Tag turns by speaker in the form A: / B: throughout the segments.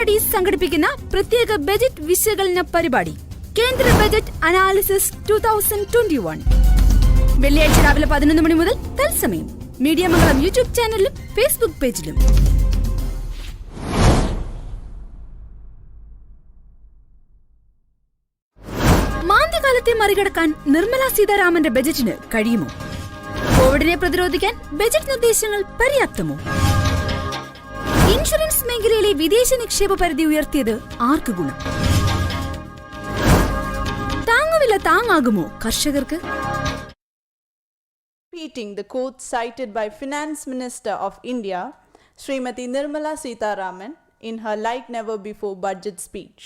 A: സംഘടിപ്പിക്കുന്ന പ്രത്യേക ബജറ്റ് വിശകലന പരിപാടി കേന്ദ്ര ബജറ്റ് അനാലിസിസ് 2021 വെള്ളിയാഴ്ച രാവിലെ 11 മണി മുതൽ തത്സമയം മീഡിയ മംഗളം യൂട്യൂബ് ചാനലിലും ഫേസ്ബുക്ക് പേജിലും. മാന്ദ്യകാലത്തെ മറികടക്കാൻ നിർമ്മല സീതാരാമന്റെ ബജറ്റിന് കഴിയുമോ? കോവിഡിനെ പ്രതിരോധിക്കാൻ ബജറ്റ് നിർദ്ദേശങ്ങൾ പര്യാപ്തമോ? ഇൻഷുറൻസ് മേഖലയിലെ വിദേശ നിക്ഷേപ പരിധി ഉയർത്തിയത് ആർക്ക് ഗുണം? താങ്ങുവില താങ്ങാകുമോ കർഷകർക്ക്?
B: Repeating the quote cited by Finance Minister of India, Srimati Nirmala Sitharaman, in her like never before budget speech.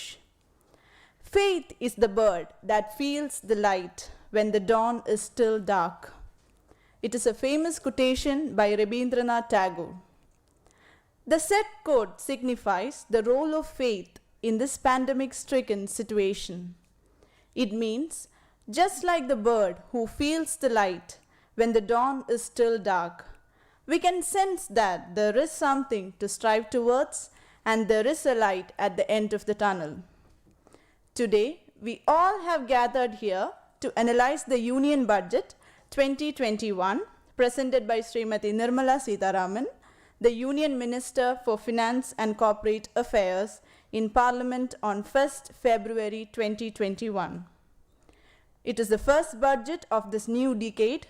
B: Faith is the bird that feels the light when the dawn is still dark. It is a famous quotation by Rabindranath Tagore. The said quote signifies the role of faith in this pandemic-stricken situation. It means, just like the bird who feels the light when the dawn is still dark, we can sense that there is something to strive towards and there is a light at the end of the tunnel. Today, we all have gathered here to analyze the Union Budget 2021 presented by Srimati Nirmala Sitharaman, the Union Minister for Finance and Corporate Affairs, in Parliament on 1st February 2021. It is the first budget of this new decade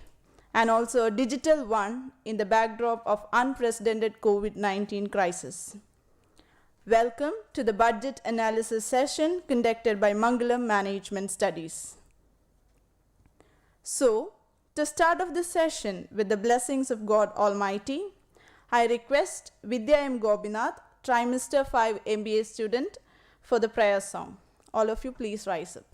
B: and also a digital one in the backdrop of unprecedented COVID-19 crisis. Welcome to the budget analysis session conducted by Mangalam Management Studies. So, to start off the session with the blessings of God Almighty, I request Vidya M. Gobinath, Trimester 5 MBA student, for the prayer song. All of you please rise up.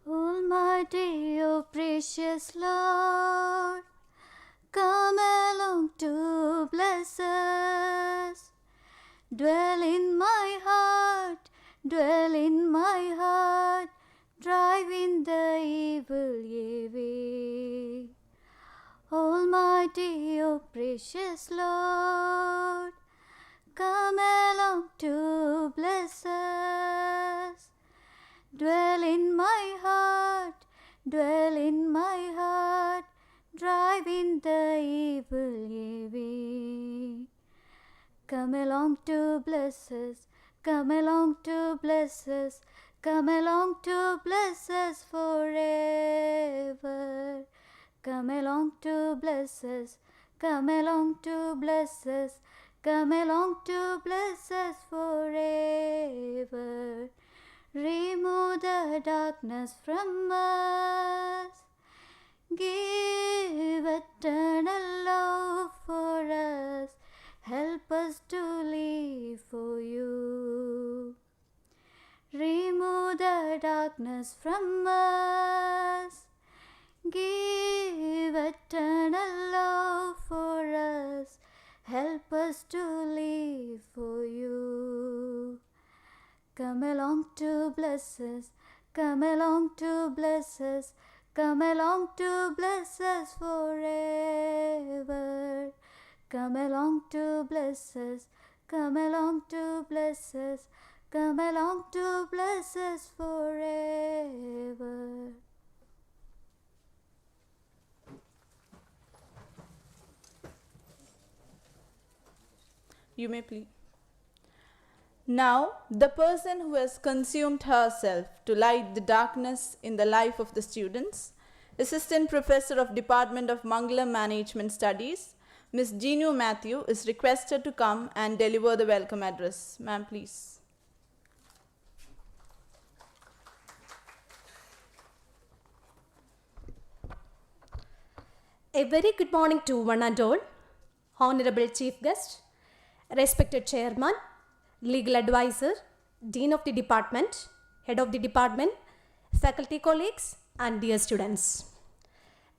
C: Almighty, O precious Lord, come along to bless us. Dwell in my heart, driving the evil away. Almighty, O precious Lord, come along to bless us. Dwell in my heart, driving the evil away. Come along to bless us, come along to bless us, come along to bless us forever. Come along to bless us, come along to bless us, come along to bless us forever. Remove the darkness from us, give eternal love for us, help us to live for you. Remove the darkness from us, give eternal love for us, help us to live for you. Come along to bless us, come along to bless us, come along to bless us forever. Come along to bless us, come along to bless us, come along to bless us forever.
B: You may please. Now, the person who has consumed herself to light the darkness in the life of the students, Assistant Professor of Department of Mangalam Management Studies, Ms. Ginu Matthew, is requested to come and deliver the welcome address. Ma'am, please.
D: A very good morning to one and all, Honorable Chief Guest, respected Chairman, Legal Advisor, Dean of the Department, Head of the Department, faculty colleagues, and dear students.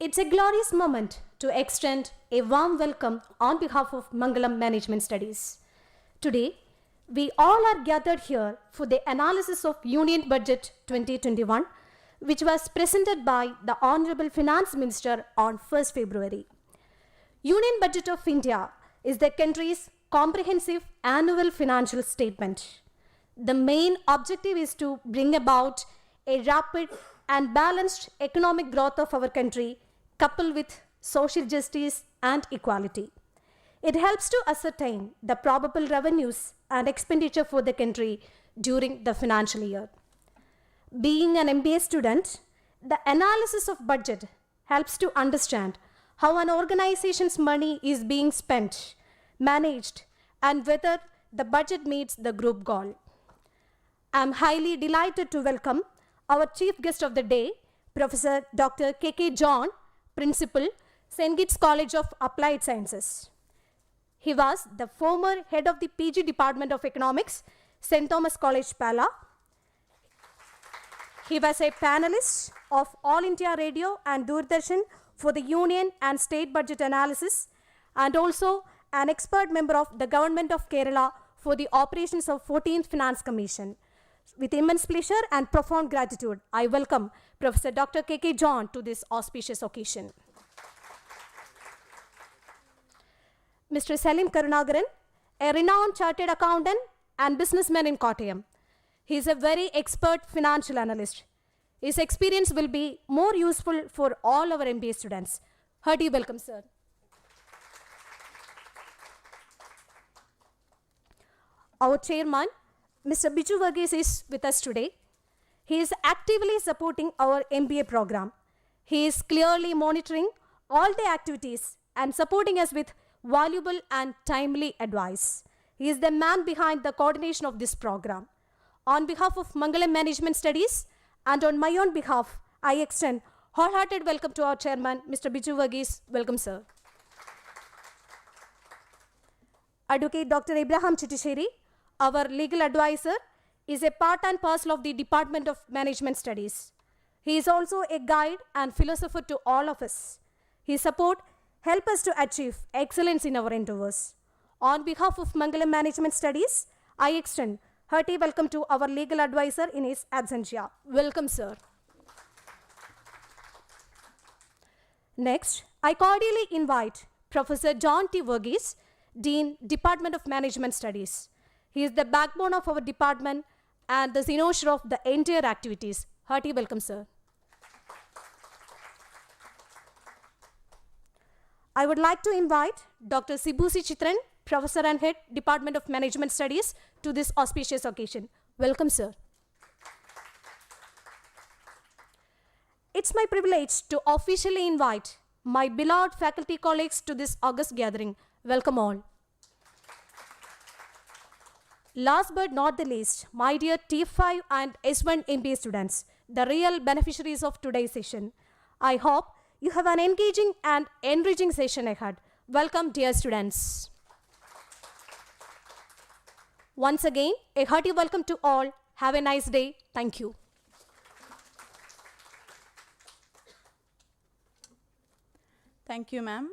D: It's a glorious moment to extend a warm welcome on behalf of Mangalam Management Studies. Today, we all are gathered here for the analysis of Union Budget 2021 which was presented by the Honorable Finance Minister on 1st February. Union Budget of India is the country's comprehensive annual financial statement. The main objective is to bring about a rapid and balanced economic growth of our country, coupled with social justice and equality. It helps to ascertain the probable revenues and expenditure for the country during the financial year. Being an MBA student, the analysis of budget helps to understand how an organization's money is being spent, managed, and whether the budget meets the group goal. I am highly delighted to welcome our chief guest of the day, Professor Dr. K.K. John, Principal, St. Kitts College of Applied Sciences. He was the former head of the PG Department of Economics, St. Thomas College, Pala. He was a panelist of All India Radio and Doordarshan for the Union and State Budget Analysis, and also an expert member of the Government of Kerala for the operations of 14th Finance Commission. With immense pleasure and profound gratitude, I welcome Professor Dr. K.K. John to this auspicious occasion. Mr. Salim Karunagaran, a renowned chartered accountant and businessman in Kottayam. He is a very expert financial analyst. His experience will be more useful for all our MBA students. Hearty welcome, sir. Our chairman, Mr. Biju Varghese, is with us today. He is actively supporting our MBA program. He is clearly monitoring all the activities and supporting us with valuable and timely advice. He is the man behind the coordination of this program. On behalf of Mangalam Management Studies and on my own behalf, I extend wholehearted welcome to our chairman, Mr. Biju Varghese. Welcome, sir. Advocate Dr. Abraham Chittisheri, our legal advisor, is a part and parcel of the Department of Management Studies. He is also a guide and philosopher to all of us. His support helps us to achieve excellence in our endeavors. On behalf of Mangalam Management Studies, I extend hearty welcome to our legal advisor in his absentia. Welcome, sir. Next, I cordially invite Professor John T. Varghese, Dean, Department of Management Studies. He is the backbone of our department and the cynosure of the entire activities. Hearty welcome, sir. I would like to invite Dr. Sibusi Chitran, Professor and Head, Department of Management Studies, to this auspicious occasion. Welcome, sir. It's my privilege to officially invite my beloved faculty colleagues to this august gathering. Welcome all. Last but not the least, my dear T5 and S1 MBA students, the real beneficiaries of today's session. I hope you have an engaging and enriching session ahead. Welcome, dear students. Once again, a hearty welcome to all. Have a nice day. Thank you.
B: Thank you, ma'am.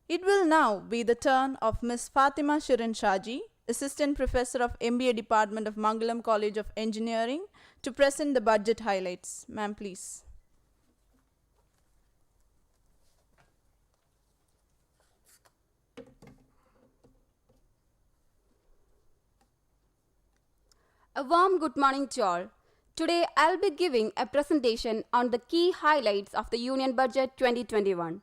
B: It will now be the turn of Ms. Fatima Shirin Shaji, Assistant Professor of MBA Department of Mangalam College of Engineering, to present the budget highlights. Ma'am, please.
E: A warm good morning to all. Today I'll be giving a presentation on the key highlights of the Union Budget 2021.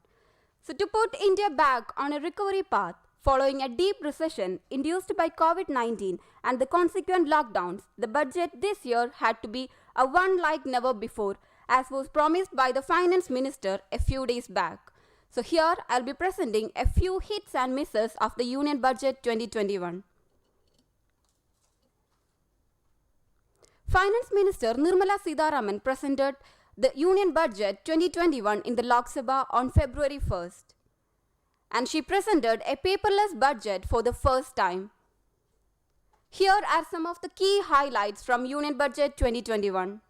E: So to put India back on a recovery path following a deep recession induced by COVID-19 and the consequent lockdowns, the budget this year had to be a one like never before, as was promised by the Finance Minister a few days back. So here I'll be presenting a few hits and misses of the Union Budget 2021. Finance Minister Nirmala Sitharaman presented the Union Budget 2021 in the Lok Sabha on February 1st. And she presented a paperless budget for the first time. Here are some of the key highlights from Union Budget 2021.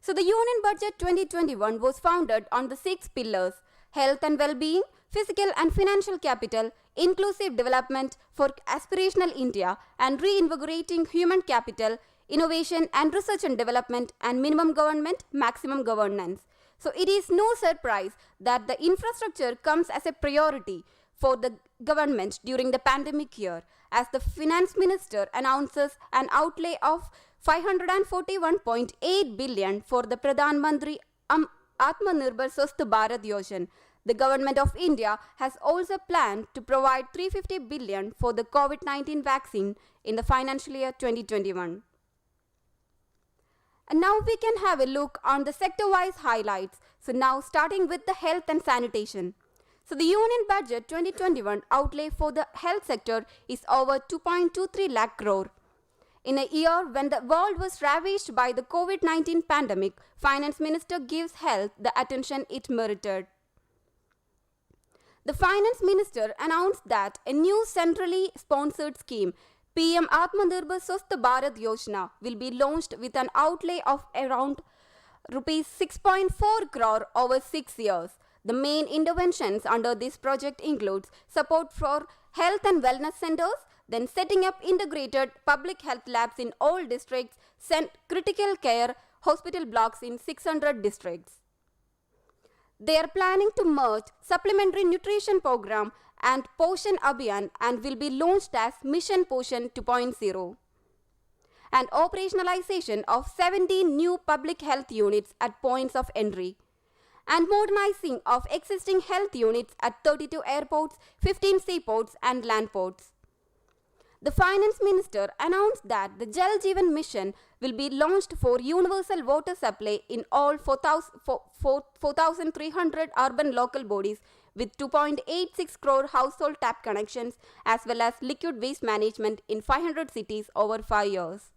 E: So the Union Budget 2021 was founded on the 6 pillars: health and well-being, physical and financial capital, inclusive development for aspirational India, and reinvigorating human capital innovation and research and development, and minimum government, maximum governance. So it is no surprise that the infrastructure comes as a priority for the government during the pandemic year, as the finance minister announces an outlay of 541.8 billion for the Pradhan Mantri Atmanirbhar Swasth Bharat Yojana. The government of India has also planned to provide 350 billion for the COVID-19 vaccine in the financial year 2021. And now we can have a look on the sector-wise highlights. So now starting with the health and sanitation. So the Union Budget 2021 outlay for the health sector is over 2.23 lakh crore. In a year when the world was ravaged by the COVID-19 pandemic, Finance Minister gives health the attention it merited. The Finance Minister announced that a new centrally sponsored scheme, PM Atmanirbhar Swasth Bharat Yojana, will be launched with an outlay of around rupees 6.4 crore over 6 years. The main interventions under this project includes support for health and wellness centers, then setting up integrated public health labs in all districts, critical care hospital blocks in 600 districts. They are planning to merge supplementary nutrition program and Poshan Abhiyan and will be launched as Mission Poshan 2.0. And operationalization of 17 new public health units at points of entry. And modernizing of existing health units at 32 airports, 15 seaports and land ports. The Finance Minister announced that the Jal Jeevan Mission will be launched for universal water supply in all 4,300 urban local bodies with 2.86 crore household tap connections as well as liquid waste management in 500 cities over 5 years.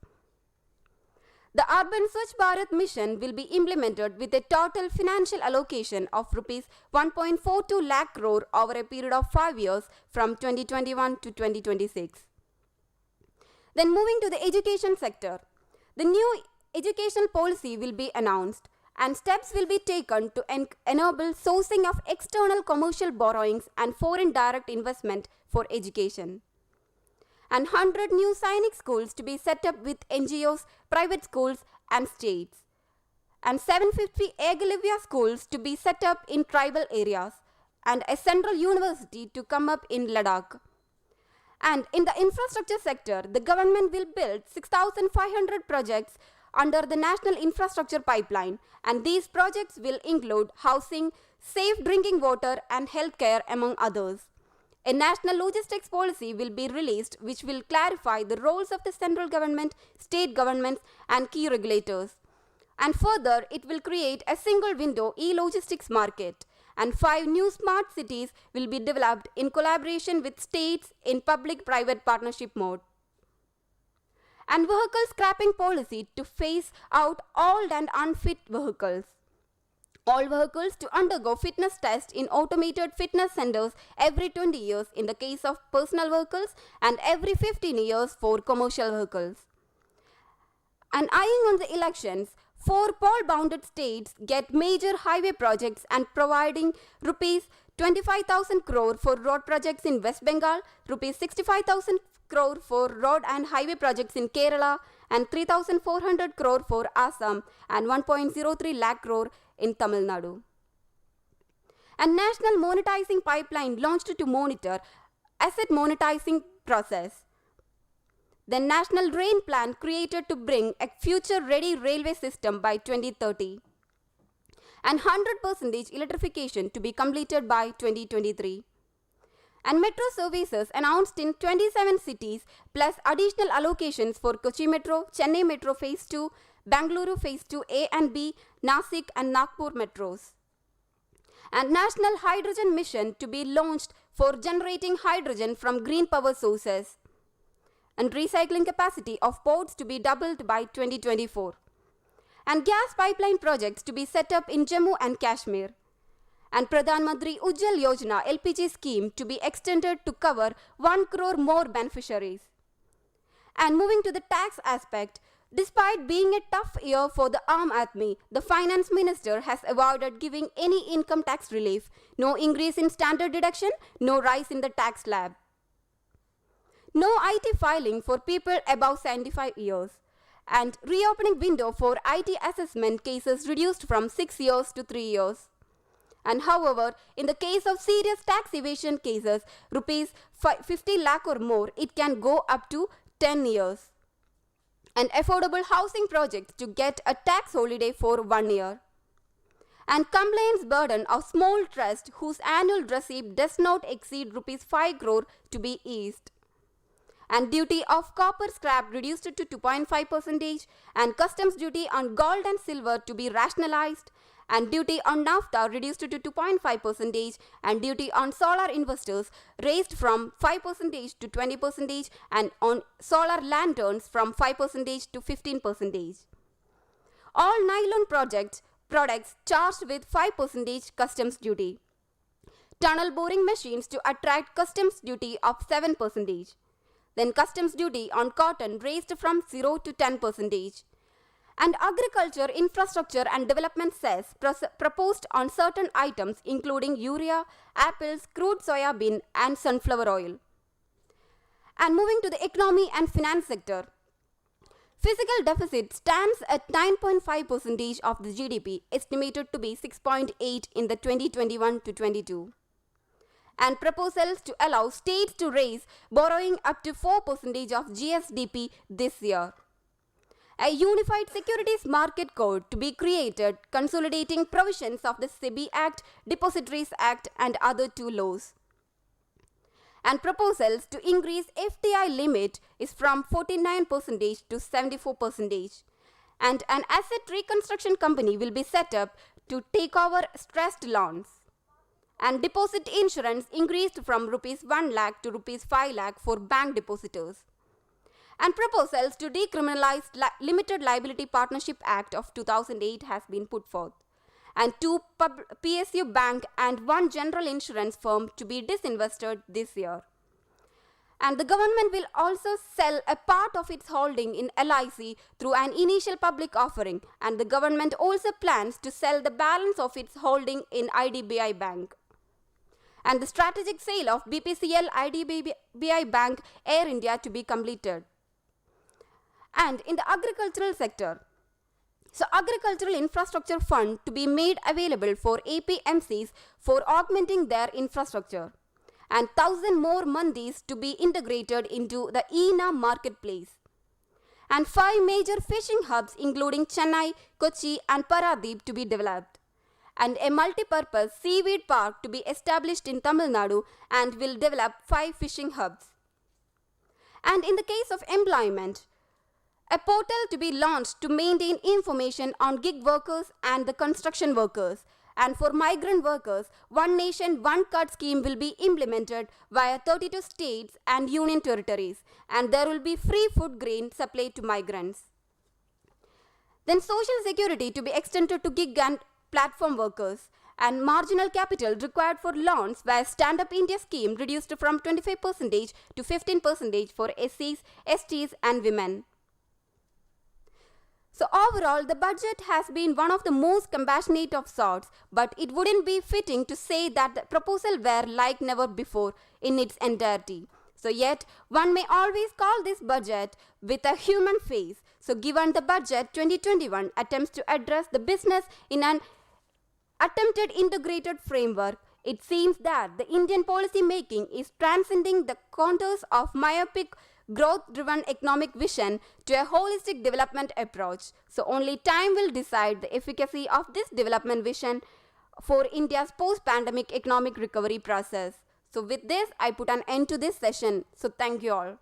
E: The Urban Swachh Bharat Mission will be implemented with a total financial allocation of rupees 1.42 lakh crore over a period of 5 years from 2021 to 2026. Then moving to the education sector, the new educational policy will be announced and steps will be taken to enable sourcing of external commercial borrowings and foreign direct investment for education. And 100 new Sainik schools to be set up with NGOs, private schools and states. And 750 Egalivya schools to be set up in tribal areas and a central university to come up in Ladakh. And in the infrastructure sector, the government will build 6,500 projects under the National Infrastructure Pipeline, and these projects will include housing, safe drinking water and healthcare among others. A national logistics policy will be released which will clarify the roles of the central government, state governments and key regulators. And further, it will create a single window e-logistics market. And 5 new smart cities will be developed in collaboration with states in public-private partnership mode. And vehicle scrapping policy to phase out old and unfit vehicles. All vehicles to undergo fitness tests in automated fitness centers every 20 years in the case of personal vehicles and every 15 years for commercial vehicles. And eyeing on the elections, 4 poll-bounded states get major highway projects and providing rupees 25,000 crore for road projects in West Bengal, rupees 65,000 crore for road and highway projects in Kerala, and 3,400 crore for Assam, and 1.03 lakh crore in Tamil Nadu. And National Monetizing Pipeline launched to monitor asset monetizing process. The National Rain Plan created to bring a future-ready railway system by 2030. And 100% electrification to be completed by 2023. And metro services announced in 27 cities plus additional allocations for Kochi Metro, Chennai Metro Phase 2, Bangalore Phase 2A and B, Nasik and Nagpur metros. And National Hydrogen Mission to be launched for generating hydrogen from green power sources. And recycling capacity of ports to be doubled by 2024. And gas pipeline projects to be set up in Jammu and Kashmir. And Pradhan Mantri Ujjwal Yojana LPG scheme to be extended to cover 1 crore more beneficiaries. And moving to the tax aspect, despite being a tough year for the Aam Aadmi, the Finance Minister has avoided giving any income tax relief, no increase in standard deduction, no rise in the tax slab. No IT filing for people above 75 years. and reopening window for IT assessment cases reduced from 6 years to 3 years. And however, in the case of serious tax evasion cases, rupees 50 lakh or more, it can go up to 10 years. And affordable housing projects to get a tax holiday for 1 year. And compliance burden of small trust whose annual receipt does not exceed rupees 5 crore to be eased. And duty of copper scrap reduced to 2.5%, and customs duty on gold and silver to be rationalized, and duty on naphtha reduced to 2.5%, and duty on solar investors raised from 5% to 20%, and on solar lanterns from 5% to 15%. All nylon products charged with 5% customs duty. Tunnel boring machines to attract customs duty of 7%. Then customs duty on cotton raised from 0 to 10%. And agriculture, infrastructure and development cess proposed on certain items including urea, apples, crude soya bean and sunflower oil. And moving to the economy and finance sector. Fiscal deficit stands at 9.5% of the GDP, estimated to be 6.8 in the 2021 to 22. And proposals to allow states to raise borrowing up to 4% of GSDP this year. A unified securities market code to be created, consolidating provisions of the SEBI Act, Depositories Act and other 2 laws. And proposals to increase FDI limit is from 49% to 74%. And an asset reconstruction company will be set up to take over stressed loans. And deposit insurance increased from rupees 1 lakh to rupees 5 lakh for bank depositors. And proposals to decriminalize Limited Liability Partnership Act of 2008 has been put forth. And 2 PSU bank and 1 general insurance firm to be disinvested this year. And the government will also sell a part of its holding in LIC through an initial public offering, and the government also plans to sell the balance of its holding in IDBI Bank. And the strategic sale of BPCL IDBI Bank Air India to be completed. And in the agricultural sector, so Agricultural Infrastructure Fund to be made available for APMCs for augmenting their infrastructure, and 1,000 more mandis to be integrated into the ENA marketplace, and 5 major fishing hubs including Chennai, Kochi and Paradip to be developed, and a multi-purpose seaweed park to be established in Tamil Nadu and will develop 5 fishing hubs. And in the case of employment, a portal to be launched to maintain information on gig workers and the construction workers. And for migrant workers, One Nation, One Card scheme will be implemented via 32 states and union territories. And there will be free food grain supplied to migrants. Then social security to be extended to gig and platform workers. And marginal capital required for loans via Stand Up India scheme reduced from 25% to 15% for SCs, STs and women. So overall, the budget has been one of the most compassionate of sorts, but it wouldn't be fitting to say that the proposal were like never before in its entirety. So yet, one may always call this budget with a human face. So given the budget 2021 attempts to address the business in an attempted integrated framework, it seems that the Indian policy making is transcending the contours of myopic growth-driven economic vision to a holistic development approach. So only time will decide the efficacy of this development vision for India's post-pandemic economic recovery process. So with this, I put an end to this session. So thank you all.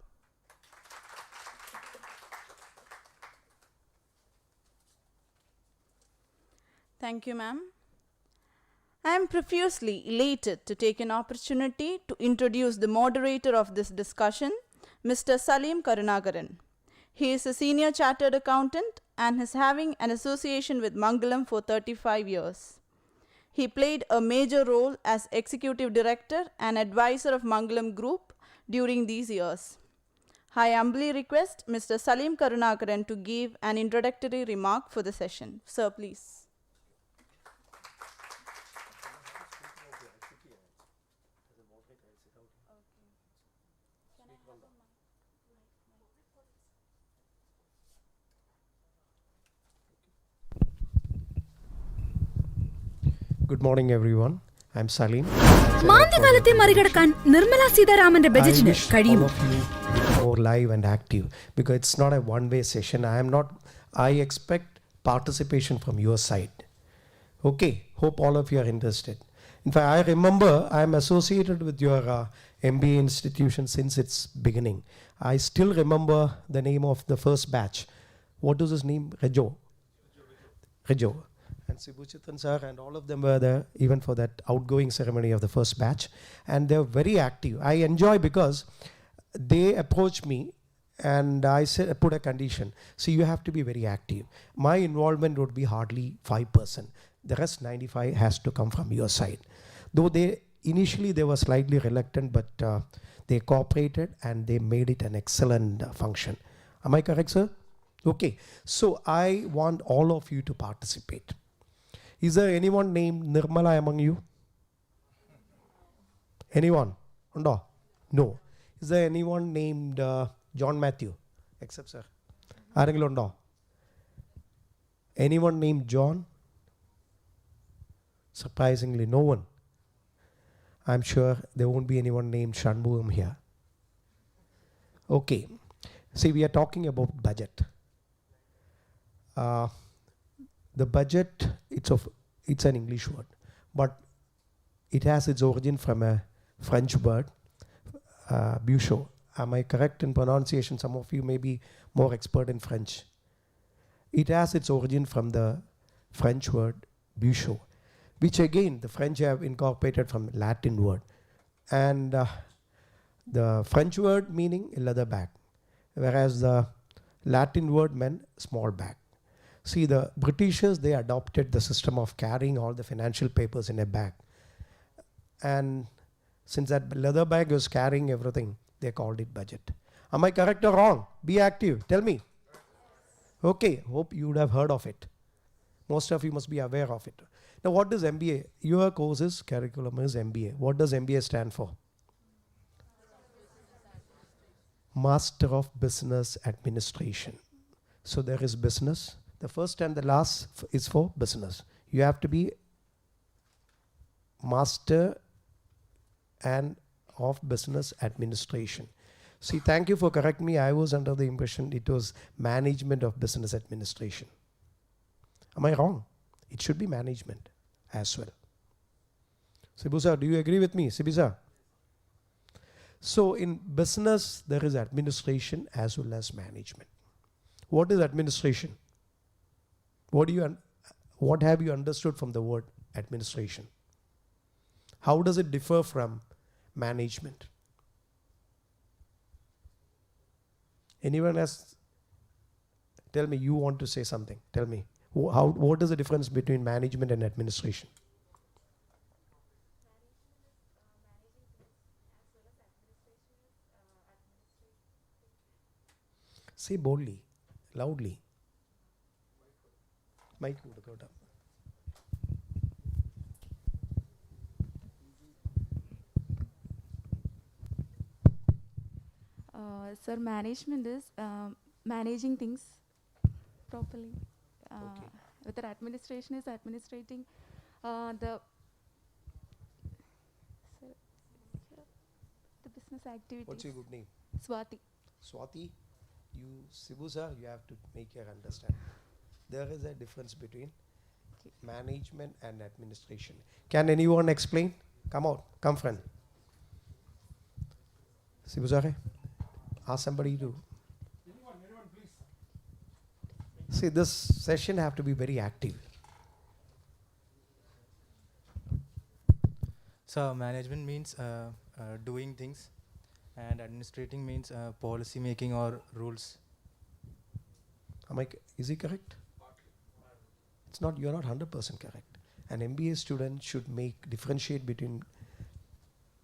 B: Thank you, ma'am. I am profusely elated to take an opportunity to introduce the moderator of this discussion, Mr. Salim Karunakaran. He is a senior chartered accountant and is having an association with Mangalam for 35 years. He played a major role as executive director and advisor of Mangalam Group during these years. I humbly request Mr. Salim Karunakaran to give an introductory remark for the session. Sir, please.
F: Good morning, everyone. I'm Salim.
A: മാന്ദ്യകാലത്തെ മറികടക്കാൻ Nirmala സീതാരാമന്റെ
F: I
A: ബജറ്റിന്
F: wish all
A: കഴിയുമോ?
F: of you more live and active because it's not a one-way session. I expect participation from your side. Okay, hope all of you are interested. In fact, I remember I'm associated with your MBA institution since its beginning. I still remember the name of the first batch. What was his name? Rejo. And Sibuchitran sir and all of them were there even for that outgoing ceremony of the first batch. And they're very active. I enjoy because they approached me and I said, put a condition. So you have to be very active. My involvement would be hardly 5%. The rest 95 has to come from your side. Though initially they were slightly reluctant, but they cooperated and they made it an excellent function. Am I correct, sir? Okay. So I want all of you to participate. Is there anyone named Nirmala among you? Anyone? No. Is there anyone named John Matthew? Except sir. Arengilundo? Anyone named John? Surprisingly, no one. I'm sure there won't be anyone named Shanmugam here. Okay. See, we are talking about budget. The budget, it's an English word, but it has its origin from a French word, bouchot. Am I correct in pronunciation? Some of you may be more expert in French. It has its origin from the French word bouchot, which again the French have incorporated from Latin word. And the French word meaning a leather bag, whereas the Latin word meant small bag. See, the Britishers, they adopted the system of carrying all the financial papers in a bag. And since that leather bag was carrying everything, they called it budget. Am I correct or wrong? Be active. Tell me. Okay, hope you would have heard of it. Most of you must be aware of it. Now, what does MBA? Your course's curriculum is MBA. What does MBA stand for? Master of Business Administration. So there is business. The first and the last is for business. You have to be Master and of Business Administration. See, thank you for correcting me. I was under the impression it was Management of Business Administration. Am I wrong? It should be management as well. Sibu sir, do you agree with me? Sibu sir? So in business, there is administration as well as management. What is administration? What have you understood from the word administration? How does it differ from management? Anyone else? Tell me, you want to say something. Tell me. What is the difference between management and administration? Say boldly, loudly. Mic would go down.
G: Sir, management is managing things properly.
F: Okay.
G: Whether administration is administrating the business activities.
F: What's your good name?
G: Swati.
F: Swati, you, Sibu sir, you have to make her understand. There is a difference between management and administration. Can anyone explain? Come out, come friend. Sibu sir, ask somebody to. Anyone, please. See, this session have to be very active.
H: So management means doing things, and administrating means policy making or rules.
F: Is he correct? It's not, you're not 100% correct. An MBA student should differentiate between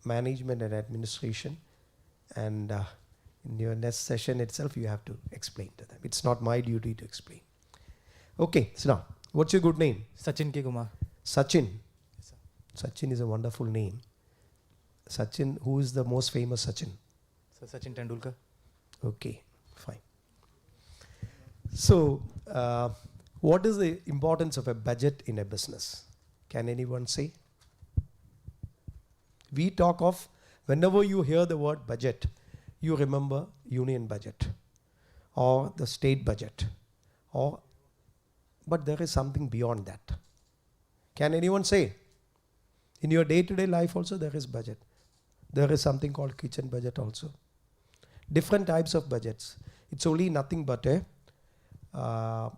F: management and administration, and in your next session itself you have to explain to them. It's not my duty to explain. Okay, so now, what's your good name?
H: Sachin K. Kumar.
F: Sachin.
H: Yes, sir.
F: Sachin is a wonderful name. Sachin, who is the most famous Sachin?
H: So Sachin Tendulkar.
F: Okay, fine. So, what is the importance of a budget in a business? Can anyone say? We talk of, whenever you hear the word budget, you remember union budget or the state budget, but there is something beyond that. Can anyone say? In your day-to-day life also there is budget. There is something called kitchen budget also. Different types of budgets. It's only nothing but a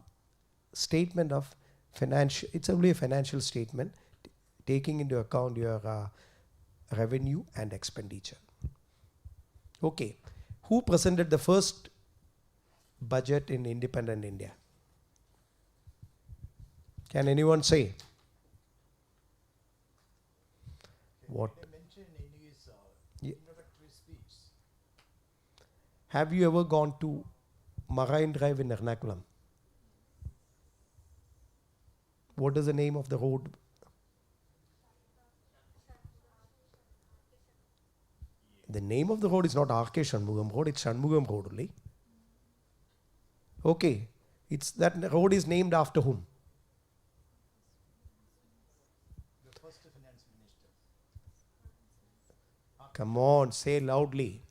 F: statement of financial, it's only a financial statement taking into account your revenue and expenditure. Okay, who presented the first budget in independent India? Can anyone say? What? Have you ever gone to Marine Drive in Ernakulam? What is the name of the road? The name of the road is not R.K. Shanmugam Road, it's Shanmugam Road only. Okay, it's that road is named after whom? The first finance minister. Come on, say loudly.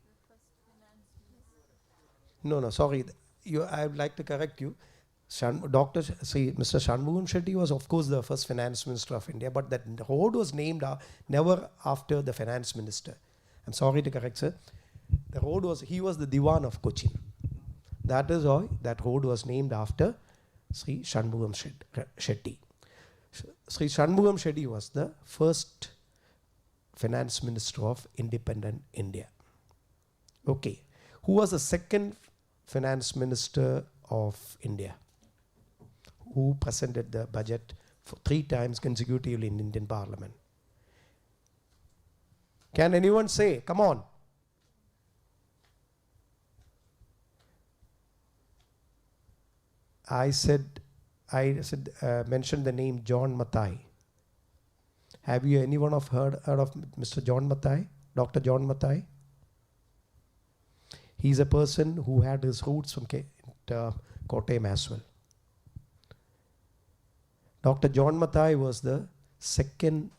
F: No, sorry. I would like to correct you. Mr. Shanmugam Shetty was, of course, the first finance minister of India, but that road was named never after the finance minister. I'm sorry to correct, sir. The road was, he was the Diwan of Cochin. That is why that road was named after Sri Shanmugam Shetty. Sri Shanmugam Shetty was the first finance minister of independent India. Okay. Who was the second finance minister of India? Who presented the budget for 3 times consecutively in Indian Parliament? Can anyone say? Come on. I mentioned the name John Mathai. Have you anyone heard of Mr. John Mathai? Dr. John Mathai? He's a person who had his roots from Kottayam as well. Dr. John Mathai was the second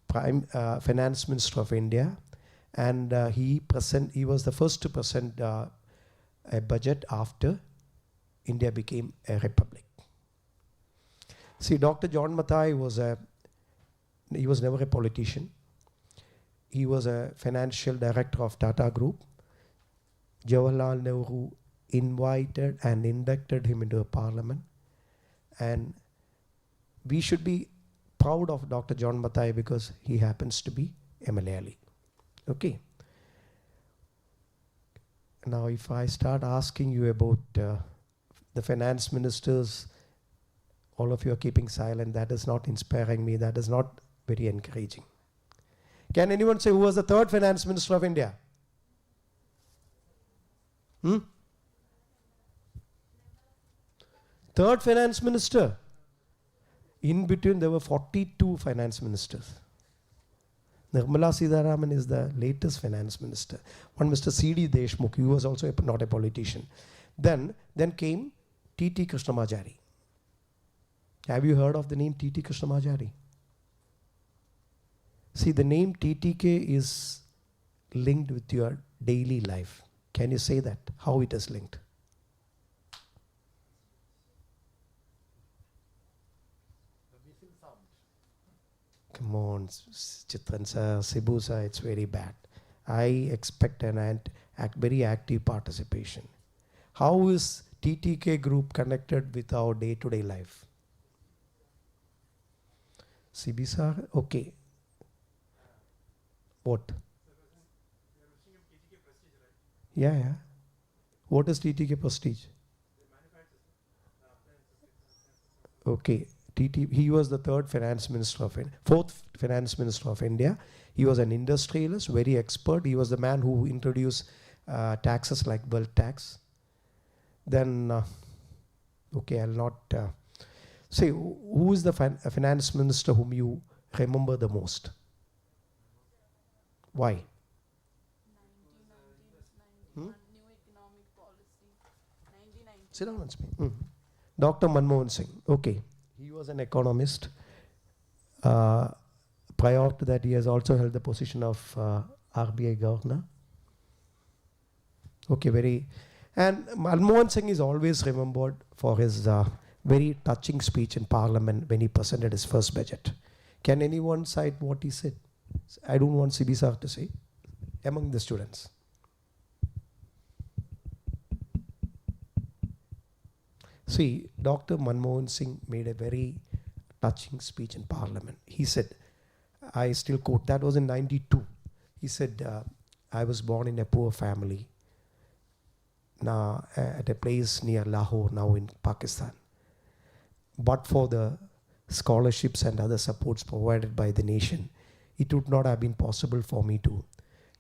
F: finance minister of India, and he was the first to present a budget after India became a republic. See, Dr. John Mathai was never a politician. He was a financial director of Tata Group. Jawaharlal Nehru invited and inducted him into a parliament, and we should be proud of Dr. John Mathai because he happens to be a Malayali. Okay. Now, if I start asking you about the finance ministers, all of you are keeping silent. That is not inspiring me. That is not very encouraging. Can anyone say who was the third finance minister of India? Third finance minister. In between, there were 42 finance ministers. Nirmala Sitharaman is the latest finance minister. One Mr. C.D. Deshmukh, he was also not a politician. Then came T.T. Krishnamachari. Have you heard of the name T.T. Krishnamachari? See, the name TTK is linked with your daily life. Can you say that? How it is linked? Come on, Chitran sir, Sibu sir, it's very bad. I expect very active participation. How is TTK group connected with our day-to-day life? Sibu sir, okay. What? Yeah. What is TTK Prestige? Okay. He was the fourth finance minister of India. He was an industrialist, very expert. He was the man who introduced taxes like wealth tax. Then, okay, I'll not say who is the finance minister whom you remember the most? Why?
B: New economic policy, 1990.
F: Sit down and speak. Dr. Manmohan Singh. Okay. He was an economist. Prior to that, he has also held the position of RBI governor. Okay, and Manmohan Singh is always remembered for his very touching speech in Parliament when he presented his first budget. Can anyone cite what he said? I don't want CB sir to say, among the students. See, Dr. Manmohan Singh made a very touching speech in Parliament. He said, I still quote, that was in 92. He said, I was born in a poor family now at a place near Lahore, now in Pakistan. But for the scholarships and other supports provided by the nation, it would not have been possible for me to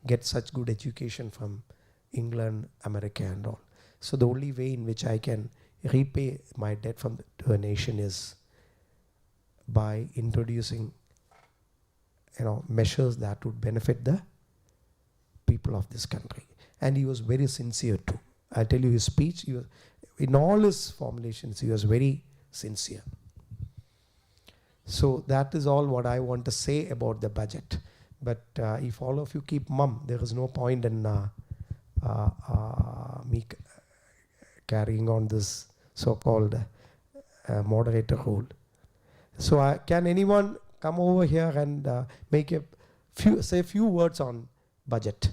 F: get such good education from England, America and all. So the only way in which I can repay my debt to a nation is by introducing measures that would benefit the people of this country. And he was very sincere too. I tell you, his speech, in all his formulations, he was very sincere. So that is all what I want to say about the budget. But if all of you keep mum, there is no point in me carrying on this so-called moderator role. So can anyone come over here and say a few words on budget?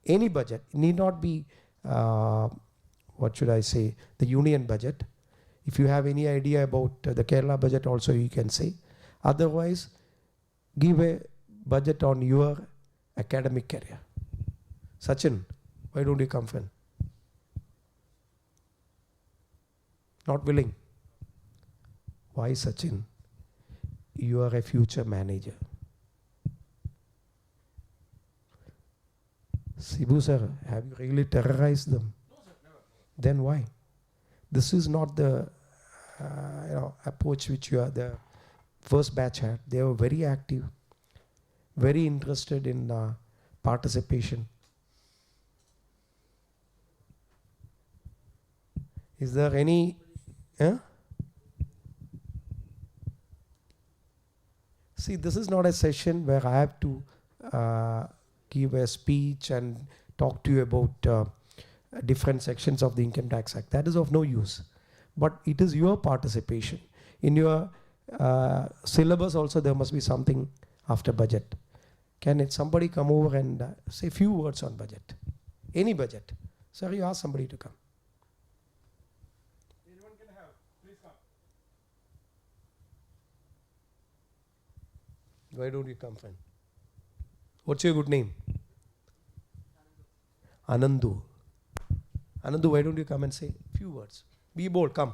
F: Any budget. It need not be, what should I say, the union budget. If you have any idea about the Kerala budget also, you can say. Otherwise, give a budget on your academic career. Sachin, why don't you come friend? Not willing. Why, Sachin? You are a future manager. Sibu sir, have you really terrorized them? No, sir, never. Then why? This is not the approach which the first batch had. They were very active, very interested in participation. Is there any? See, this is not a session where I have to give a speech and talk to you about different sections of the Income Tax Act. That is of no use. But it is your participation. In your syllabus also there must be something after budget. Can somebody come over and say a few words on budget? Any budget. Sir, you ask somebody to come. Anyone can have. Please come. Why don't you come, friend? What's your good name? Anandu. Anandu, why don't you come and say a few words? Be bold, come.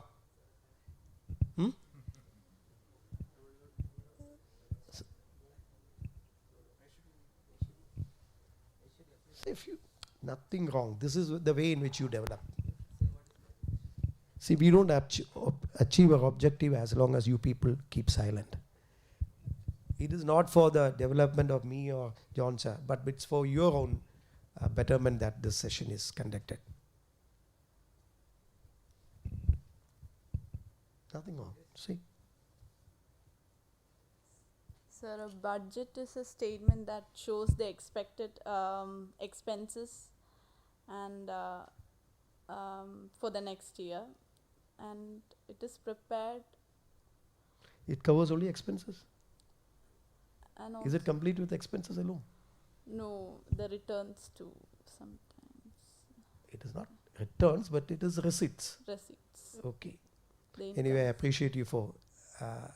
F: Say a few. Nothing wrong. This is the way in which you develop. See, we don't achieve our objective as long as you people keep silent. It is not for the development of me or John sir, but it's for your own betterment that this session is conducted. Nothing wrong. See.
B: Sir, a budget is a statement that shows the expected expenses and for the next year, and it is prepared.
F: It covers only expenses.
B: And
F: Is it complete with expenses alone?
B: No, the returns too sometimes.
F: It is not returns, but it is receipts.
B: Receipts.
F: Okay.
B: The
F: Anyway, I
B: incomes.
F: appreciate you for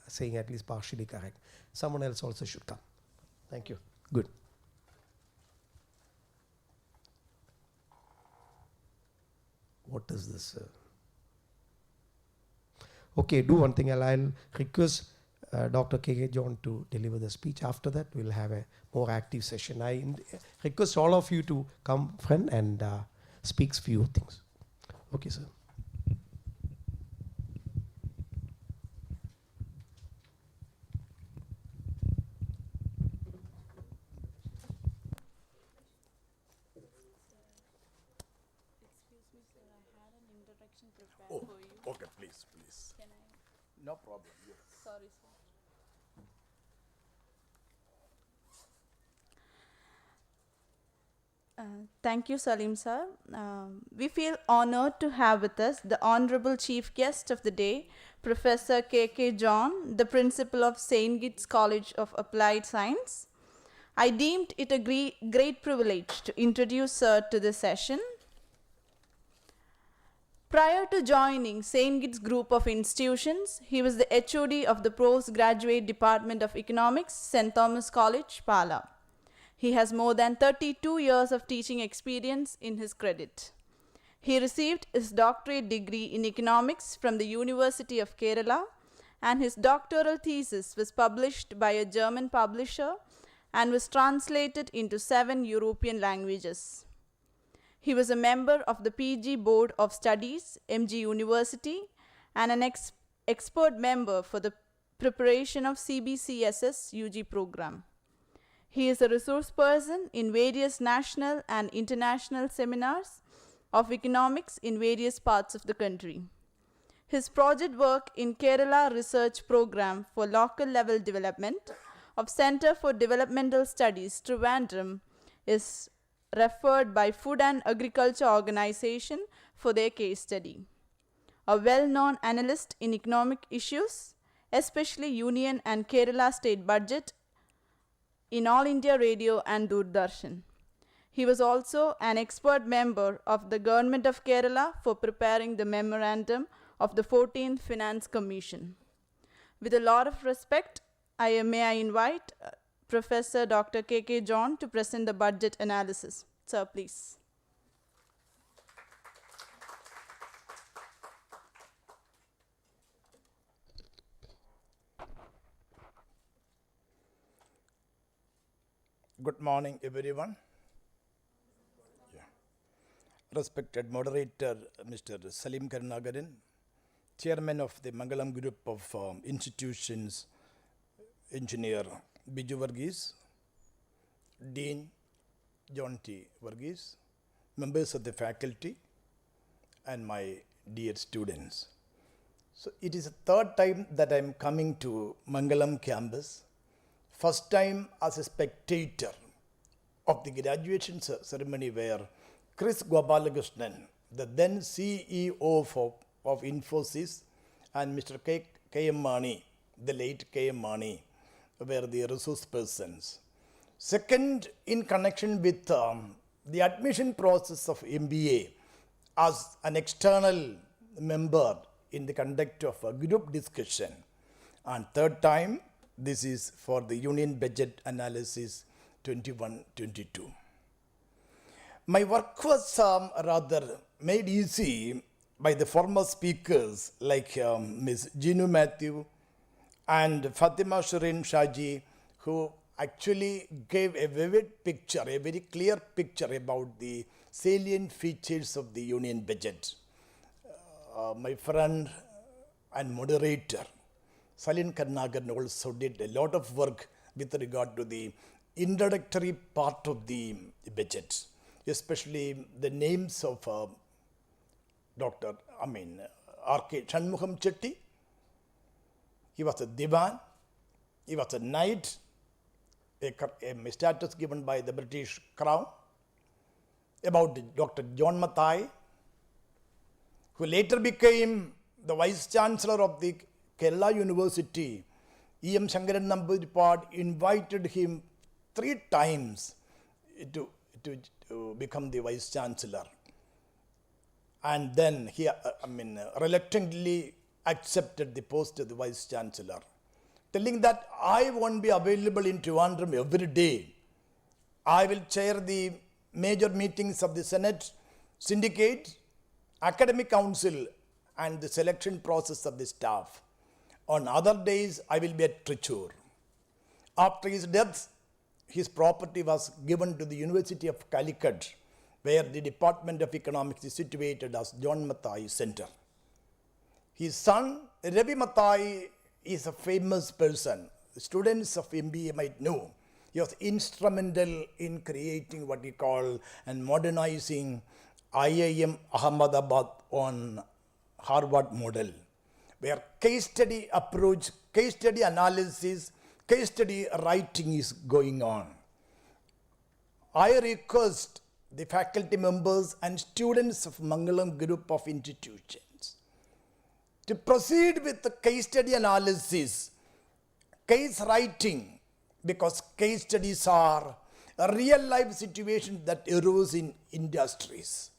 F: saying at least partially correct. Someone else also should come. Thank you. Good. What is this? Okay, do one thing. I'll request Dr. K.K. John to deliver the speech. After that, we'll have a more active session. I request all of you to come, friend, and speak few things. Okay, sir.
I: Oh, okay, please.
B: Can I?
I: No problem. Yes.
B: Sorry, sir. Thank you, Salim sir. We feel honored to have with us the Honorable Chief Guest of the day, Professor K.K. John, the Principal of St. Gitt's College of Applied Science. I deemed it a great privilege to introduce Sir to this session. Prior to joining St. Gitt's group of institutions, he was the HOD of the Postgraduate Department of Economics, St. Thomas College, Pala. He has more than 32 years of teaching experience in his credit. He received his doctorate degree in economics from the University of Kerala, and his doctoral thesis was published by a German publisher and was translated into 7 European languages. He was a member of the PG Board of Studies, MG University, and an expert member for the preparation of CBCSS UG program. He is a resource person in various national and international seminars of economics in various parts of the country. His project work in Kerala Research Program for Local Level Development of Center for Developmental Studies, Trivandrum, is referred by Food and Agriculture Organization for their case study. A well-known analyst in economic issues, especially Union and Kerala state budget, in All India Radio and Doordarshan. He was also an expert member of the Government of Kerala for preparing the memorandum of the 14th Finance Commission. With a lot of respect, may I invite Professor Dr. K.K. John to present the budget analysis. Sir, please.
J: Good morning, everyone. Respected moderator, Mr. Salim Karnagaran, Chairman of the Mangalam Group of Institutions, Engineer Biju Varghese, Dean John T. Varghese, members of the faculty, and my dear students. So it is the third time that I am coming to Mangalam campus. First time as a spectator of the graduation ceremony where Chris Gopalakrishnan, the then CEO of Infosys, and Mr. K.M. Mani, the late K.M. Mani, were the resource persons. Second, in connection with the admission process of MBA as an external member in the conduct of a group discussion. And third time, this is for the Union Budget Analysis 21-22. My work was rather made easy by the former speakers like Ms. Jinu Matthew and Fatima Shireen Shaji, who actually gave a vivid picture, a very clear picture about the salient features of the Union Budget. My friend and moderator, Salim Karnagaran, also did a lot of work with regard to the introductory part of the budget, especially the names of R.K. Shanmugam Chetty. He was a Divan, he was a knight, a status given by the British Crown. About Dr. John Mathai, who later became the Vice Chancellor of the Kerala University. E.M. Shankaran Namboodiripad invited him 3 times to become the Vice Chancellor. And then he reluctantly accepted the post of the Vice Chancellor, telling that I won't be available in Trivandrum every day. I will chair the major meetings of the Senate, Syndicate, Academic Council, and the selection process of the staff. On other days, I will be at Trichur. After his death, his property was given to the University of Calicut, where the Department of Economics is situated as John Mathai Center. His son, Ravi Mathai, is a famous person. Students of MBA might know. He was instrumental in creating what we call and modernizing IIM Ahmedabad on Harvard model, where case study approach, case study analysis, case study writing is going on. I request the faculty members and students of Mangalam group of institutions to proceed with the case study analysis, case writing, because case studies are a real life situation that arose in industries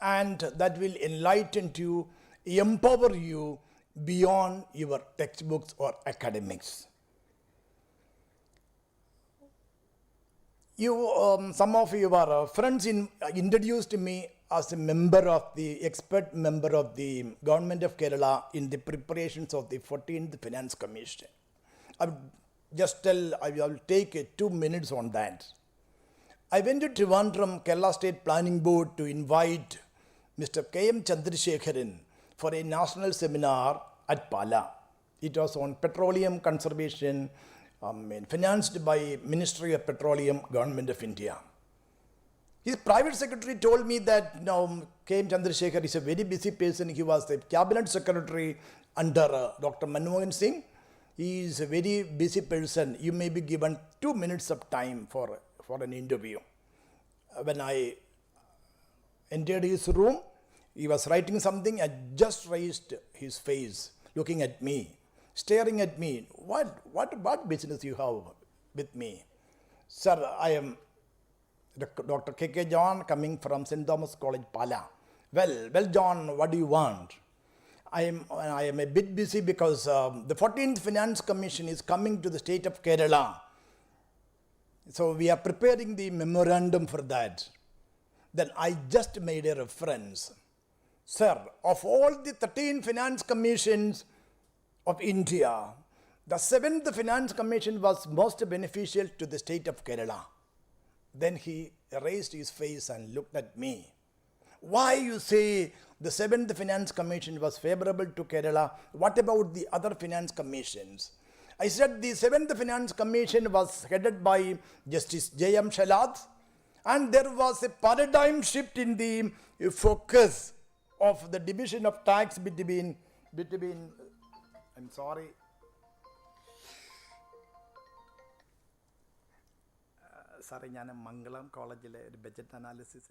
J: and that will enlighten you, empower you beyond your textbooks or academics. Some of your friends introduced me as a member of the expert member of the Government of Kerala in the preparations of the 14th Finance Commission. I will take 2 minutes on that. I went to Trivandrum, Kerala State Planning Board to invite Mr. K.M. Chandrasekharan for a national seminar at Pala. It was on petroleum conservation, financed by Ministry of Petroleum, Government of India. His private secretary told me that K.M. Chandrasekhar is a very busy person. He was the cabinet secretary under Dr. Manmohan Singh. He is a very busy person. You may be given 2 minutes of time for an interview. When I entered his room, he was writing something. I just raised his face, looking at me, staring at me. What business you have with me? Sir, I am Dr. K.K. John, coming from St. Thomas College, Pala. Well, John, what do you want? I am a bit busy because the 14th Finance Commission is coming to the state of Kerala. So we are preparing the memorandum for that. Then I just made a reference. Sir, of all the 13 Finance Commissions of India, the 7th Finance Commission was most beneficial to the state of Kerala. Then he raised his face and looked at me. Why you say the 7th Finance Commission was favorable to Kerala? What about the other finance commissions? I said the 7th Finance Commission was headed by Justice J.M. Shalat, and there was a paradigm shift in the focus of the division of tax between I'm sorry. Sorry, I am Mangalam College budget analysis.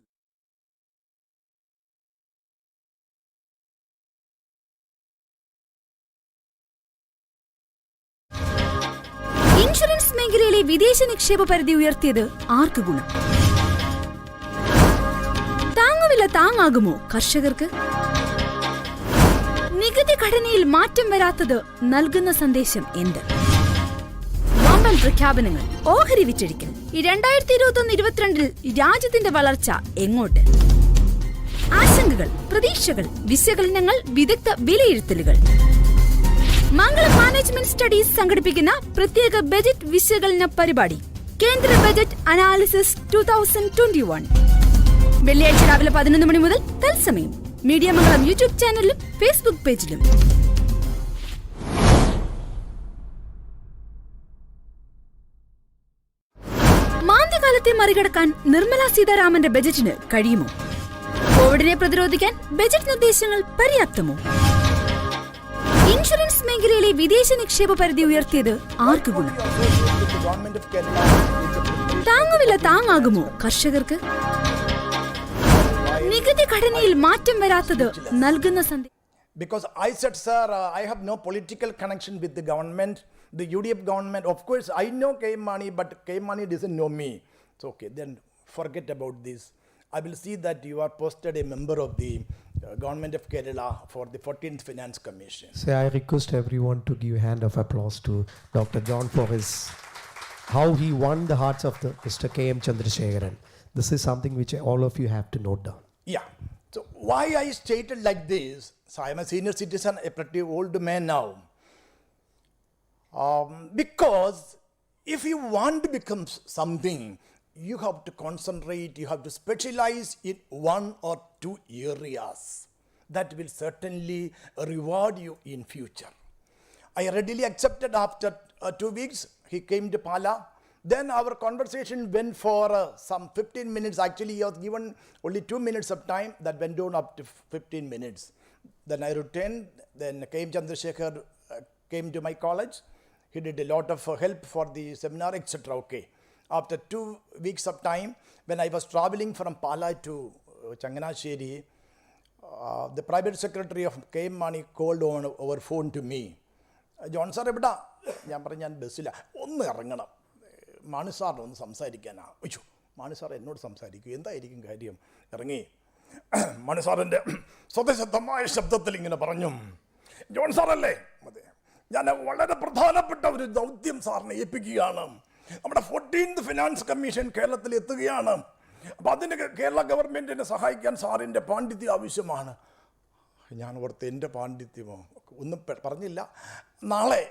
A: Insurance മേഖലയിലെ വിദേശ നിക്ഷേപ പരിധി ഉയർത്തിയത് ആർക്ക് ഗുണം? താങ്ങുവില താങ്ങാകുമോ കർഷകർക്ക്? നികുതി ഘടനയിൽ മാറ്റം വരാത്തത് നൽകുന്ന സന്ദേശം എന്ത്? വമ്പൻ പ്രഖ്യാപനങ്ങൾ, ഓഹരി വിറ്റഴിക്കൽ. 2021-22 രാജ്യത്തിന്റെ വളർച്ച എങ്ങോട്ട്? ആശങ്കകൾ, പ്രതീക്ഷകൾ, വിശകലനങ്ങൾ, വിദഗ്ധ വിലയിരുത്തലുകൾ. മംഗളം മാനേജ്മെന്റ് സ്റ്റഡീസ് സംഘടിപ്പിക്കുന്ന പ്രത്യേക ബജറ്റ് വിശകലന പരിപാടി കേന്ദ്ര ബജറ്റ് അനാലിസിസ് 2021 വെള്ളിയാഴ്ച രാവിലെ 11 മണി മുതൽ തത്സമയം മീഡിയ മംഗളം യൂട്യൂബ് ചാനലിലും ഫേസ്ബുക്ക് പേജിലും. മാന്ദ്യകാലത്തെ മറികടക്കാൻ നിർമ്മല സീതാരാമന്റെ ബജറ്റിന് കഴിയുമോ? കോവിഡിനെ പ്രതിരോധിക്കാൻ ബജറ്റ് നിർദ്ദേശങ്ങൾ പര്യാപ്തമോ? ഇൻഷുറൻസ് മേഖലയിലെ വിദേശ നിക്ഷേപ പരിധി ഉയർത്തിയത് ആർക്ക് ഗുണം? താങ്ങുവില താങ്ങാകുമോ കർഷകർക്ക്? നികുതി ഘടനയിൽ മാറ്റം വരാത്തത് നൽകുന്ന സന്ദേശം.
J: Because I said, sir, I have no political connection with the government, the UDF government. Of course, I know K. Mani, but K. Mani doesn't know me. It's okay, then forget about this. I will see that you are posted a member of the Government of Kerala for the 14th Finance Commission.
F: So I request everyone to give a hand of applause to Dr. John for how he won the hearts of Mr. K.M. Chandrasekharan. This is something which all of you have to note down.
J: Yeah. So why I stated like this? So I am a senior citizen, a pretty old man now. Because if you want to become something, you have to concentrate, you have to specialize in 1 or 2 areas. That will certainly reward you in future. I readily accepted. After 2 weeks, he came to Pala. Then our conversation went for some 15 minutes. Actually, he was given only 2 minutes of time. That went on up to 15 minutes. Then I returned. Then K.M. Chandrasekhar came to my college. He did a lot of help for the seminar, etc. Okay. After 2 weeks of time, when I was traveling from Pala to Changanasheri, the private secretary of K. Mani called on over phone to me. John sir, എവിടാ? ഞാൻ പറഞ്ഞു ഞാൻ ബസ്സില്ല, ഒന്ന് ഇറങ്ങണം, മാണി സാറിനൊന്ന് സംസാരിക്കാനാ. അയ്യോ, Mani sir എന്നോട് സംസാരിക്കും, എന്തായിരിക്കും കാര്യം? ഇറങ്ങി മാണി സാറിൻ്റെ സ്വതസിദ്ധമായ ശബ്ദത്തിൽ ഇങ്ങനെ പറഞ്ഞു, ജോൺ സാറല്ലേ, അതെ, ഞാൻ വളരെ പ്രധാനപ്പെട്ട ഒരു ദൗത്യം സാറിനെ ഏൽപ്പിക്കുകയാണ്. നമ്മുടെ 14th ഫിനാൻസ് കമ്മീഷൻ കേരളത്തിൽ എത്തുകയാണ്. അപ്പം അതിന് കേരള ഗവൺമെൻറ്റിനെ സഹായിക്കാൻ സാറിൻ്റെ പാണ്ഡിത്യം ആവശ്യമാണ്. ഞാൻ ഓർത്ത് എൻ്റെ പാണ്ഡിത്യമോ ഒന്നും പറഞ്ഞില്ല. നാളെ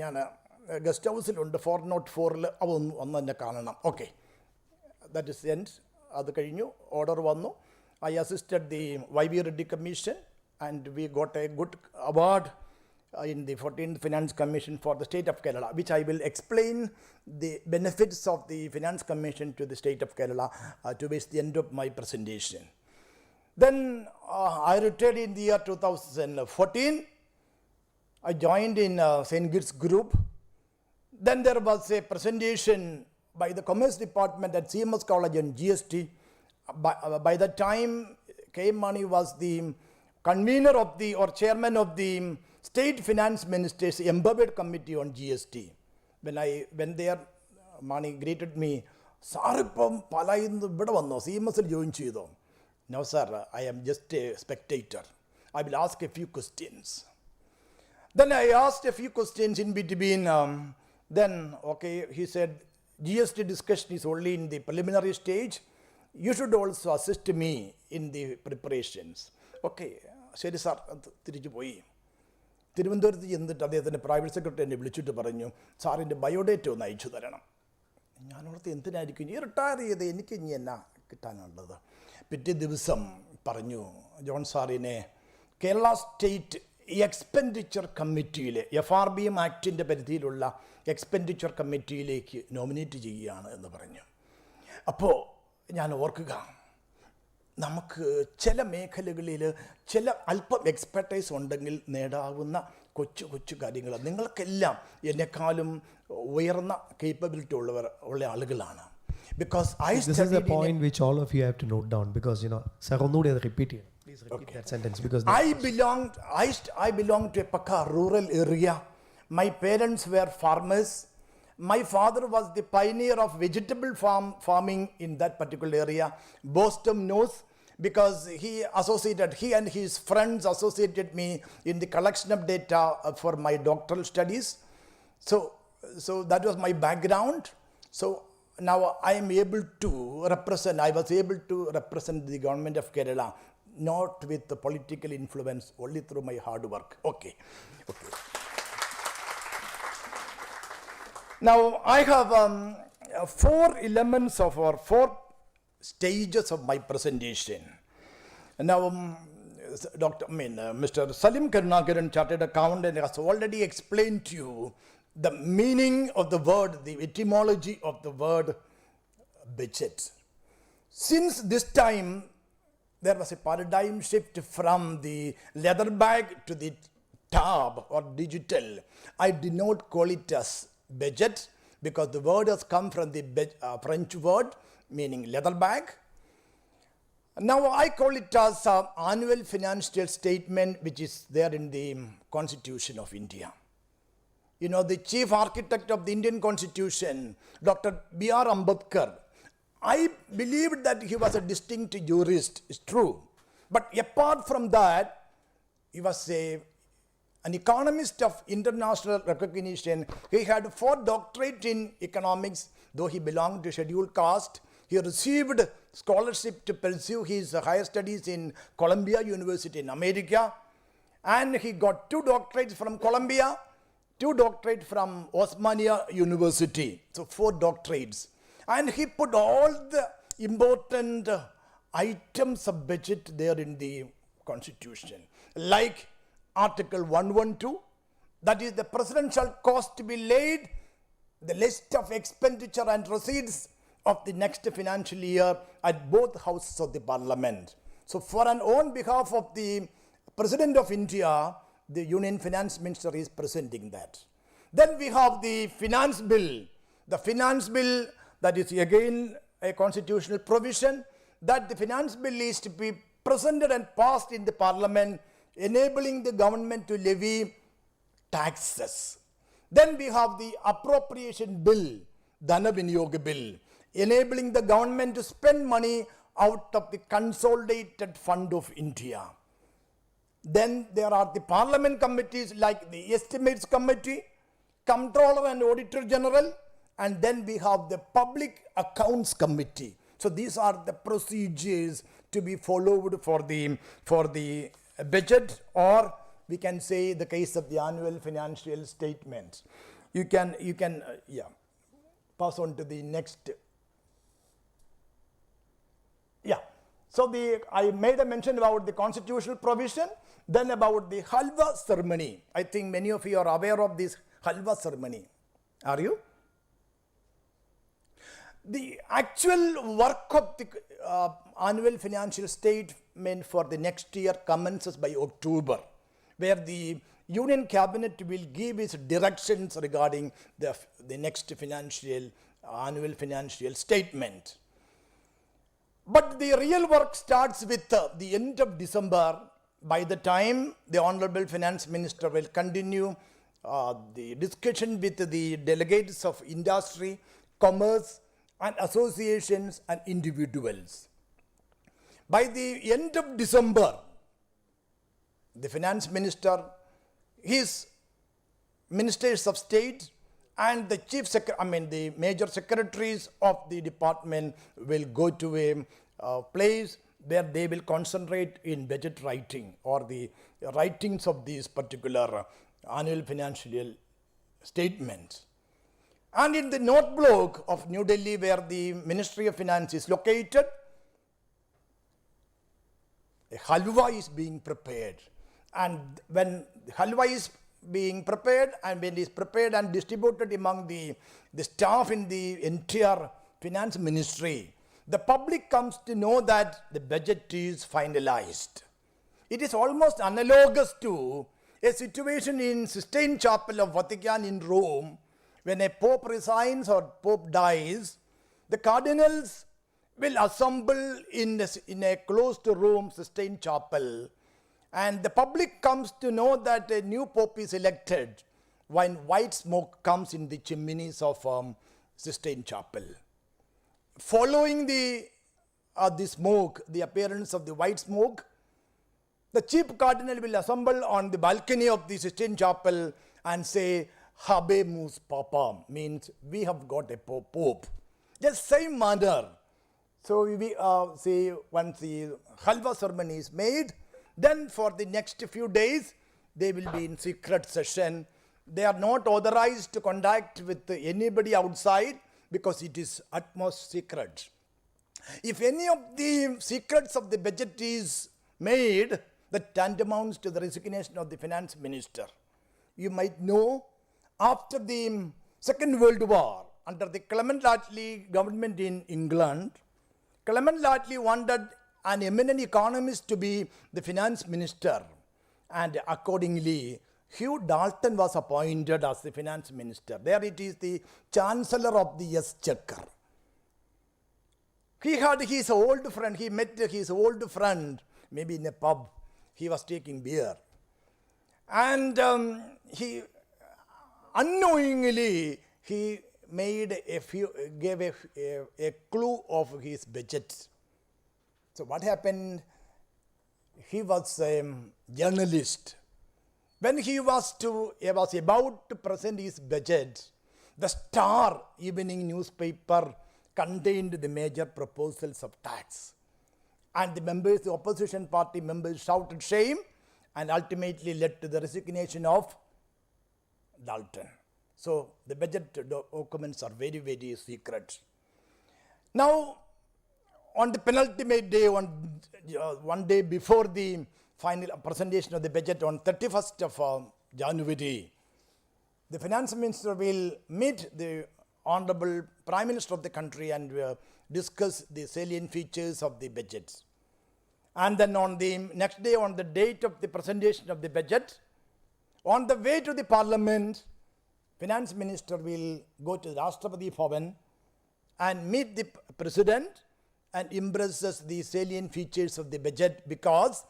J: ഞാൻ ഗസ്റ്റ് ഹൗസിലുണ്ട് 404 ഒന്ന് എന്നെ കാണണം. Okay, that is end. അത് കഴിഞ്ഞു, ഓർഡർ വന്നു. I assisted the YB Reddy Commission and we got a good award in the 14th Finance Commission for the state of Kerala, which I will explain the benefits of the Finance Commission to the state of Kerala towards the end of my presentation. Then I retired in the year 2014. I joined in St. Gitt's Group. Then there was a presentation by the Commerce Department at CMS College on GST. By that time, K. Mani was the convener of the or chairman of the State Finance Minister's Embedded Committee on GST. When I went there, Mani greeted me, "Sir, ippam palayinnu ivide vanno, CMS il join cheyido." "No sir, I am just a spectator. I will ask a few questions." Then I asked a few questions in between. Then, okay, he said, "GST discussion is only in the preliminary stage. You should also assist me in the preparations." Okay, ശരി sir. തിരിച്ചു പോയി. തിരുവനന്തപുരത്ത് ചെന്നിട്ട് അദ്ദേഹത്തിൻ്റെ private secretary എന്നെ വിളിച്ചിട്ട് പറഞ്ഞു, സാറിൻ്റെ ബയോഡേറ്റ ഒന്ന് അയച്ചു തരണം. ഞാനോടത്ത് എന്തിനായിരിക്കും, ഈ റിട്ടയർ ചെയ്ത് എനിക്ക് ഇനി എന്നാ കിട്ടാനുള്ളത്? പിറ്റേ ദിവസം പറഞ്ഞു, ജോൺ സാറിനെ കേരള സ്റ്റേറ്റ് എക്സ്പെൻഡിച്ചർ കമ്മിറ്റിയിലെ FRBM ആക്ടിൻ്റെ പരിധിയിലുള്ള എക്സ്പെൻഡിച്ചർ കമ്മിറ്റിയിലേക്ക് നോമിനേറ്റ് ചെയ്യുകയാണ് എന്ന് പറഞ്ഞു. അപ്പോൾ ഞാൻ ഓർക്കുക, നമുക്ക് ചില മേഖലകളിൽ ചില അല്പം എക്സ്പെർട്ടൈസ് ഉണ്ടെങ്കിൽ നേടാവുന്ന കൊച്ചു കൊച്ചു കാര്യങ്ങൾ. നിങ്ങൾക്കെല്ലാം എന്നെക്കാളും ഉയർന്ന കേപ്പബിലിറ്റി ഉള്ള ആളുകളാണ്. Because
F: this is a point which all of you have to note down, because sir onnude repeat it. Please repeat that sentence, because
J: I belong to a Pakka rural area. My parents were farmers. My father was the pioneer of vegetable farming in that particular area. Boston knows, because he and his friends associated me in the collection of data for my doctoral studies. So that was my background. So now I was able to represent the government of Kerala, not with the political influence, only through my hard work. Okay. Now, I have 4 elements of or 4 stages of my presentation. Now, Mr. Salim Karnagaran, Chartered Accountant, has already explained to you the meaning of the word, the etymology of the word budget. Since this time, there was a paradigm shift from the leather bag to the tab or digital. I did not call it as budget, because the word has come from the French word meaning leather bag. Now I call it as annual financial statement, which is there in the Constitution of India. The chief architect of the Indian Constitution, Dr. B.R. Ambedkar, I believed that he was a distinct jurist. It's true. But apart from that, he was an economist of international recognition. He had 4 doctorates in economics, though he belonged to scheduled caste. He received scholarship to pursue his higher studies in Columbia University in America. And he got 2 doctorates from Columbia, 2 doctorates from Osmania University. So 4 doctorates. And he put all the important items of budget there in the Constitution. Like Article 112, that is, the president shall cause to be laid the list of expenditure and receipts of the next financial year at both houses of the parliament. So on behalf of the President of India, the Union Finance Minister is presenting that. Then we have the Finance Bill, The finance bill, that is again a constitutional provision, that the finance bill is to be presented and passed in the parliament, enabling the government to levy taxes. Then we have the Appropriation Bill, Dhana Viniyoga Bill, enabling the government to spend money out of the Consolidated Fund of India. Then there are the parliament committees like the Estimates Committee, Comptroller and Auditor General, and then we have the Public Accounts Committee. So these are the procedures to be followed for the budget, or we can say the case of the annual financial statements. You can pass on to the next. Yeah. So I made a mention about the constitutional provision, then about the halwa ceremony. I think many of you are aware of this halwa ceremony. Are you? The actual work of the annual financial statement for the next year commences by October, where the Union Cabinet will give its directions regarding the next annual financial statement. But the real work starts with the end of December, by the time the Honorable Finance Minister will continue the discussion with the delegates of industry, commerce, and associations and individuals. By the end of December, the Finance Minister, his Ministers of State, and the the major secretaries of the department will go to a place where they will concentrate in budget writing or the writings of these particular annual financial statements. And in the North Block of New Delhi, where the Ministry of Finance is located, a halwa is being prepared. And when the halwa is being prepared, and when it is prepared and distributed among the staff in the entire finance ministry, the public comes to know that the budget is finalized. It is almost analogous to a situation in Sistine Chapel of Vatican in Rome. When a pope resigns or pope dies, the cardinals will assemble in a closed room, Sistine Chapel, and the public comes to know that a new pope is elected when white smoke comes in the chimneys of Sistine Chapel. Following the smoke, the appearance of the white smoke, the chief cardinal will assemble on the balcony of the Sistine Chapel and say, Habemus Papa, means we have got a pope. Just same manner. So we say once the halwa ceremony is made, then for the next few days they will be in secret session. They are not authorized to contact with anybody outside because it is utmost secret. If any of the secrets of the budget is made, that tantamounts to the resignation of the finance minister. You might know, after the Second World War, under the Clement Attlee government in England, Clement Attlee wanted an eminent economist to be the finance minister, and accordingly Hugh Dalton was appointed as the finance minister. There it is the chancellor of the exchequer. He had his old friend, he met his old friend, maybe in a pub, he was taking beer. And he unknowingly, he gave a clue of his budget. So what happened? He was a journalist. When he was about to present his budget, the Star evening newspaper contained the major proposals of tax. And the opposition party members shouted shame and ultimately led to the resignation of Dalton. So the budget documents are very, very secret. Now, on the penultimate day, one day before the final presentation of the budget on 31st of January, the finance minister will meet the Honorable Prime Minister of the country and discuss the salient features of the budget. And then on the next day, on the date of the presentation of the budget, on the way to the parliament, finance minister will go to the Rashtrapati Bhavan and meet the president and impresses the salient features of the budget, because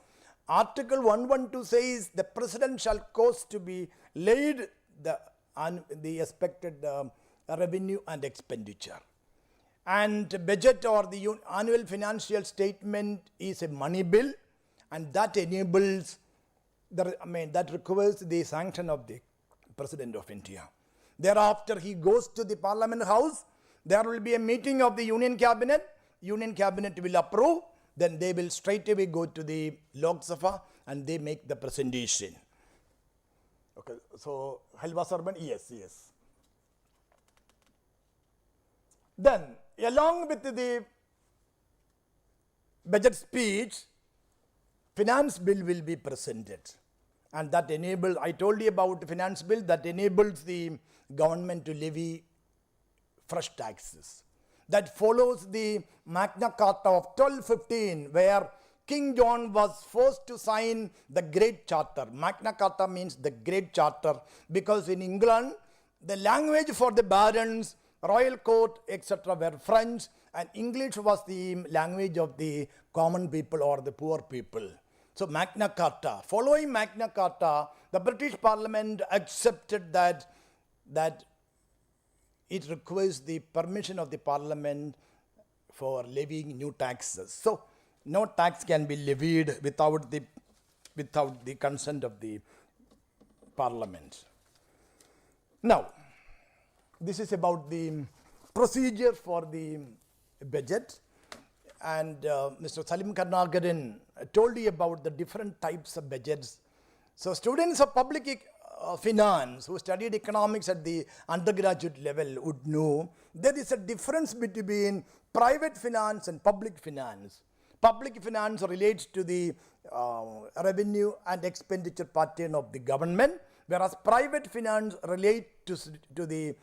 J: Article 112 says the president shall cause to be laid the expected revenue and expenditure. And budget or the annual financial statement is a money bill, and that enables that requires the sanction of the President of India. Thereafter, he goes to the Parliament House. There will be a meeting of the Union Cabinet. Union Cabinet will approve. Then they will straight away go to the Lok Sabha and they make the presentation. Okay, so Halwa Sarban, yes. Then, along with the budget speech, finance bill will be presented. And that enables, I told you about the finance bill, that enables the government to levy fresh taxes. That follows the Magna Carta of 1215, where King John was forced to sign the Great Charter. Magna Carta means the Great Charter, because in England, the language for the barons, royal court, etc. were French, and English was the language of the common people or the poor people. So Magna Carta, following Magna Carta, the British Parliament accepted that it requires the permission of the Parliament for levying new taxes. So no tax can be levied without the consent of the Parliament. Now, this is about the procedure for the budget, and Mr. Salim Karnagaran told you about the different types of budgets. So students of public finance who studied economics at the undergraduate level would know there is a difference between private finance and public finance. Public finance relates to the revenue and expenditure pattern of the government, whereas private finance relates to the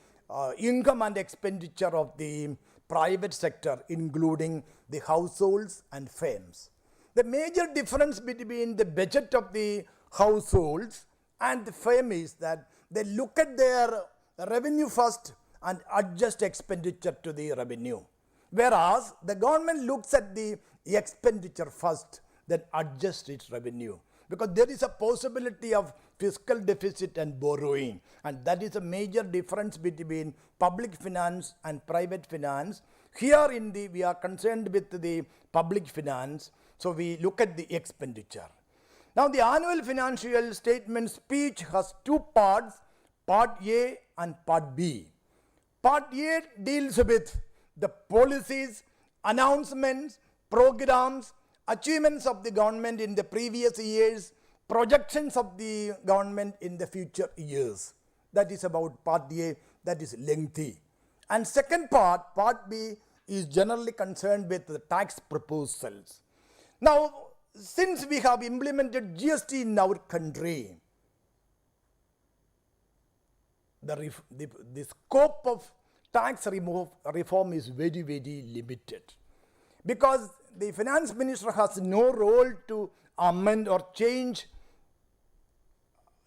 J: income and expenditure of the private sector, including the households and firms. The major difference between the budget of the households and the firm is that they look at their revenue first and adjust expenditure to the revenue, whereas the government looks at the expenditure first, then adjusts its revenue, because there is a possibility of fiscal deficit and borrowing, and that is a major difference between public finance and private finance. Here we are concerned with the public finance, so we look at the expenditure. Now the annual financial statement speech has two parts, part A and part B. Part A deals with the policies, announcements, programs, achievements of the government in the previous years, projections of the government in the future years. That is about part A, that is lengthy. And second part, part B, is generally concerned with the tax proposals. Now, since we have implemented GST in our country, the scope of tax reform is very, very limited, because the finance minister has no role to amend or change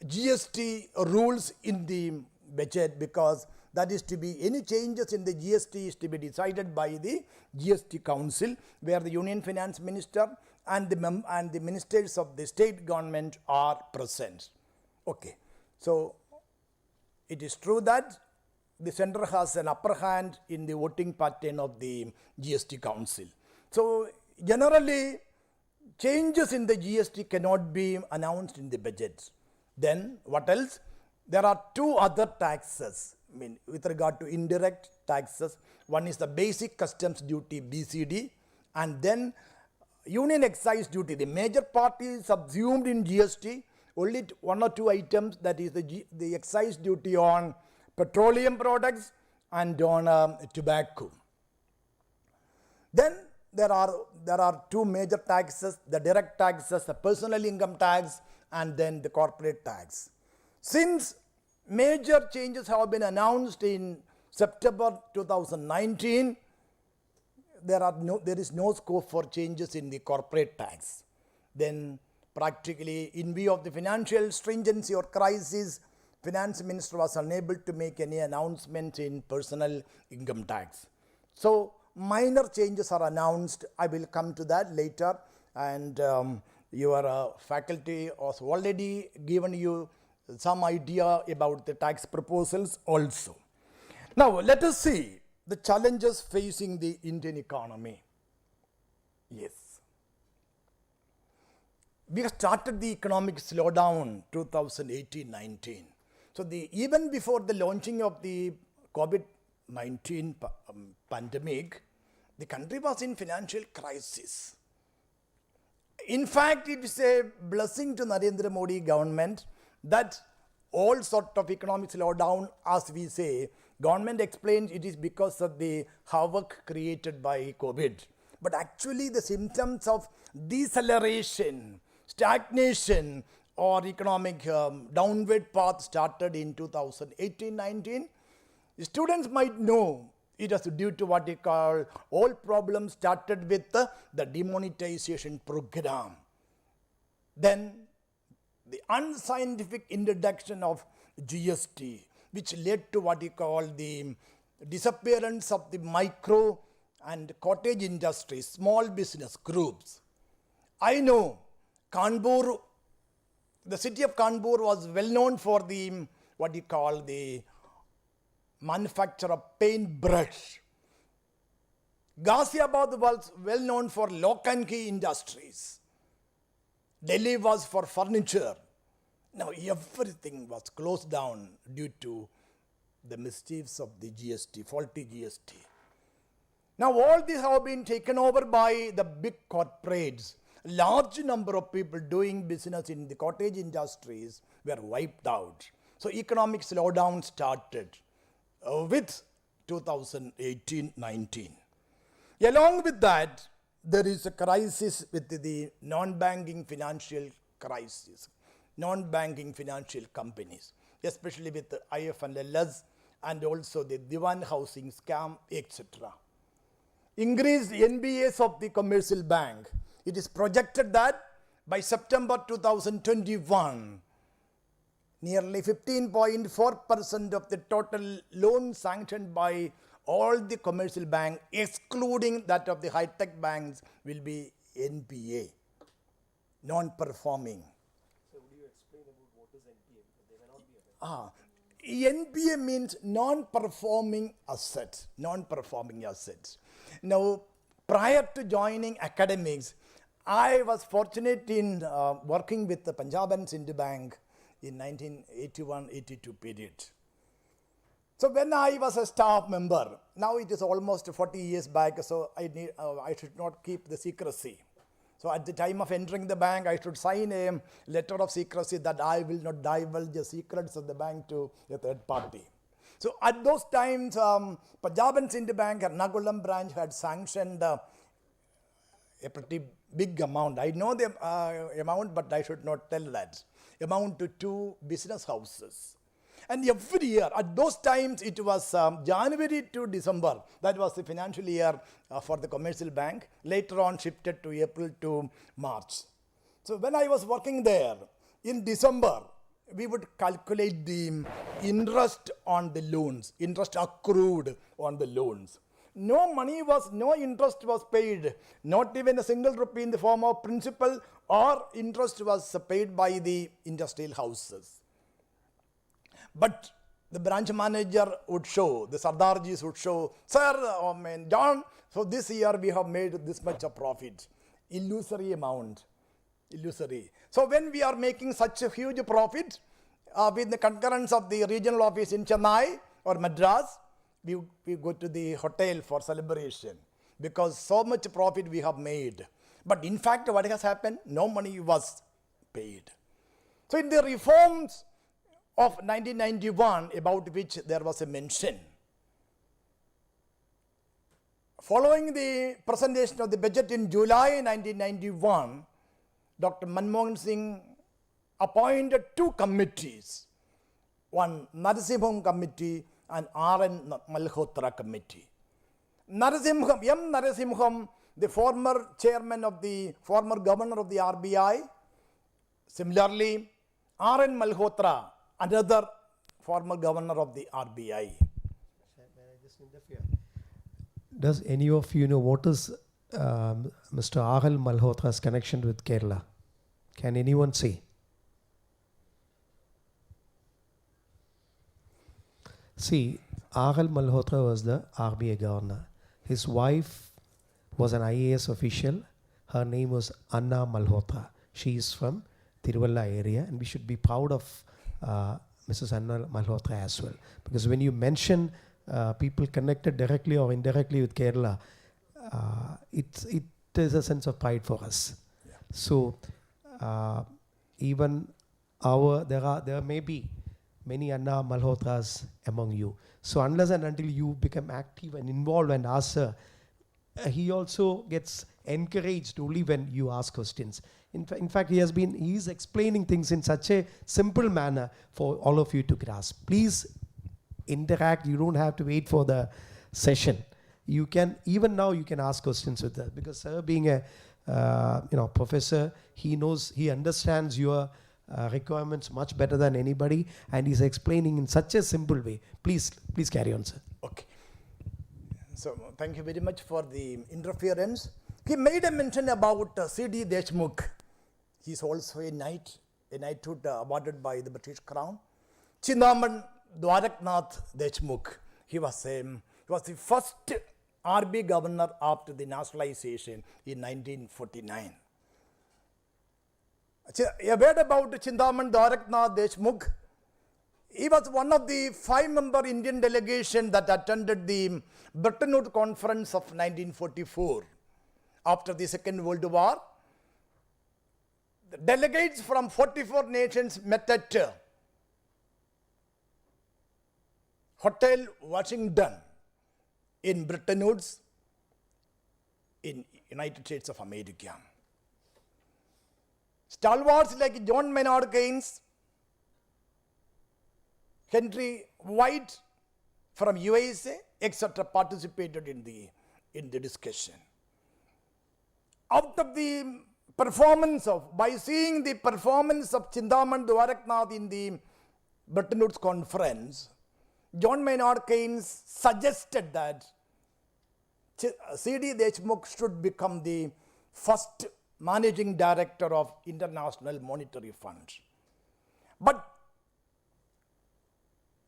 J: GST rules in the budget, because that is to be, any changes in the GST is to be decided by the GST Council, where the Union Finance Minister and the ministers of the state government are present. Okay, so it is true that the center has an upper hand in the voting pattern of the GST Council. So generally, changes in the GST cannot be announced in the budget. Then what else? There are two other taxes, with regard to indirect taxes. One is the basic customs duty, BCD, and then union excise duty. The major part is subsumed in GST, only one or two items, that is the excise duty on petroleum products and on tobacco. Then there are two major taxes, the direct taxes, the personal income tax, and then the corporate tax. Since major changes have been announced in September 2019, there is no scope for changes in the corporate tax. Then practically, in view of the financial stringency or crisis, finance minister was unable to make any announcement in personal income tax. So minor changes are announced. I will come to that later, and your faculty has already given you some idea about the tax proposals also. Now let us see the challenges facing the Indian economy. Yes. We have started the economic slowdown 2018-19. So even before the launching of the COVID-19 pandemic, the country was in financial crisis. In fact, it is a blessing to Narendra Modi government that all sort of economic slowdown, as we say, government explains it is because of the havoc created by COVID. But actually the symptoms of deceleration, stagnation or economic downward path started in 2018-19. Students might know it was due to what they call all problems started with the demonetization program. Then the unscientific introduction of GST, which led to what we call the disappearance of the micro and cottage industries, small business groups. I know Kanpur, the city of Kanpur was well known for the what you call the manufacture of paintbrush. Ghaziabad was well known for lock and key industries. Delhi was for furniture. Now everything was closed down due to the mischiefs of the GST, faulty GST. Now all these have been taken over by the big corporates. Large number of people doing business in the cottage industries were wiped out. So economic slowdown started with 2018-19. Along with that, there is a crisis with the non-banking financial crisis, non-banking financial companies, especially with the IFLLS and also the Diwan housing scam, etc. Increased NBAs of the commercial bank. It is projected that by September 2021, nearly 15.4% of the total loans sanctioned by all the commercial banks, excluding that of the high-tech banks, will be NPA, non-performing.
F: So would you explain about what is NPA? They may not be aware.
J: NPA means non-performing assets, non-performing assets. Now, prior to joining academics, I was fortunate in working with the Punjab and Sindh Bank in 1981-82 period. So when I was a staff member, now it is almost 40 years back, so I should not keep the secrecy. So at the time of entering the bank, I should sign a letter of secrecy that I will not divulge the secrets of the bank to a third party. So at those times, Punjab and Sindh Bank, Mangalam branch had sanctioned a pretty big amount. I know the amount, but I should not tell that. Amount to 2 business houses. And every year, at those times, it was January to December. That was the financial year for the commercial bank. Later on, shifted to April to March. So when I was working there, in December, we would calculate the interest on the loans, interest accrued on the loans. No interest was paid, not even a single rupee in the form of principal or interest was paid by the industrial houses. But the branch manager would show, the Sardarjis would show, sir, John, so this year we have made this much of profit. Illusory amount, illusory. So when we are making such a huge profit, with the concurrence of the regional office in Chennai or Madras, we go to the hotel for celebration because so much profit we have made. But in fact, what has happened? No money was paid. So in the reforms of 1991, about which there was a mention, following the presentation of the budget in July 1991, Dr. Manmohan Singh appointed 2 committees, one Narasimham committee and R.N. Malhotra committee. Narasimham, the former chairman of the former governor of the RBI, similarly R.N. Malhotra, another former governor of the RBI.
F: Does any of you know what is Mr. R.L. Malhotra's connection with Kerala? Can anyone say? See, R.L. Malhotra was the RBI governor. His wife was an IAS official. Her name was Anna Malhotra. She is from Tiruvalla area, and we should be proud of Mrs. Anna Malhotra as well. Because when you mention people connected directly or indirectly with Kerala, it is a sense of pride for us.
J: Yeah.
F: So even there may be many Anna Malhotras among you. So unless and until you become active and involved and answer, he also gets encouraged only when you ask questions. In fact, he is explaining things in such a simple manner for all of you to grasp. Please interact. You don't have to wait for the session. You can, even now you can ask questions with us, because sir being a professor, he understands your requirements much better than anybody, and he's explaining in such a simple way. Please carry on, sir.
J: Okay. So thank you very much for the interference. He made a mention about C.D. Deshmukh. He's also a knighthood awarded by the British Crown. Chindaman Dwaraknath Deshmukh. He was the first RB governor after the nationalization in 1949. A word about Chindaman Dwaraknath Deshmukh. He was one of the 5-member Indian delegation that attended the Bretton Woods Conference of 1944. After the Second World War, the delegates from 44 nations met at Hotel Washington in Bretton Woods in United States of America. Stalwarts like John Maynard Keynes, Henry White from USA, etc. participated in the discussion. Out of the performance by seeing the performance of Chindaman Dwaraknath in the Bretton Woods Conference, John Maynard Keynes suggested that C.D. Deshmukh should become the first managing director of International Monetary Fund. But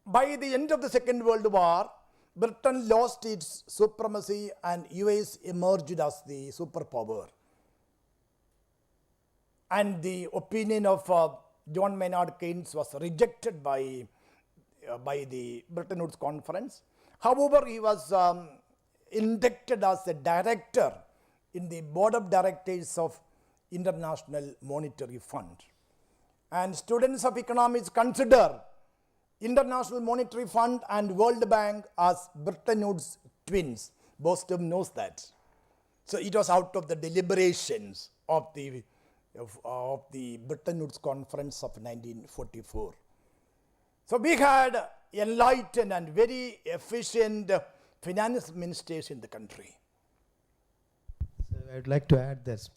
J: by the end of the Second World War, Britain lost its supremacy and US emerged as the superpower. And the opinion of John Maynard Keynes was rejected by the Bretton Woods Conference. However, he was inducted as a director in the board of directors of International Monetary Fund. And students of economics consider International Monetary Fund and World Bank as Bretton Woods twins. Boston knows that. So it was out of the deliberations of the Bretton Woods Conference of 1944. So we had enlightened and very efficient finance ministers in the country.
F: So I would like to add that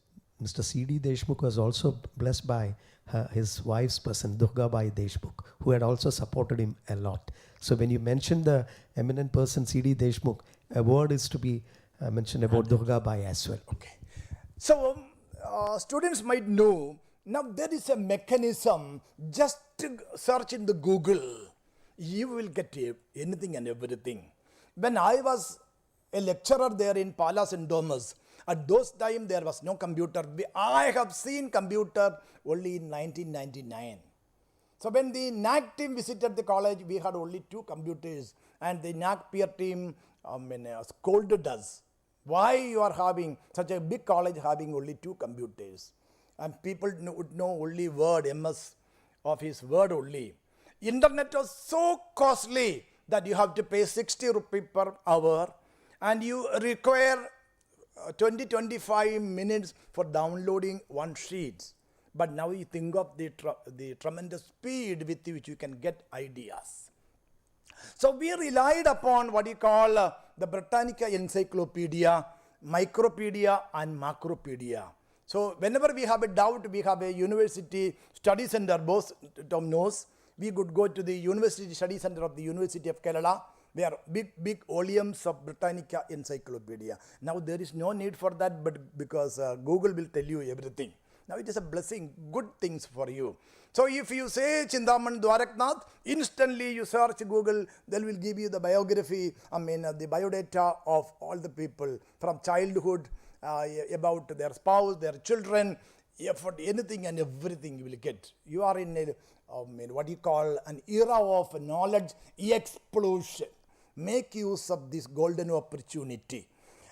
F: Mr. C.D. Deshmukh was also blessed by his wife's person, Durgabai Deshmukh, who had also supported him a lot. So when you mention the eminent person C.D. Deshmukh, a word is to be mentioned about Durgabai as well.
J: Okay. So students might know, now there is a mechanism, just to search in the Google, you will get anything and everything. When I was a lecturer there in Palace and Domus, at those time there was no computer. I have seen computer only in 1999. So when the NAC team visited the college, we had only 2 computers, and the NAC peer team scolded us. Why you are having such a big college having only 2 computers? And people would know only Word, MS Office Word only. Internet was so costly that you have to pay 60 rupees per hour, and you require 20-25 minutes for downloading one sheet. But now you think of the tremendous speed with which you can get ideas. So we relied upon what you call the Britannica Encyclopedia, Micropedia and Macropedia. So whenever we have a doubt, we have a university study center, both Tom knows, we could go to the University Study Center of the University of Kerala. There are big volumes of Britannica Encyclopedia. Now there is no need for that, but because Google will tell you everything. Now it is a blessing, good things for you. So if you say Chindaman Dwaraknath, instantly you search Google, they will give you the biography, the biodata of all the people from childhood, about their spouse, their children, effort, anything and everything you will get. You are in a, what you call an era of knowledge explosion. Make use of this golden opportunity.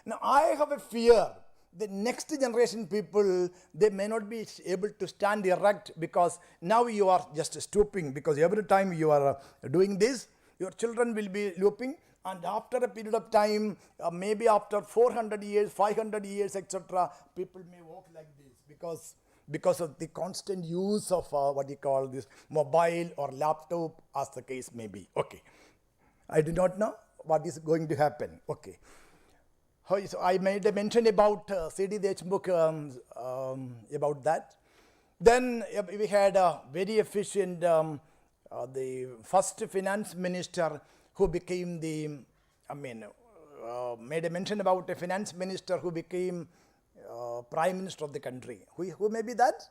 J: Now I have a fear. The next generation people, they may not be able to stand erect because now you are just stooping, because every time you are doing this, your children will be looping, and after a period of time, maybe after 400 years, 500 years, etc., people may walk like this because of the constant use of what you call this mobile or laptop, as the case may be. Okay. I do not know what is going to happen. Okay. So I made a mention about C.D. Deshmukh about that. Then we had a very efficient, the first finance minister who became the, made a mention about a finance minister who became prime minister of the country. Who may be that?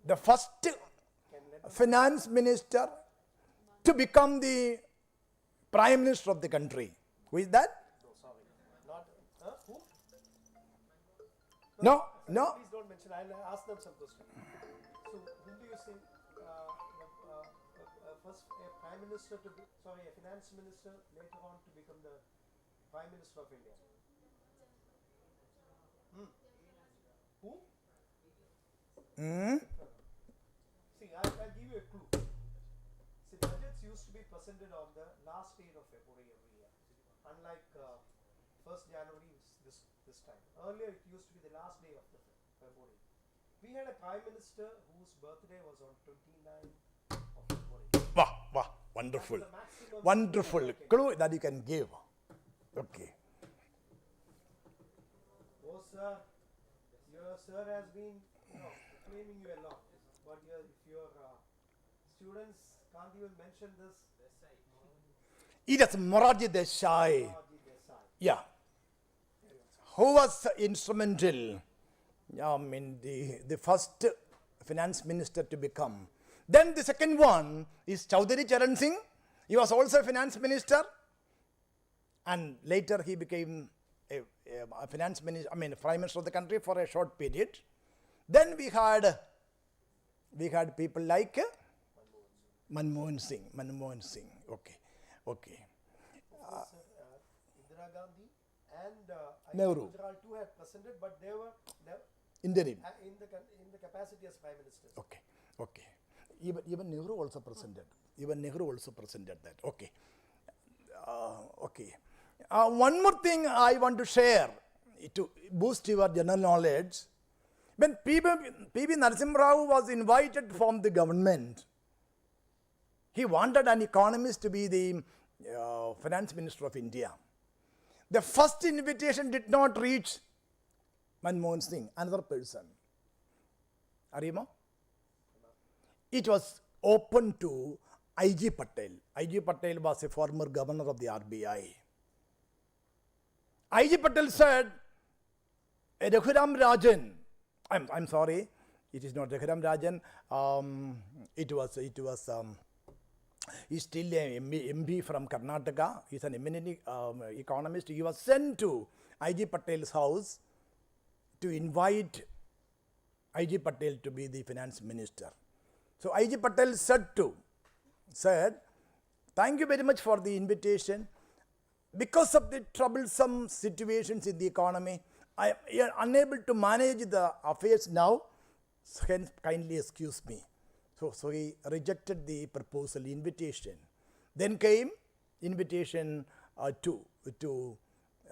J: The first finance minister to become the prime minister of the country. Who is that? No.
F: Please don't mention. I'll ask them some questions. So, who do you think first a prime minister to be, a finance minister later on to become the prime minister of India? Who? See, I'll give you a clue. See, budgets used to be presented on the last day of February every year, unlike 1st January this time. Earlier it used to be the last day of the February. We had a prime minister whose birthday was on 29th of February.
J: Wow, wonderful. Wonderful clue that you can give. Okay.
F: Oh sir, your sir has been claiming you a lot, but if your students can't even mention this.
J: It is Morarji Desai. Yeah. Who was instrumental in the first finance minister to become. Then the second one is Chaudhary Charan Singh. He was also a finance minister, and later he became a finance minister, prime minister of the country for a short period. Then we had people like Manmohan Singh. Okay.
F: Indira Gandhi and
J: Nehru.
F: Gujarat too had presented, but they were
J: Interim.
F: in the capacity as prime ministers.
J: Okay. Even Nehru also presented. That. Okay. One more thing I want to share to boost your general knowledge. When P.V. Narasimha Rao was invited from the government, he wanted an economist to be the finance minister of India. The first invitation did not reach Manmohan Singh, another person. Arimo? It was open to I.G. Patel. I.G. Patel was a former governor of the RBI. I.G. Patel said, Raghuram Rajan, I'm sorry, it is not Raghuram Rajan, he's still an MB from Karnataka. He's an eminent economist. He was sent to I.G. Patel's house to invite I.G. Patel to be the finance minister. So I.G. Patel said, thank you very much for the invitation. Because of the troublesome situations in the economy, I am unable to manage the affairs now, hence kindly excuse me. So he rejected the proposal, invitation. Then came invitation to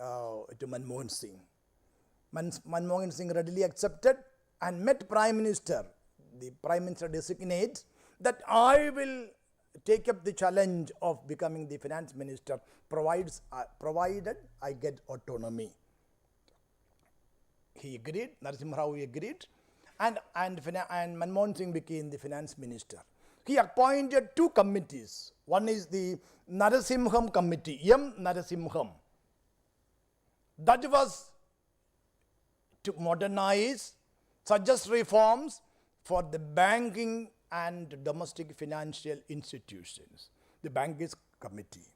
J: Manmohan Singh. Manmohan Singh readily accepted and met Prime Minister. The Prime Minister designates that I will take up the challenge of becoming the finance minister provided I get autonomy. He agreed, Narasimha Rao agreed, and Manmohan Singh became the finance minister. he appointed two committees. One is the Narasimham Committee, M. Narasimham. That was to modernize, suggest reforms for the banking and domestic financial institutions. The Bankers Committee.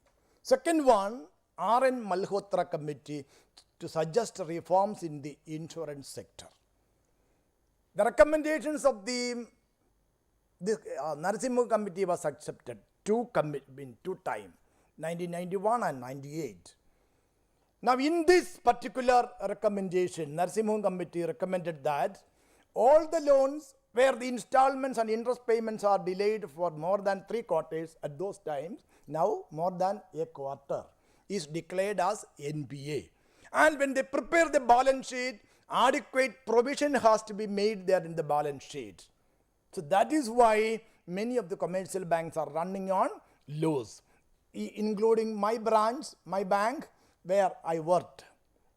J: Second one, R.N. Malhotra Committee to suggest reforms in the insurance sector. The recommendations of the Narasimha Committee was accepted in two times, 1991 and 98. Now, in this particular recommendation, Narasimha Committee recommended that all the loans where the installments and interest payments are delayed for more than 3 quarters at those times, now more than a quarter, is declared as NPA. And when they prepare the balance sheet, adequate provision has to be made there in the balance sheet. So that is why many of the commercial banks are running on lows, including my branch, my bank, where I worked.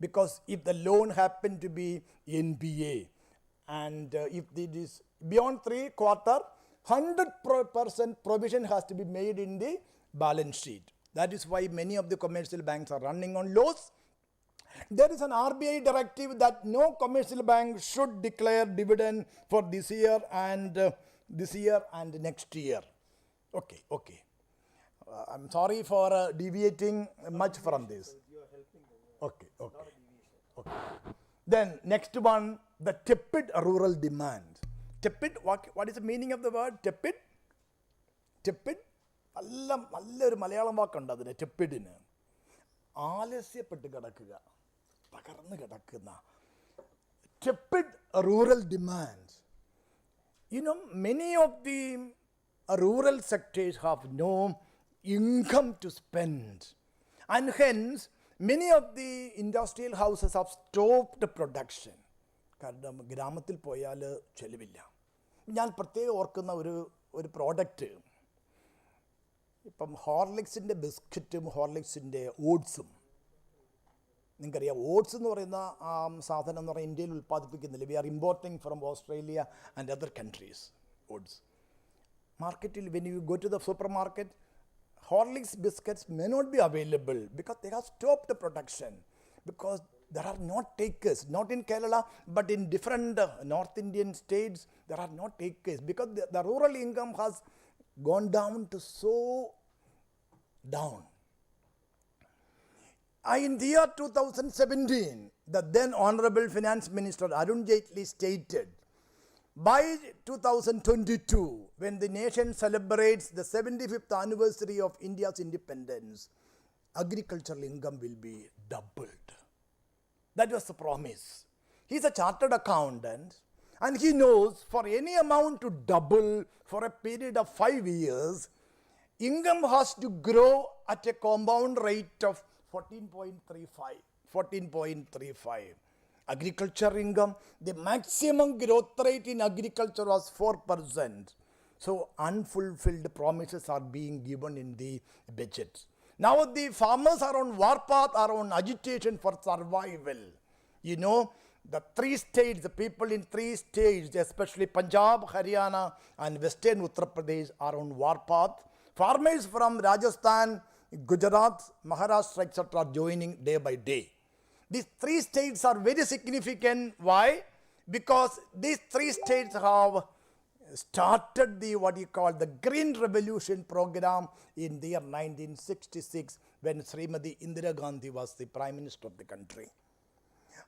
J: Because if the loan happened to be NPA, and if it is beyond 3 quarters, 100% provision has to be made in the balance sheet. That is why many of the commercial banks are running on lows. There is an RBI directive that no commercial bank should declare dividend for this year and next year. Okay. I'm sorry for deviating much from this. Okay. Then next one, the tepid rural demand. Tepid, what is the meaning of the word tepid? Tepid? നല്ലൊരു മലയാളം വാക്കുണ്ട് അതിന് ടെപ്പിഡിന്. ആലസ്യപ്പെട്ട് കിടക്കുക, തകർന്ന് കിടക്കുന്ന. Tepid rural demand. You know, many of the rural sectors have no income to spend, and hence many of the industrial houses have stopped production. കാരണം ഗ്രാമത്തിൽ പോയാൽ ചെലവില്ല. ഞാൻ പ്രത്യേകം ഓർക്കുന്ന ഒരു പ്രോഡക്റ്റ്, ഇപ്പം ഹോർലിക്സിൻ്റെ ബിസ്ക്കറ്റും ഹോർലിക്സിൻ്റെ ഓട്സും. നിങ്ങൾക്കറിയാം, ഓട്സ് എന്ന് പറയുന്ന സാധനം എന്ന് പറഞ്ഞാൽ ഇന്ത്യയിൽ ഉൽപ്പാദിപ്പിക്കുന്നില്ല. We are importing from Australia and other countries oats. മാർക്കറ്റിൽ when you go to the supermarket, Horlicks biscuits may not be available because they have stopped the production, because there are no takers, not in Kerala, but in different North Indian states, there are no takers because the rural income has gone down to so down. In the year 2017, the then Honorable Finance Minister Arun Jaitley stated, by 2022, when the nation celebrates the 75th anniversary of India's independence, agricultural income will be doubled. That was the promise. He's a chartered accountant, and he knows for any amount to double for a period of 5 years, income has to grow at a compound rate of 14.35. Agriculture income, the maximum growth rate in agriculture was 4%. So unfulfilled promises are being given in the budget. Now the farmers are on warpath, are on agitation for survival. You know, the 3 states, the people in 3 states, especially Punjab, Haryana and Western Uttar Pradesh, are on warpath. Farmers from Rajasthan, Gujarat, Maharashtra, etc. are joining day by day. These 3 states are very significant. Why? Because these 3 states have started the the Green Revolution program in the year 1966, when Srimati Indira Gandhi was the Prime Minister of the country.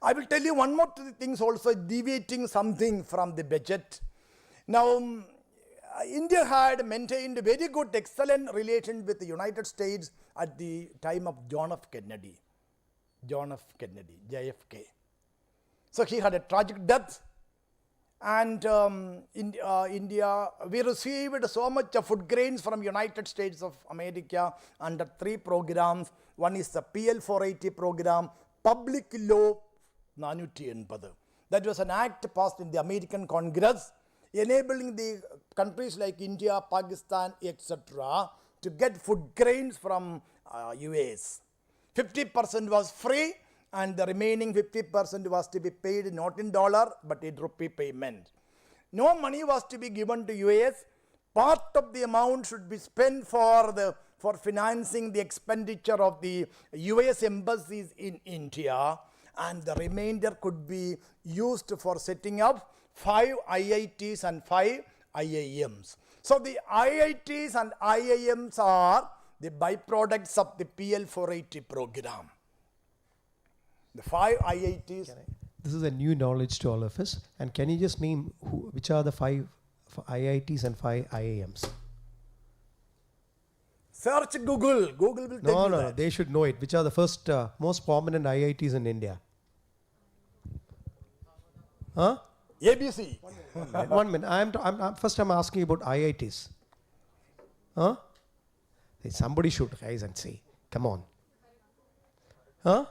J: I will tell you one more thing also, deviating something from the budget. Now, India had maintained very good, excellent relations with the United States at the time of John F. Kennedy, JFK. So he had a tragic death, and India, we received so much of food grains from United States of America under 3 programs. One is the PL 480 program, Public Law 480. That was an act passed in the American Congress, enabling the countries like India, Pakistan, etc. to get food grains from US. 50% was free, and the remaining 50% was to be paid not in dollar but in rupee payment. No money was to be given to US. part of the amount should be spent for financing the expenditure of the US embassies in India, and the remainder could be used for setting up 5 IITs and 5 IIMs. So the IITs and IIMs are the byproducts of the PL480 program. The 5 IITs.
F: This is a new knowledge to all of us. And can you just name which are the 5 IITs and 5 IIMs?
J: Search Google. Google will tell you
F: No,
J: that.
F: they should know it. Which are the first most prominent IITs in India? Huh?
J: ABC.
F: 1 minute. First I'm asking about IITs. Huh? Somebody should rise and say, come on. Huh?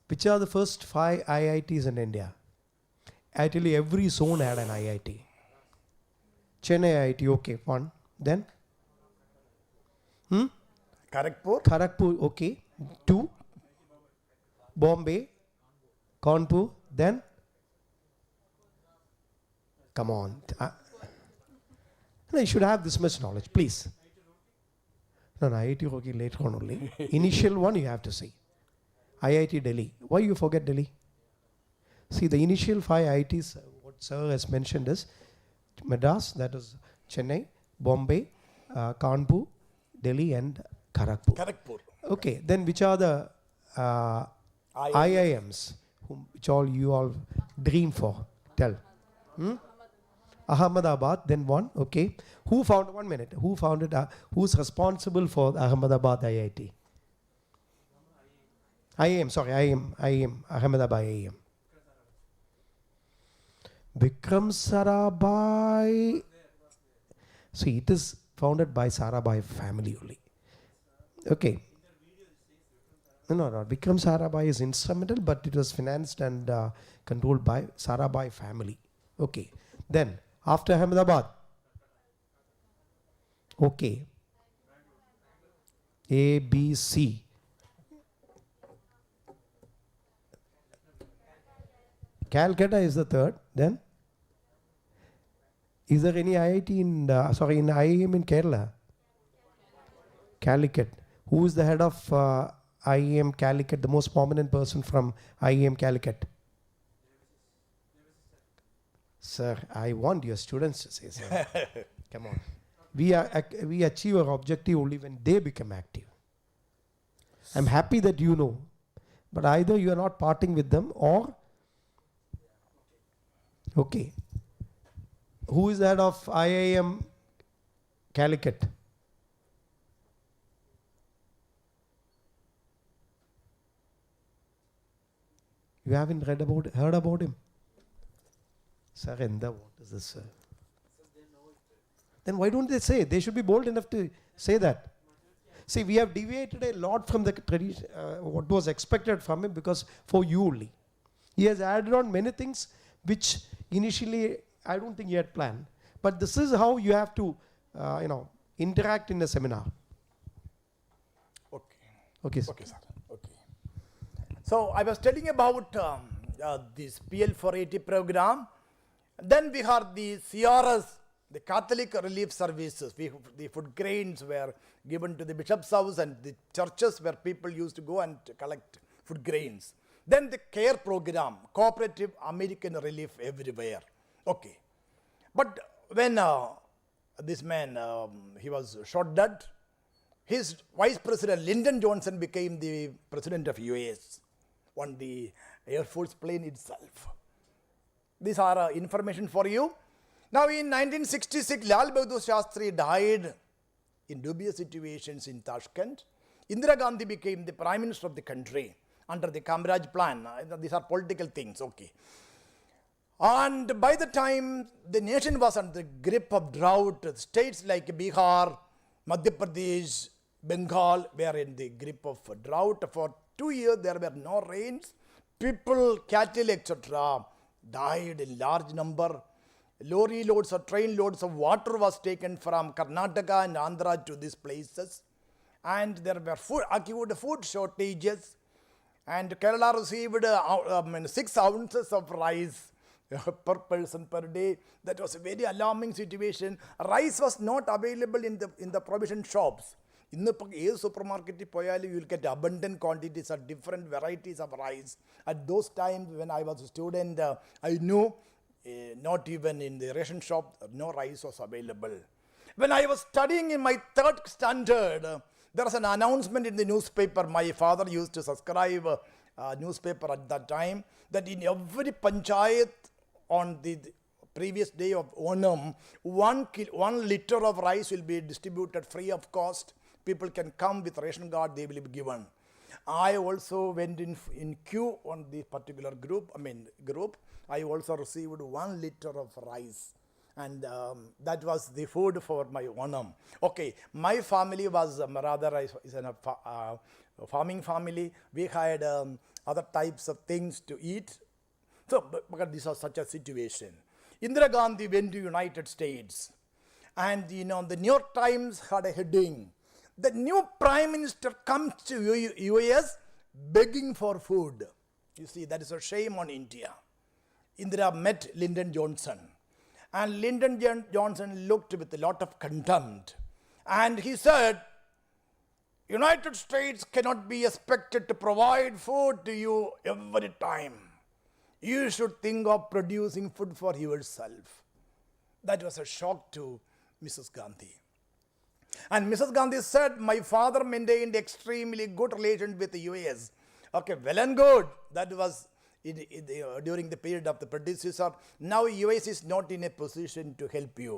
F: Which are the first 5 IITs in India? Actually, every zone had an IIT. Chennai IIT, okay, 1. Then? Kharagpur, okay. 2. Bombay, Kanpur, then? Come on. No, you should have this much knowledge, please. No, IIT okay, later on only. Initial one you have to say. IIT Delhi. Why you forget Delhi? See, the initial 5 IITs, what sir has mentioned is Madras, that is Chennai, Bombay, Kanpur, Delhi and Kharagpur. Okay, then which are the IIMs which all you all dream for? Tell. Ahmedabad, then 1, okay. Who founded, 1 minute, who founded, who's responsible for Ahmedabad IIT? IIM, Ahmedabad IIM. Vikram Sarabhai. See, it is founded by Sarabhai family only. Okay. No. Vikram Sarabhai is instrumental, but it was financed and controlled by Sarabhai family. Okay. Then, after Ahmedabad. Okay. A, B, C. Calcutta is the 3rd. Then, is there any IIT in IIM in Kerala? Calicut. Who is the head of IIM Calicut, the most prominent person from IIM Calicut? Sir, I want your students to say, sir. Come on. We achieve our objective only when they become active. I'm happy that you know. But either you are not parting with them or... Okay. Who is the head of IIM Calicut? You haven't heard about him? Sir, what is this, sir? Then why don't they say? They should be bold enough to say that. See, we have deviated a lot from the tradition, what was expected from him, because for you only. He has added on many things which initially I don't think he had planned. But this is how you have to, interact in a seminar. Okay, sir.
J: Okay, sir. Okay. So I was telling about this PL480 program. Then we had the CRS, the Catholic Relief Services. The food grains were given to the bishop's house and the churches where people used to go and collect food grains. Then the CARE program, Cooperative American Relief Everywhere. Okay. But when this man, he was shot dead, his vice president Lyndon Johnson became the president of US on the Air Force plane itself. These are information for you. Now in 1966, Lal Bahadur Shastri died in dubious situations in Tashkent. Indira Gandhi became the prime minister of the country under the Kamraj plan. These are political things, okay. And by the time the nation was under the grip of drought, states like Bihar, Madhya Pradesh, Bengal were in the grip of drought. For 2 years there were no rains. People, cattle, etc. died in large number. Lorry loads or train loads of water was taken from Karnataka and Andhra to these places. And there were acute food shortages. And Kerala received 6 ounces of rice per person per day. That was a very alarming situation. Rice was not available in the provision shops. ഇന്നിപ്പോൾ ഏത് സൂപ്പർ മാർക്കറ്റിൽ പോയാലും you will get abundant quantities of different varieties of rice. At those times when I was a student I knew not even in the ration shop, no rice was available. When I was studying in my 3rd standard, there was an announcement in the newspaper. My father used to subscribe a newspaper at that time, that in every panchayat on the previous day of Onam, 1 liter of rice will be distributed free of cost. People can come with ration card, they will be given. I also went in queue on this particular group. I also received 1 liter of rice, and that was the food for my Onam. Okay, my family was is a farming family. We had other types of things to eat. So, because this was such a situation. Indira Gandhi went to United States, and the New York Times had a heading: the new Prime Minister comes to US begging for food. You see, that is a shame on India. Indira met Lyndon Johnson, and Lyndon Johnson looked with a lot of contempt, and he said, United States cannot be expected to provide food to you every time. You should think of producing food for yourself. That was a shock to Mrs. Gandhi. And Mrs. Gandhi said, my father maintained extremely good relations with the US. Okay, well and good. That was during the period of the predecessor. Now US is not in a position to help you.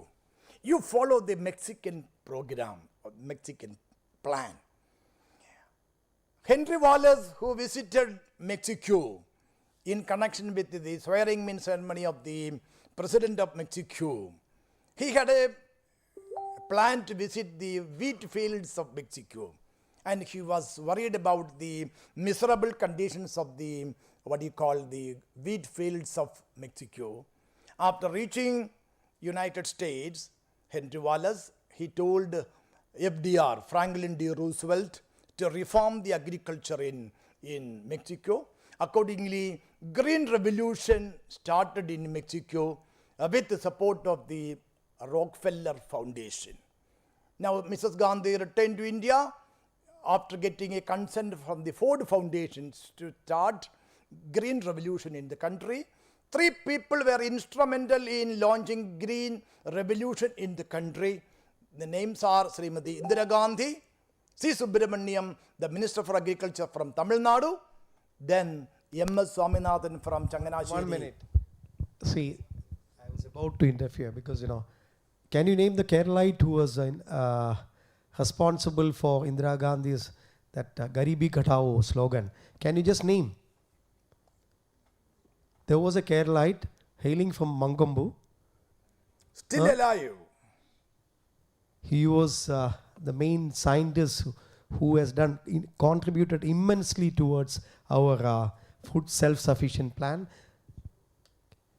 J: You follow the Mexican program, or Mexican plan. Henry Wallace, who visited Mexico in connection with the swearing-in ceremony of the President of Mexico, he had a plan to visit the wheat fields of Mexico, and he was worried about the miserable conditions of the the wheat fields of Mexico. After reaching United States, Henry Wallace, he told FDR, Franklin D. Roosevelt, to reform the agriculture in Mexico. Accordingly, Green Revolution started in Mexico with the support of the Rockefeller Foundation. Now, Mrs. Gandhi returned to India after getting a consent from the Ford Foundation to start Green Revolution in the country. 3 people were instrumental in launching Green Revolution in the country. The names are Srimati Indira Gandhi, C. Subramaniam, the Minister for Agriculture from Tamil Nadu, then M.S. Swaminathan from Changanasheri.
F: 1 minute. See, I was about to interfere because, can you name the Keralite who was responsible for Indira Gandhi's Garibi Katao slogan? Can you just name? There was a Keralite hailing from Mangambu.
J: Still alive.
F: He was the main scientist who has contributed immensely towards our food self-sufficient plan.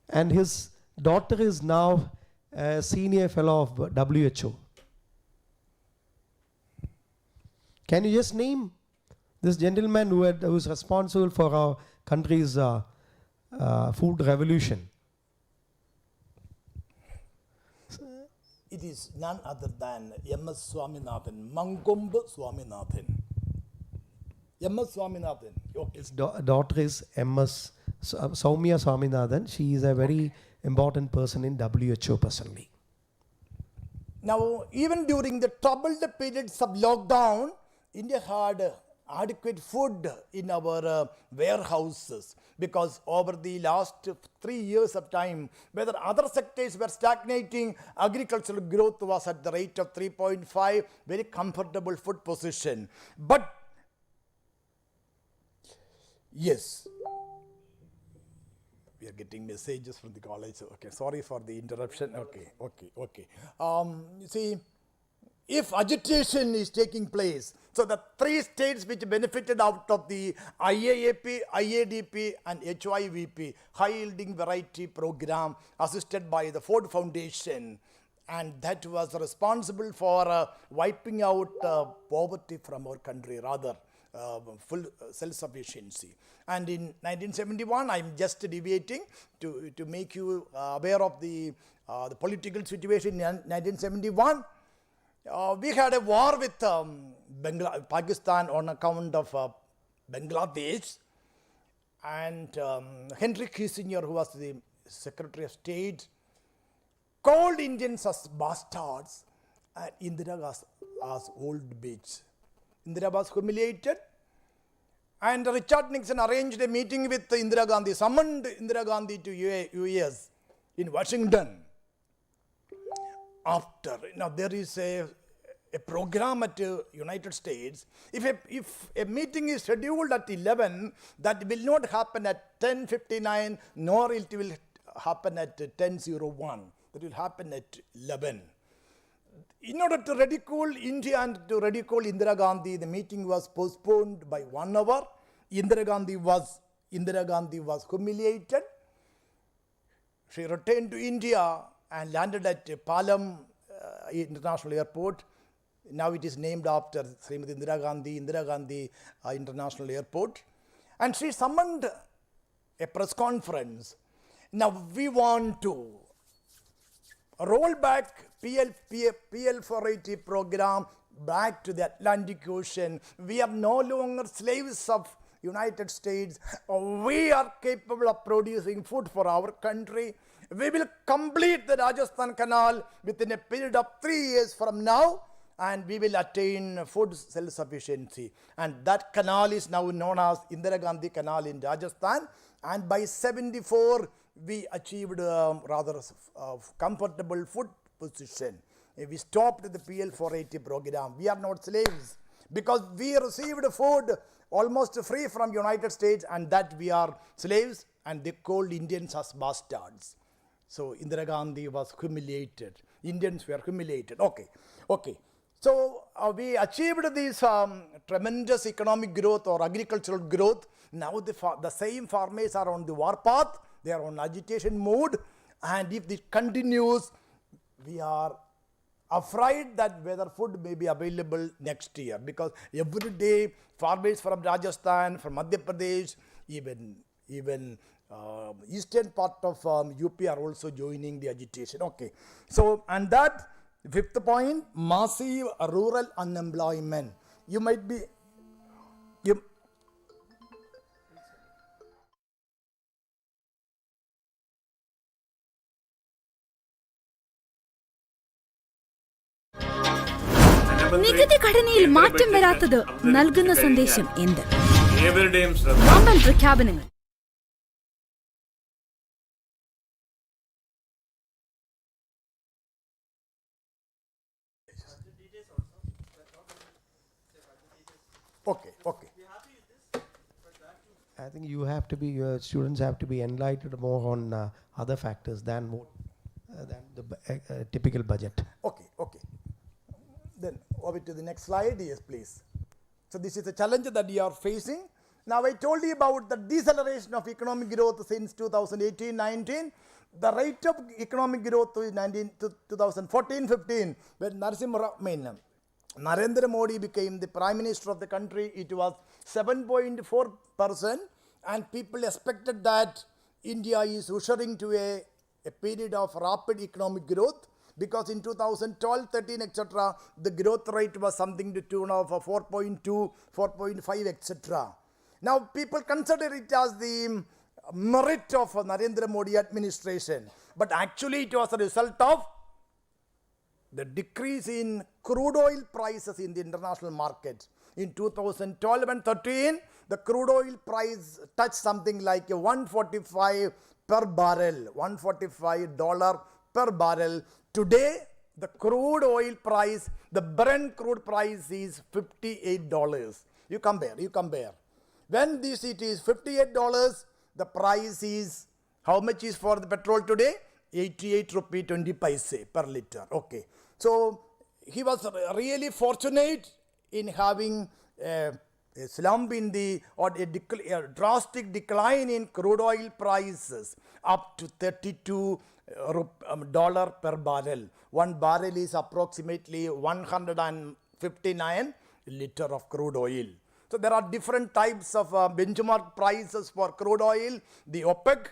F: And his daughter is now a senior fellow of WHO. Can you just name this gentleman who was responsible for our country's food revolution?
J: It is none other than M.S. Swaminathan, Mangambu Swaminathan. M.S. Swaminathan. Okay.
F: His daughter is M.S. Soumya Swaminathan. She is a very important person in WHO personally.
J: Now, even during the troubled periods of lockdown, India had adequate food in our warehouses, because over the last 3 years of time, whether other sectors were stagnating, agricultural growth was at the rate of 3.5, very comfortable food position. But yes, we are getting messages from the college. Okay, sorry for the interruption. Okay. See, if agitation is taking place, so the 3 states which benefited out of the IAAP, IADP and HYVP, High Yielding Variety Program, assisted by the Ford Foundation, and that was responsible for wiping out poverty from our country. Rather, full self-sufficiency. And in 1971, I'm just deviating to make you aware of the political situation in 1971. We had a war with Pakistan on account of Bangladesh, and Henry Kissinger, who was the Secretary of State, called Indians as bastards and Indira as old bitch. Indira was humiliated, and Richard Nixon arranged a meeting with Indira Gandhi, summoned Indira Gandhi to US in Washington. After, now there is a program at United States. If a meeting is scheduled at 11, that will not happen at 10:59, nor it will happen at 10:01. That will happen at 11. In order to ridicule India and to ridicule Indira Gandhi, the meeting was postponed by 1 hour. Indira Gandhi was humiliated. She returned to India and landed at Palam International Airport. Now it is named after Srimati Indira Gandhi International Airport. And she summoned a press conference. Now we want to roll back PL 480 program back to the Atlantic Ocean. We are no longer slaves of United States. We are capable of producing food for our country. We will complete the Rajasthan Canal within a period of 3 years from now, and we will attain food self-sufficiency. And that canal is now known as Indira Gandhi Canal in Rajasthan. And by 74, we achieved rather comfortable food position. We stopped the PL 480 program. We are not slaves because we received food almost free from United States, and that we are slaves, and they called Indians as bastards. So Indira Gandhi was humiliated. Indians were humiliated. Okay. So we achieved this tremendous economic growth or agricultural growth. Now the same farmers are on the warpath. They are on agitation mode. And if this continues, we are afraid that whether food may be available next year. Because every day farmers from Rajasthan, from Madhya Pradesh, even eastern part of UP are also joining the agitation. Okay. So, and that fifth point, massive rural unemployment. You might be,
A: നികുതി ഘടനയിൽ മാറ്റം വരാത്തത് നൽകുന്ന സന്ദേശം എന്ത്? വമ്പൻ പ്രഖ്യാപനങ്ങൾ.
J: Okay.
F: I think your students have to be enlightened more on other factors than the typical budget.
J: Okay. Then over to the next slide. Yes, please. So this is a challenge that you are facing. Now I told you about the deceleration of economic growth since 2018-19. The rate of economic growth in 2014-15, when Narendra Modi became the Prime Minister of the country, it was 7.4%, and people expected that India is ushering to a period of rapid economic growth, because in 2012, 13, etc., the growth rate was something to tune of 4.2, 4.5, etc. Now people consider it as the merit of Narendra Modi administration, but actually it was a result of the decrease in crude oil prices in the international market. In 2012 and 13, the crude oil price touched something like $145 per barrel, $145 per barrel. Today, the crude oil price, the Brent crude price is $58. You compare. When it is $58, the price is, how much is for the petrol today? 88 rupee 20 paise per liter. Okay. So he was really fortunate in having a slump in a drastic decline in crude oil prices up to $32 per barrel. One barrel is approximately 159 liter of crude oil. So there are different types of benchmark prices for crude oil. The OPEC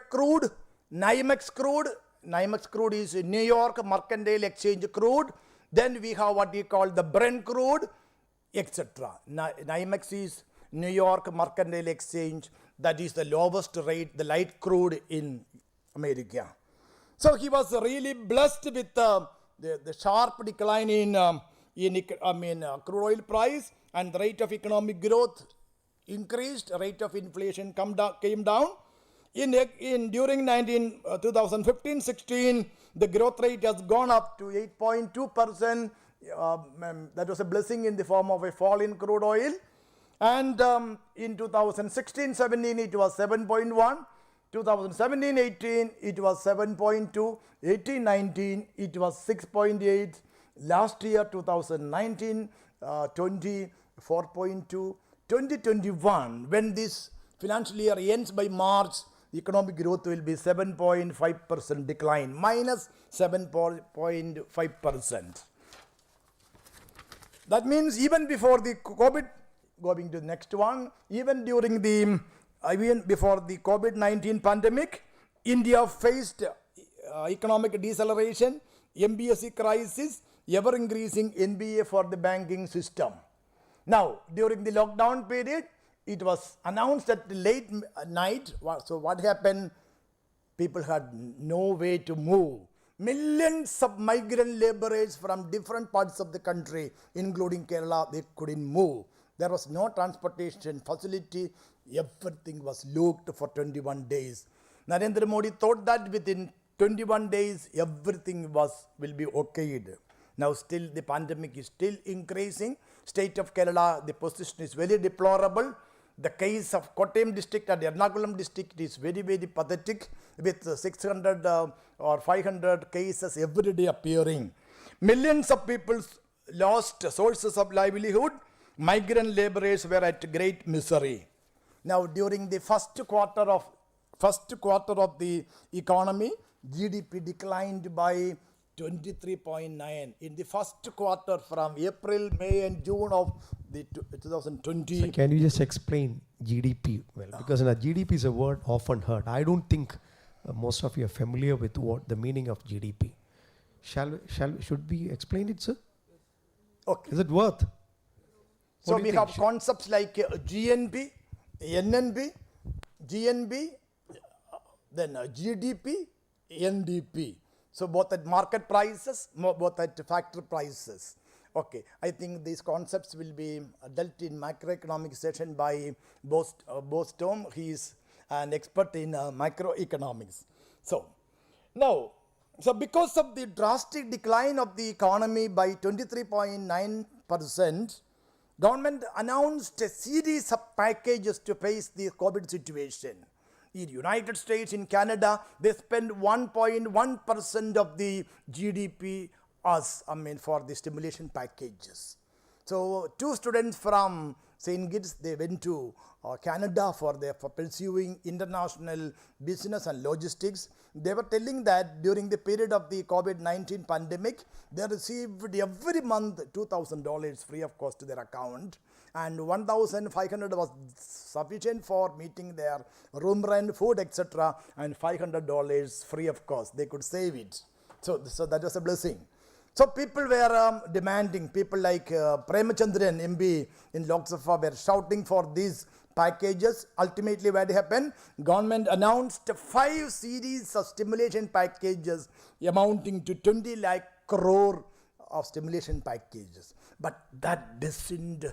J: crude, NYMEX crude. NYMEX crude is New York Mercantile Exchange crude. Then we have what we call the Brent crude, etc. NYMEX is New York Mercantile Exchange. That is the lowest rate, the light crude in America. So he was really blessed with the sharp decline in crude oil price, and the rate of economic growth increased, rate of inflation came down. During 2015-16, the growth rate has gone up to 8.2%. That was a blessing in the form of a fall in crude oil. And in 2016-17, it was 7.1. 2017-18, it was 7.2. 18-19, it was 6.8. Last year, 2019-20, 4.2. 2021, when this financial year ends by March, the economic growth will be 7.5% decline, minus 7.5%. That means even before the COVID, going to the next one, even before the COVID-19 pandemic, India faced economic deceleration, MBSE crisis, ever increasing NBA for the banking system. Now, during the lockdown period, it was announced at the late night. So what happened? People had no way to move. Millions of migrant laborers from different parts of the country, including Kerala, they couldn't move. There was no transportation facility. Everything was locked for 21 days. Narendra Modi thought that within 21 days, everything will be okayed. Now still the pandemic is still increasing. State of Kerala, the position is very deplorable. The case of Kottayam district and Ernakulam district is very, very pathetic, with 600 or 500 cases every day appearing. Millions of people lost sources of livelihood. Migrant laborers were at great misery. Now during the first quarter of the economy, GDP declined by 23.9 in the first quarter from April, May and June of the 2020.
F: So can you just explain GDP? Well, because GDP is a word often heard. I don't think most of you are familiar with what the meaning of GDP. Should we explain it, sir?
J: Okay.
F: Is it worth?
J: So we have concepts like GNP, NNP, GNB, then GDP, NDP. So both at market prices, both at factor prices. Okay, I think these concepts will be dealt in macroeconomic session by Bostom. He is an expert in microeconomics. So now, because of the drastic decline of the economy by 23.9%, government announced a series of packages to face the COVID situation. In the United States, in Canada, they spend 1.1% of the GDP for the stimulation packages. So 2 students from St. Kitts, they went to Canada for pursuing international business and logistics. They were telling that during the period of the COVID-19 pandemic, they received every month $2,000 free of cost to their account, and $1,500 was sufficient for meeting their room rent, food, etc., and $500 free of cost. They could save it. So that was a blessing. So people were demanding, people like Premachandran MP in Lok Sabha were shouting for these packages. Ultimately, what happened? Government announced 5 series of stimulation packages amounting to 20 lakh crore of stimulation packages. But that doesn't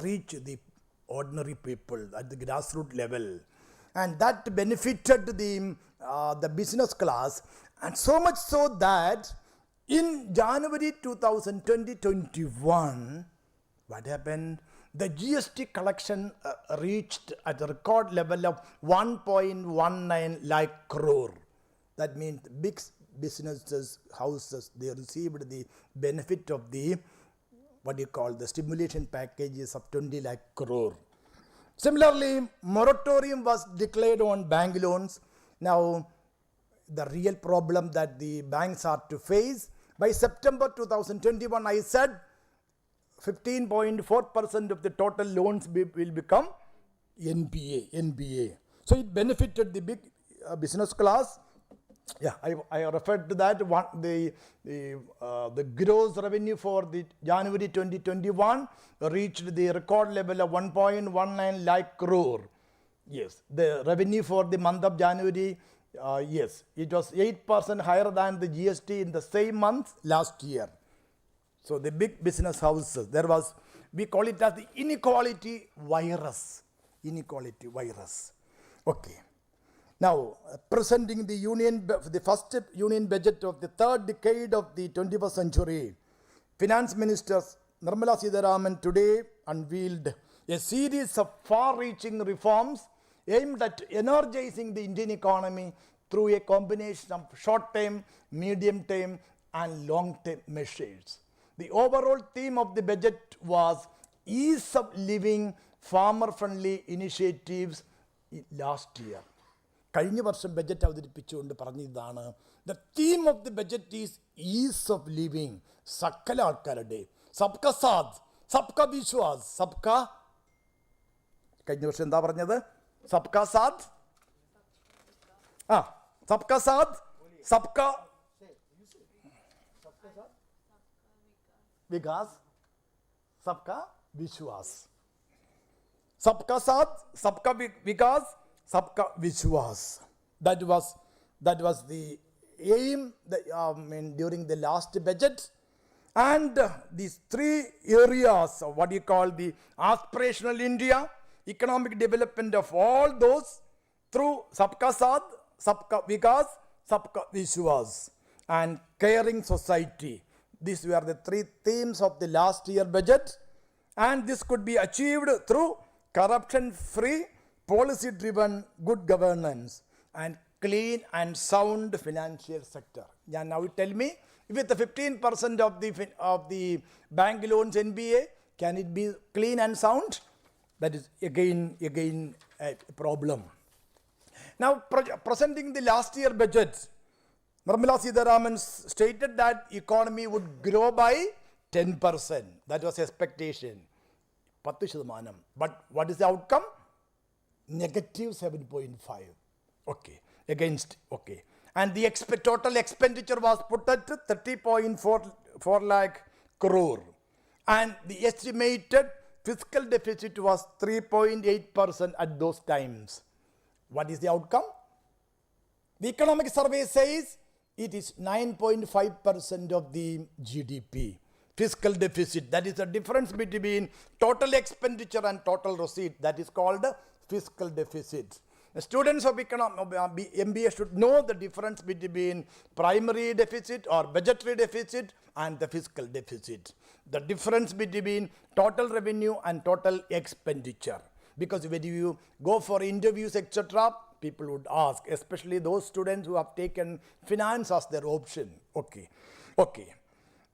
J: reach the ordinary people at the grassroots level. And that benefited the business class, and so much so that in January 2020-21, what happened? The GST collection reached at a record level of 1.19 lakh crore. That means big businesses, houses, they received the benefit of the the stimulation packages of 20 lakh crore. Similarly, moratorium was declared on bank loans. Now, the real problem that the banks are to face, by September 2021, I said 15.4% of the total loans will become NPA. So it benefited the big business class. Yeah, I referred to that. The gross revenue for the January 2021 reached the record level of 1.19 lakh crore. Yes, the revenue for the month of January, yes, it was 8% higher than the GST in the same month last year. So the big business houses, there was, we call it as the inequality virus. Inequality virus. Okay. Now, presenting the first union budget of the third decade of the 21st century, Finance Minister Nirmala Sitharaman today unveiled a series of far-reaching reforms aimed at energizing the Indian economy through a combination of short-term, medium-term and long-term measures. The overall theme of the budget was ease of living, farmer-friendly initiatives last year. കഴിഞ്ഞ വർഷം budget അവതരിപ്പിച്ചുകൊണ്ട് പറഞ്ഞതാണ് the theme of the budget is is of living. സകല ആൾക്കാരുടെ Sabkha സാത്ത്, Sabkha Vishwas, Sabkha, കഴിഞ്ഞ വർഷം എന്താ പറഞ്ഞത്? Sabkha Saath, Sabkha Saath, Sabkha Vikas, Sabkha Vishwas. Sabkha Saath, Sabkha Vikas, Sabka Vishwas. That was the aim during the last budget. And these three areas of what you call the aspirational India, economic development of all those through Sabka Saath, Sabka Vikas, Sabka Vishwas, and caring society. These were the three themes of the last year budget. And this could be achieved through corruption-free, policy-driven good governance and clean and sound financial sector. Now you tell me, with the 15% of the bank loans NPA, can it be clean and sound? That is again a problem. Now presenting the last year budget, Nirmala Sitharaman stated that economy would grow by 10%. That was expectation. 10%. But what is the outcome? Negative 7.5. Okay. Against, okay. And the total expenditure was put at 30.4 lakh crore. And the estimated fiscal deficit was 3.8% at those times. What is the outcome? The economic survey says it is 9.5% of the GDP. Fiscal deficit, that is the difference between total expenditure and total receipt. That is called fiscal deficit. The students of MBA should know the difference between primary deficit or budgetary deficit and the fiscal deficit. The difference between total revenue and total expenditure. Because when you go for interviews, etc., people would ask, especially those students who have taken finance as their option. Okay.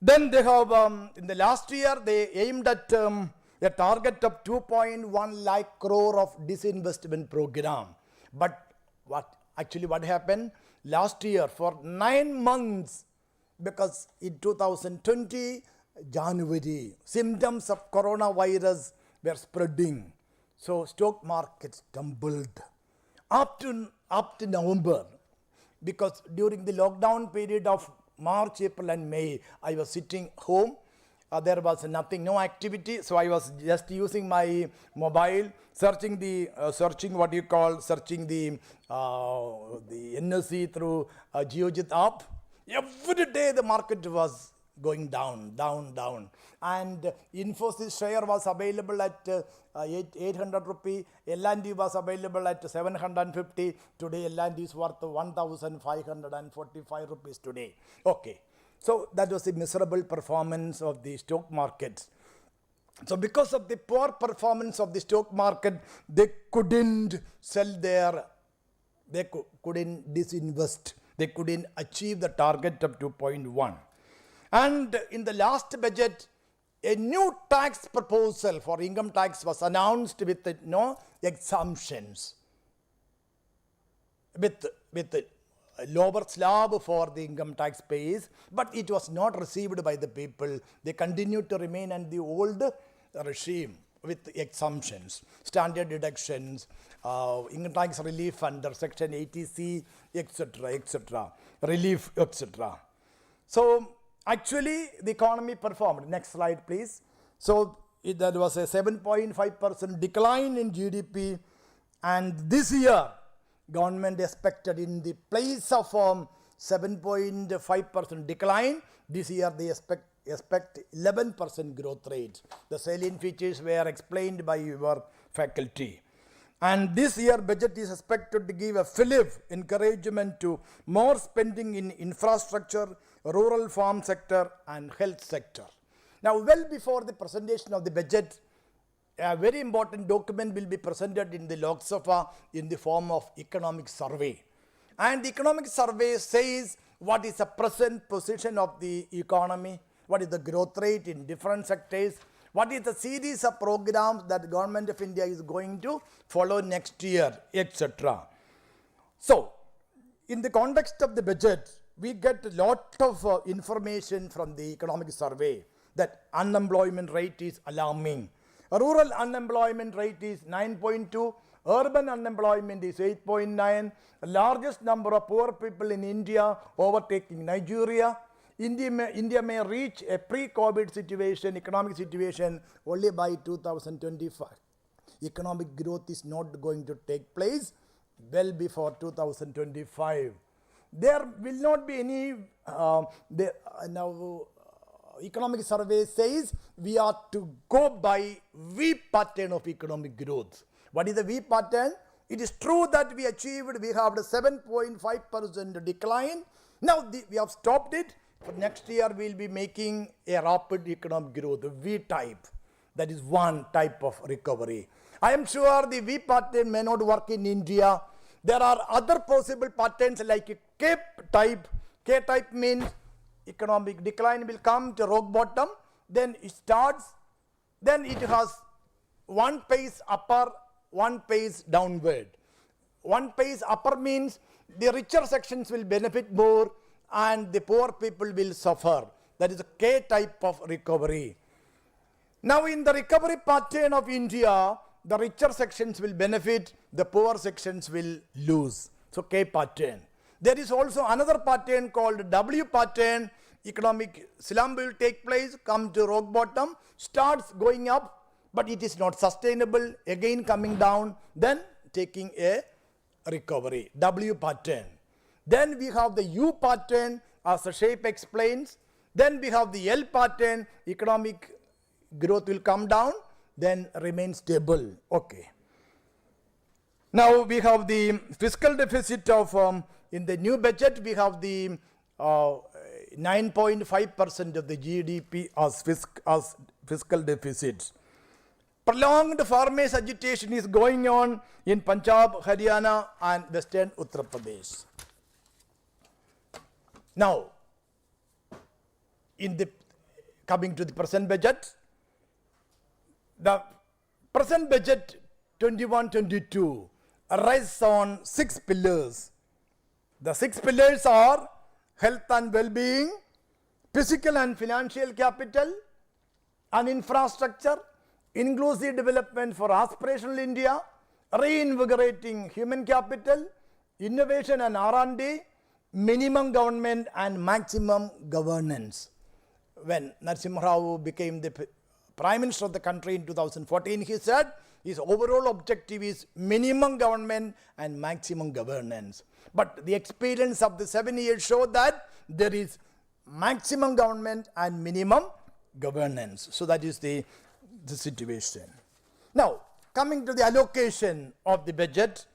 J: Then they have, in the last year, they aimed at a target of 2.1 lakh crore of disinvestment program. But what happened? Last year, for 9 months, because in 2020, January, symptoms of coronavirus were spreading. So stock markets tumbled up to November, because during the lockdown period of March, April and May, I was sitting home. There was nothing, no activity, so I was just using my mobile, searching the NSE through GeoJit app. Every day the market was going down. And Infosys share was available at 800 rupee. L&D was available at 750. Today L&D is worth 1,545 rupees today. Okay. So that was the miserable performance of the stock markets. So because of the poor performance of the stock market, they couldn't couldn't disinvest. They couldn't achieve the target of 2.1. And in the last budget, a new tax proposal for income tax was announced with no exemptions. With lower slab for the income tax payers, but it was not received by the people. They continued to remain under the old regime with exemptions, standard deductions, income tax relief under section 80C, etc., relief, etc. So actually the economy performed. Next slide please. So there was a 7.5% decline in GDP, and this year government expected, in the place of 7.5% decline, this year they expect 11% growth rate. The salient features were explained by your faculty. And this year budget is expected to give a fillip, encouragement to more spending in infrastructure, rural farm sector and health sector. Now, well before the presentation of the budget, a very important document will be presented in the Lok Sabha in the form of economic survey. And the economic survey says what is the present position of the economy, what is the growth rate in different sectors, what is the series of programs that the government of India is going to follow next year, etc. So, in the context of the budget, we get a lot of information from the economic survey that unemployment rate is alarming. Rural unemployment rate is 9.2, urban unemployment is 8.9, the largest number of poor people in India overtaking Nigeria. India may reach a pre-COVID situation, economic situation only by 2025. Economic growth is not going to take place well before 2025. There will not be any, economic survey says we are to go by V pattern of economic growth. What is the V pattern? It is true that we have a 7.5% decline. Now we have stopped it. For next year we will be making a rapid economic growth, V type. That is one type of recovery. I am sure the V pattern may not work in India. There are other possible patterns like a K type. K type means economic decline will come to rock bottom, then it starts, then it has one pace upper, one pace downward. One pace upper means the richer sections will benefit more and the poor people will suffer. That is a K type of recovery. Now in the recovery pattern of India, the richer sections will benefit, the poor sections will lose. So K pattern. There is also another pattern called W pattern. Economic slump will take place, come to rock bottom, starts going up, but it is not sustainable, again coming down, then taking a recovery. W pattern. Then we have the U pattern, as the shape explains. Then we have the L pattern, economic growth will come down, then remain stable. Okay. Now we have the fiscal deficit of, in the new budget, we have the 9.5% of the GDP as fiscal deficits. Prolonged farmers' agitation is going on in Punjab, Haryana and Western Uttar Pradesh. Now, coming to the present budget, the present budget 21-22 rests on 6 pillars. The 6 pillars are health and well-being, physical and financial capital, and infrastructure, inclusive development for aspirational India, reinvigorating human capital, innovation and R&D, minimum government and maximum governance. When Narasimha Rao became the Prime Minister of the country in 2014, he said his overall objective is minimum government and maximum governance. But the experience of the 7 years showed that there is maximum government and minimum governance. So that is the situation. Now, coming to the allocation of the budget,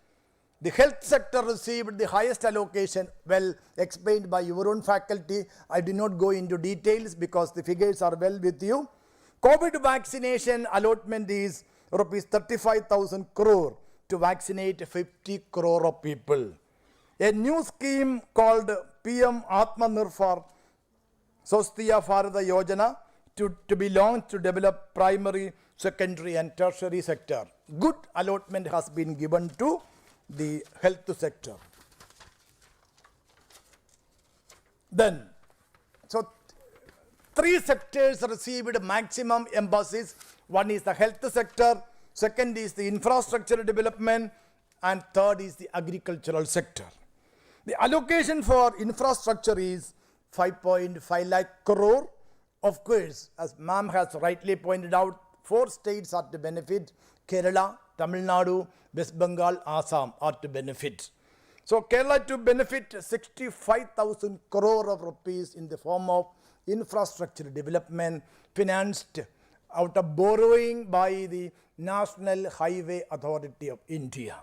J: the health sector received the highest allocation, well explained by your own faculty. I do not go into details because the figures are well with you. COVID vaccination allotment is rupees 35,000 crore to vaccinate 50 crore of people. A new scheme called PM Atmanirbhar Swasthya Bharata Yojana to be launched to develop primary, secondary and tertiary sector. Good allotment has been given to the health sector. Then, so 3 sectors received maximum emphasis. One is the health sector, second is the infrastructure development, and third is the agricultural sector. The allocation for infrastructure is 5.5 lakh crore. Of course, as ma'am has rightly pointed out, 4 states are to benefit. Kerala, Tamil Nadu, West Bengal, Assam are to benefit. So Kerala to benefit 65,000 crore of rupees in the form of infrastructure development financed out of borrowing by the National Highway Authority of India.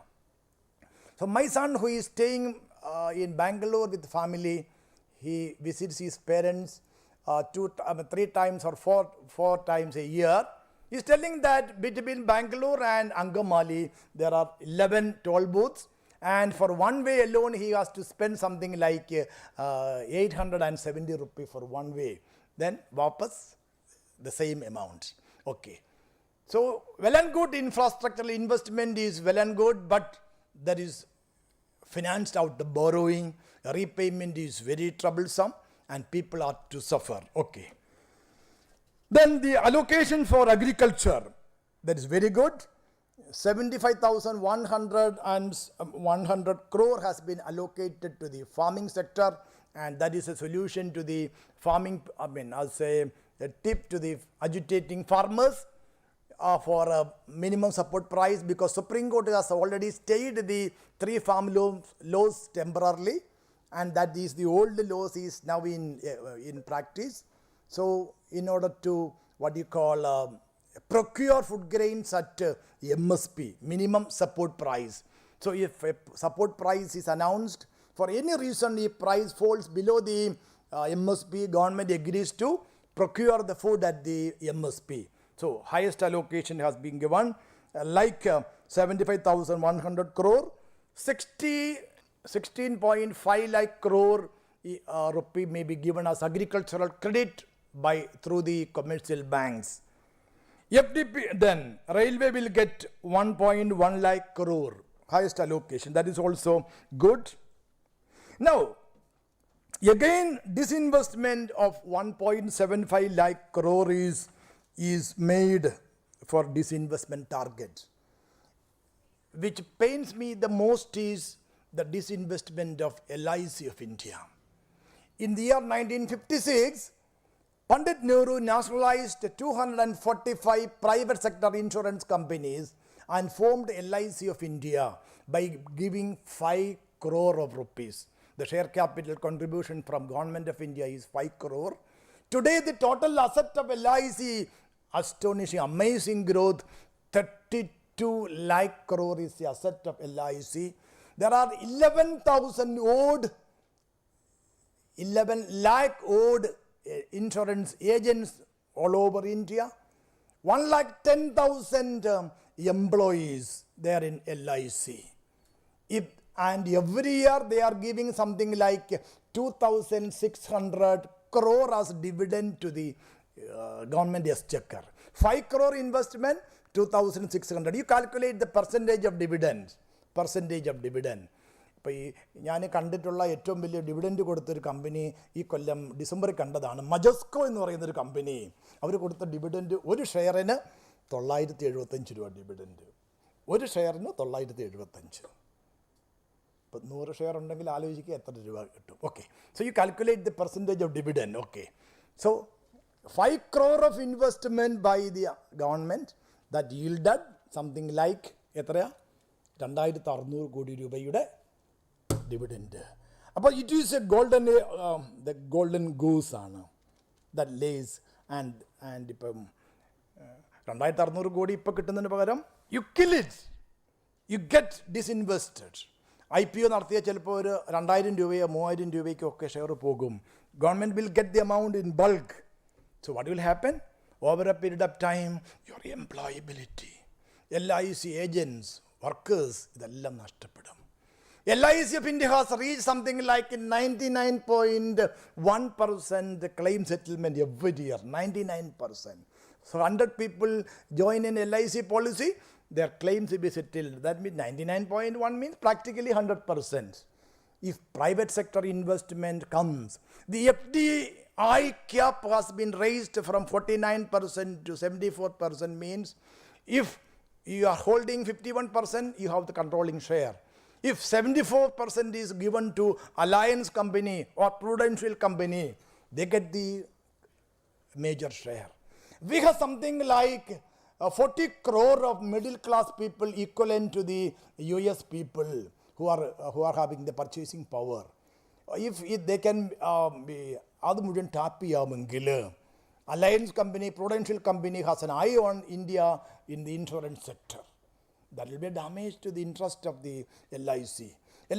J: So my son, who is staying in Bangalore with family, he visits his parents 3 times or 4 times a year. He is telling that between Bangalore and Angamali there are 11 toll booths, and for one way alone he has to spend something like 870 rupees for one way. Then wapas the same amount. Okay. So well and good infrastructural investment is well and good, but that is financed out the borrowing. Repayment is very troublesome and people are to suffer. Okay. Then the allocation for agriculture, that is very good. 75,100 crore has been allocated to the farming sector, and that is a solution to the farming, I'll say a tip to the agitating farmers for a minimum support price, because Supreme Court has already stayed the 3 farm laws temporarily, and that is the old laws is now in practice. So in order to procure food grains at MSP, minimum support price. So if a support price is announced, for any reason if price falls below the MSP, government agrees to procure the food at the MSP. So highest allocation has been given, like 75,100 crore, 16.5 lakh crore rupee may be given as agricultural credit through the commercial banks. FDP, then railway will get 1.1 lakh crore, highest allocation. That is also good. Now, again, disinvestment of 1.75 lakh crore is made for disinvestment target. Which pains me the most is the disinvestment of LIC of India. In the year 1956, Pandit Nehru nationalized 245 private sector insurance companies and formed LIC of India by giving 5 crore of rupees. The share capital contribution from Government of India is 5 crore. Today the total asset of LIC, astonishing, amazing growth, 32 lakh crore is the asset of LIC. There are 11 lakh odd insurance agents all over India. 1,10,000 employees there in LIC. And every year they are giving something like 2,600 crore as dividend to the government exchequer. 5 crore investment, 2,600. You calculate the percentage of dividend. ഇപ്പോൾ ഈ ഞാൻ കണ്ടിട്ടുള്ള ഏറ്റവും വലിയ dividend കൊടുത്തൊരു company ഈ കൊല്ലം ഡിസംബറിൽ കണ്ടതാണ്. മജസ്കോ എന്ന് പറയുന്നൊരു കമ്പനി. അവർ കൊടുത്ത ഡിവിഡൻഡ് ഒരു ഷെയറിന് 975 രൂപ ഡിവിഡൻഡ്. ഒരു ഷെയറിന് 975. ഇപ്പം 100 ഷെയർ ഉണ്ടെങ്കിൽ ആലോചിക്കുക എത്ര രൂപ കിട്ടും. Okay, so you calculate the percentage of dividend. Okay, so 5 crore of investment by the government that yielded something like എത്രയാ 2,600 കോടി രൂപയുടെ ഡിവിഡൻഡ്. അപ്പോൾ it is a golden goose ആണ് ദാറ്റ് ലേസ്. ആൻഡ് ഇപ്പം 2,600 കോടി ഇപ്പോൾ കിട്ടുന്നതിന് പകരം you kill it, you get disinvested. IPO നടത്തിയ ചിലപ്പോൾ ഒരു 2,000 രൂപയോ 3,000 രൂപയ്ക്കോ ഒക്കെ ഷെയർ പോകും. Government will get the amount in bulk. So what will happen? Over a period of time, your employability, LIC agents, workers, ഇതെല്ലാം നഷ്ടപ്പെടും. LIC of India has reached something like 99.1% claim settlement every year. 99%. So 100 people join in LIC policy, their claims will be settled. That means 99.1 means practically 100%. if private sector investment comes. The FDI cap has been raised from 49% to 74%, means if you are holding 51%, you have the controlling share. If 74% is given to alliance company or prudential company, they get the major share. We have something like 40 crore of middle class people equivalent to the US people who are having the purchasing power. If they can be അത് മുഴുവൻ tap ചെയ്യാമെങ്കിൽ alliance company, prudential company has an eye on India in the insurance sector. That will be a damage to the interest of the LIC.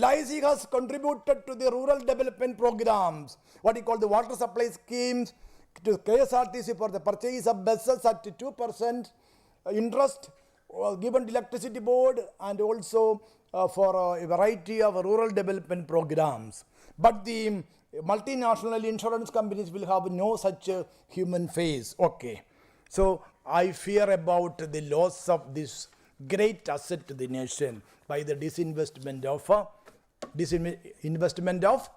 J: LIC has contributed to the rural development programs, what you call the water supply schemes, to KSRTC for the purchase of buses at 2% interest given to electricity board, and also for a variety of rural development programs. But the multinational insurance companies will have no such human face. Okay. So I fear about the loss of this great asset to the nation by the disinvestment of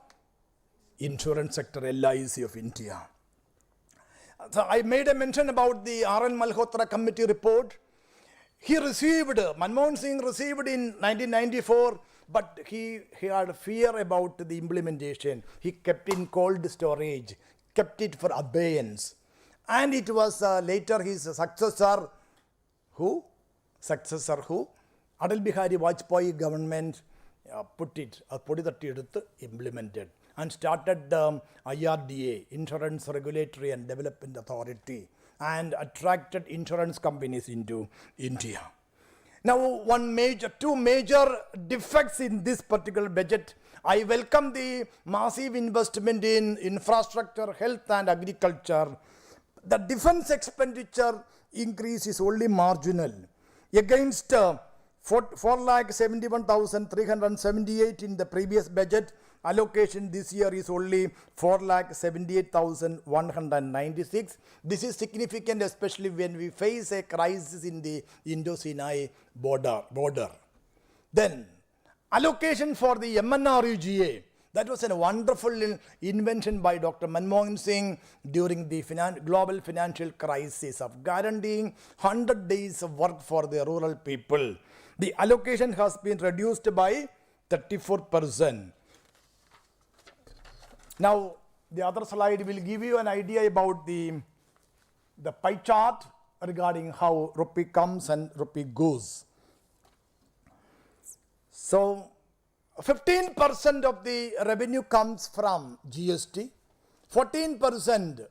J: insurance sector, LIC of India. So I made a mention about the R.N. Malhotra committee report. He received, Manmohan Singh received in 1994, but he had fear about the implementation. He kept in cold storage, kept it for abeyance. And it was later his successor, who? Atal Bihari Vajpayee government put it implemented and started IRDA, Insurance Regulatory and Development Authority, and attracted insurance companies into India. Now, two major defects in this particular budget. I welcome the massive investment in infrastructure, health and agriculture. The defense expenditure increase is only marginal. Against 4,71,378 in the previous budget, allocation this year is only 4,78,196. This is significant, especially when we face a crisis in the Indo-Sinai border. Then, allocation for the MNREGA. That was a wonderful invention by Dr. Manmohan Singh during the global financial crisis of guaranteeing 100 days of work for the rural people. The allocation has been reduced by 34%. Now, the other slide will give you an idea about the pie chart regarding how rupee comes and rupee goes. So, 15% of the revenue comes from GST, 14%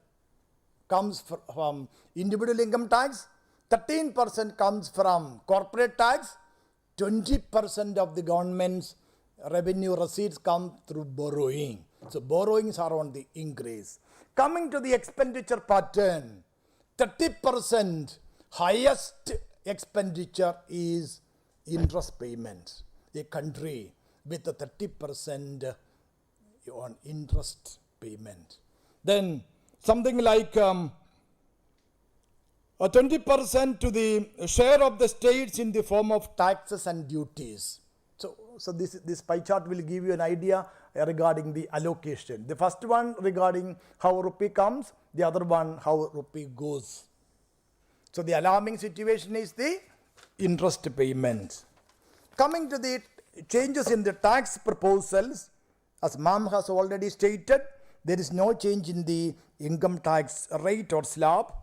J: comes from individual income tax, 13% comes from corporate tax, 20% of the government's revenue receipts come through borrowing. So borrowings are on the increase. Coming to the expenditure pattern, 30% highest expenditure is interest payments. A country with a 30% on interest payment. Then something like 20% to the share of the states in the form of taxes and duties. So this pie chart will give you an idea regarding the allocation. The first one regarding how rupee comes, the other one how rupee goes. So the alarming situation is the interest payments. Coming to the changes in the tax proposals, as Ma'am has already stated, there is no change in the income tax rate or slab.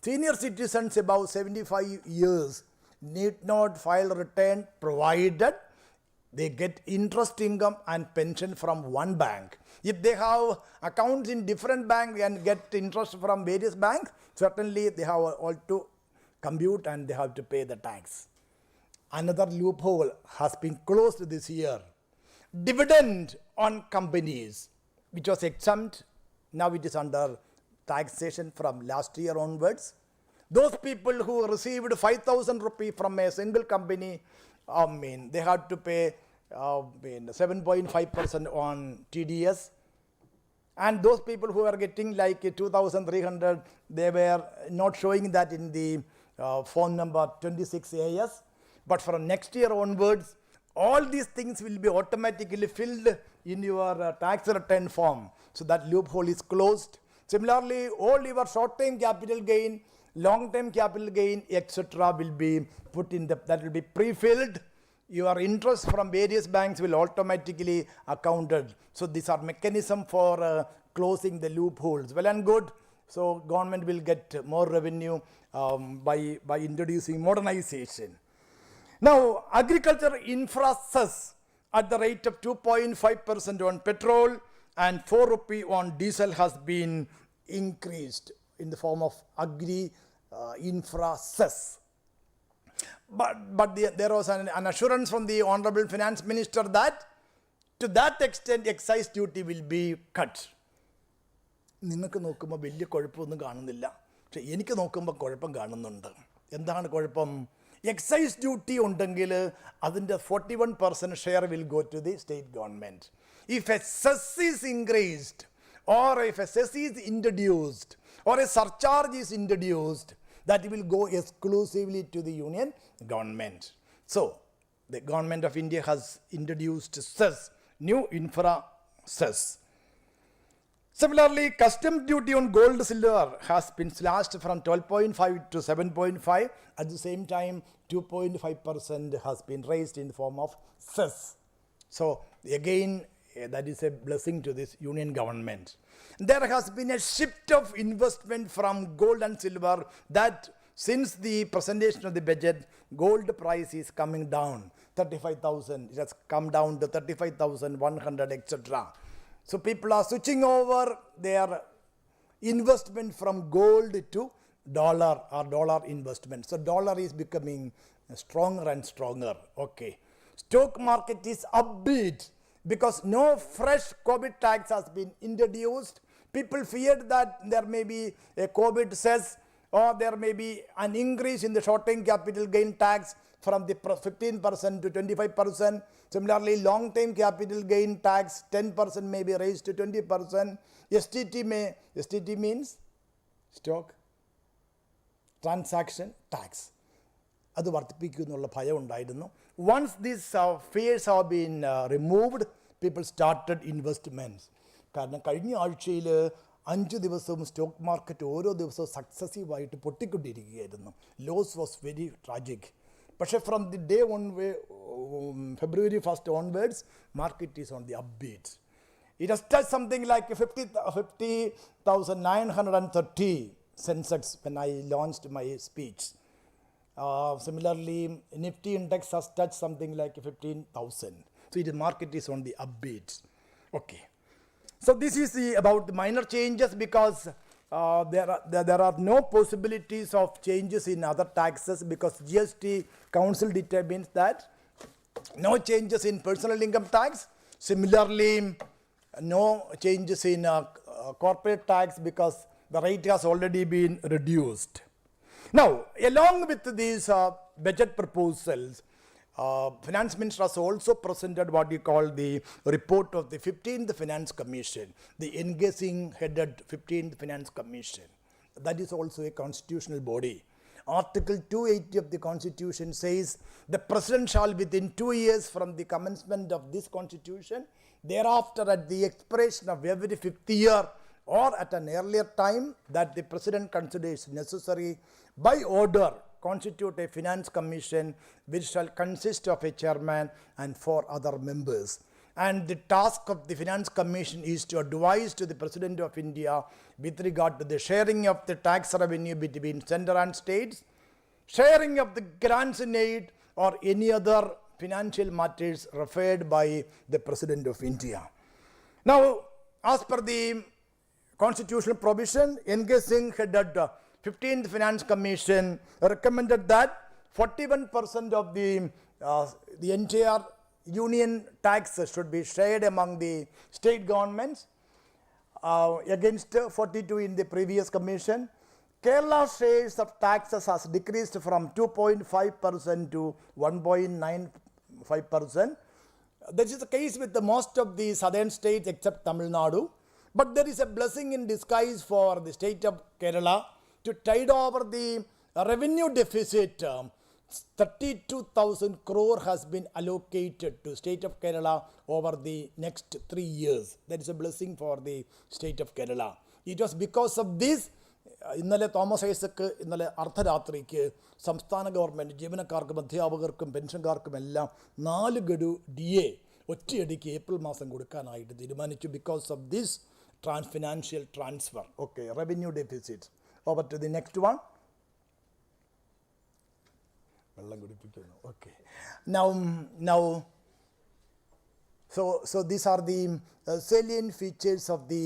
J: Senior citizens above 75 years need not file return provided they get interest income and pension from one bank. If they have accounts in different banks and get interest from various banks, certainly they have all to compute and they have to pay the tax. Another loophole has been closed this year. Dividend on companies, which was exempt, now it is under taxation from last year onwards. Those people who received 5,000 rupees from a single company, they had to pay 7.5% on TDS. And those people who are getting like 2,300, they were not showing that in the phone number 26AS. But from next year onwards, all these things will be automatically filled in your tax return form. So that loophole is closed. Similarly, all your short-term capital gain, long-term capital gain, etc. will be put in that will be pre-filled. Your interest from various banks will automatically accounted. So these are mechanism for closing the loopholes. Well and good. So government will get more revenue by introducing modernization. Now, agriculture infra cess at the rate of 2.5% on petrol and 4 rupee on diesel has been increased in the form of agri infra cess. But there was an assurance from the Honorable Finance Minister that to that extent excise duty will be cut. നിങ്ങൾക്ക് നോക്കുമ്പോൾ വലിയ കുഴപ്പമൊന്നും കാണുന്നില്ല, പക്ഷെ എനിക്ക് നോക്കുമ്പോൾ കുഴപ്പം കാണുന്നുണ്ട്. എന്താണ് കുഴപ്പം? എക്സൈസ് ഡ്യൂട്ടി ഉണ്ടെങ്കിൽ അതിൻ്റെ 41% share will go to the state government. If a cess is increased or if a cess is introduced or a surcharge is introduced, that will go exclusively to the union government. So the government of India has introduced cess, new infra cess. Similarly, customs duty on gold silver has been slashed from 12.5 to 7.5. At the same time, 2.5% has been raised in the form of cess. So again, that is a blessing to this union government. There has been a shift of investment from gold and silver, that since the presentation of the budget, gold price is coming down, 35,000. It has come down to 35,100, etc. So people are switching over their investment from gold to dollar or dollar investment. So dollar is becoming stronger and stronger. Okay. Stock market is upbeat because no fresh COVID tax has been introduced. People feared that there may be a COVID cess or there may be an increase in the short-term capital gain tax from the 15% to 25%. Similarly, long-term capital gain tax 10% may be raised to 20%. STT means stock transaction tax. അത് വർദ്ധിപ്പിക്കുമെന്നുള്ള ഭയം ഉണ്ടായിരുന്നു. Once these fears have been removed, people started investments. കാരണം കഴിഞ്ഞ ആഴ്ചയിൽ 5 ദിവസവും stock market ഓരോ ദിവസവും സക്സസീവായിട്ട് പൊട്ടിക്കൊണ്ടിരിക്കുകയായിരുന്നു. Loss was very tragic. പക്ഷേ from the day February 1st onwards, market is on the upbeat. It has touched something like 50,930 Sensex when I launched my speech. Similarly, Nifty index has touched something like 15,000. So the market is on the upbeat. Okay. So this is about the minor changes because there are no possibilities of changes in other taxes because GST Council determines that no changes in personal income tax. Similarly, no changes in corporate tax because the rate has already been reduced. Now, along with these budget proposals, Finance Minister has also presented what you call the report of the 15th Finance Commission, the engaging headed 15th Finance Commission. That is also a constitutional body. Article 280 of the Constitution says the President shall within 2 years from the commencement of this Constitution, thereafter at the expiration of every 5th year or at an earlier time that the President considers necessary, by order constitute a Finance Commission which shall consist of a chairman and 4 other members. And the task of the Finance Commission is to advise to the President of India with regard to the sharing of the tax revenue between centre and states, sharing of the grants in aid or any other financial matters referred by the President of India. Now, as per the constitutional provision, engaging headed 15th Finance Commission recommended that 41% of the entire union taxes should be shared among the state governments against 42 in the previous commission. Kerala's shares of taxes has decreased from 2.5% to 1.95%. This is the case with the most of the southern states except Tamil Nadu. But there is a blessing in disguise for the state of Kerala to tide over the revenue deficit 32,000 crore has been allocated to state of Kerala over the next 3 years. That is a blessing for the state of Kerala. It was because of this. ഇന്നലെ Thomas Isaac ഇന്നലെ അർദ്ധരാത്രിക്ക് സംസ്ഥാന government ജീവനക്കാർക്കും അധ്യാപകർക്കും പെൻഷൻകാർക്കും എല്ലാം 4 ഗഡു DA ഒറ്റയടിക്ക് April മാസം കൊടുക്കാനായിട്ട് തീരുമാനിച്ചു. Because of this financial transfer. Okay, revenue deficit. Over to the next one. വെള്ളം കുടിപ്പിക്കുന്നു. Okay, now so these are the salient features of the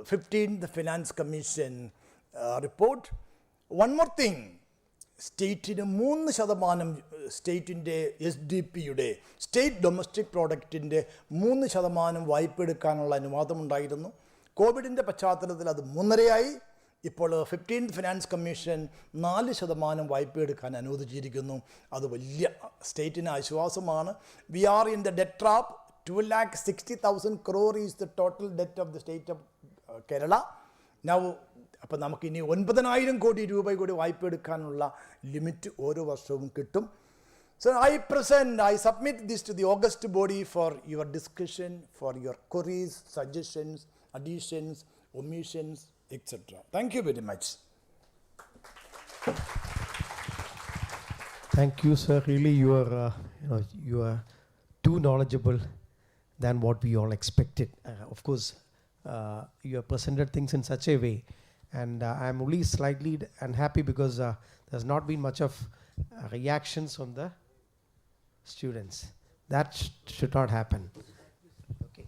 J: 15th Finance Commission report. One more thing, സ്റ്റേറ്റിന് 3% സ്റ്റേറ്റിൻ്റെ SDP-യുടെ state domestic പ്രോഡക്റ്റിൻ്റെ 3% വായ്പ എടുക്കാനുള്ള അനുവാദമുണ്ടായിരുന്നു. കോവിഡിൻ്റെ പശ്ചാത്തലത്തിൽ അത് 3.5-ആയി. ഇപ്പോൾ 15th ഫിനാൻസ് കമ്മീഷൻ 4% വായ്പ എടുക്കാൻ അനുവദിച്ചിരിക്കുന്നു. അത് വലിയ സ്റ്റേറ്റിന് ആശ്വാസമാണ്. We are in the debt trap. 2,60,000 crore is the total debt of the state of Kerala. Now അപ്പം നമുക്കിനി 9,000 കോടി രൂപ കൂടി വായ്പ എടുക്കാനുള്ള ലിമിറ്റ് ഓരോ വർഷവും കിട്ടും. So I submit this to the august body for your discussion, for your queries, suggestions, additions, omissions, etc. Thank you very much.
F: Thank you, sir. Really, you are too knowledgeable than what we all expected. Of course, you have presented things in such a way, and I am only slightly unhappy because there's not been much of reactions from the students. That should not happen. Okay.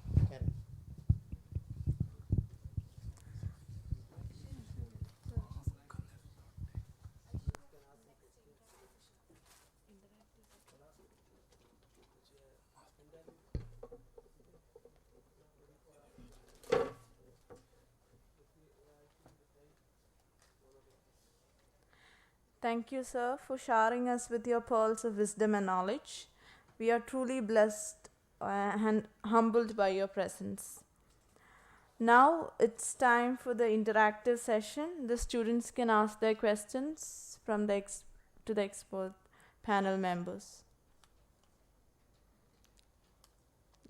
B: Thank you, sir, for showering us with your pearls of wisdom and knowledge. We are truly blessed and humbled by your presence. Now it's time for the interactive session. The students can ask their questions from to the expert panel members.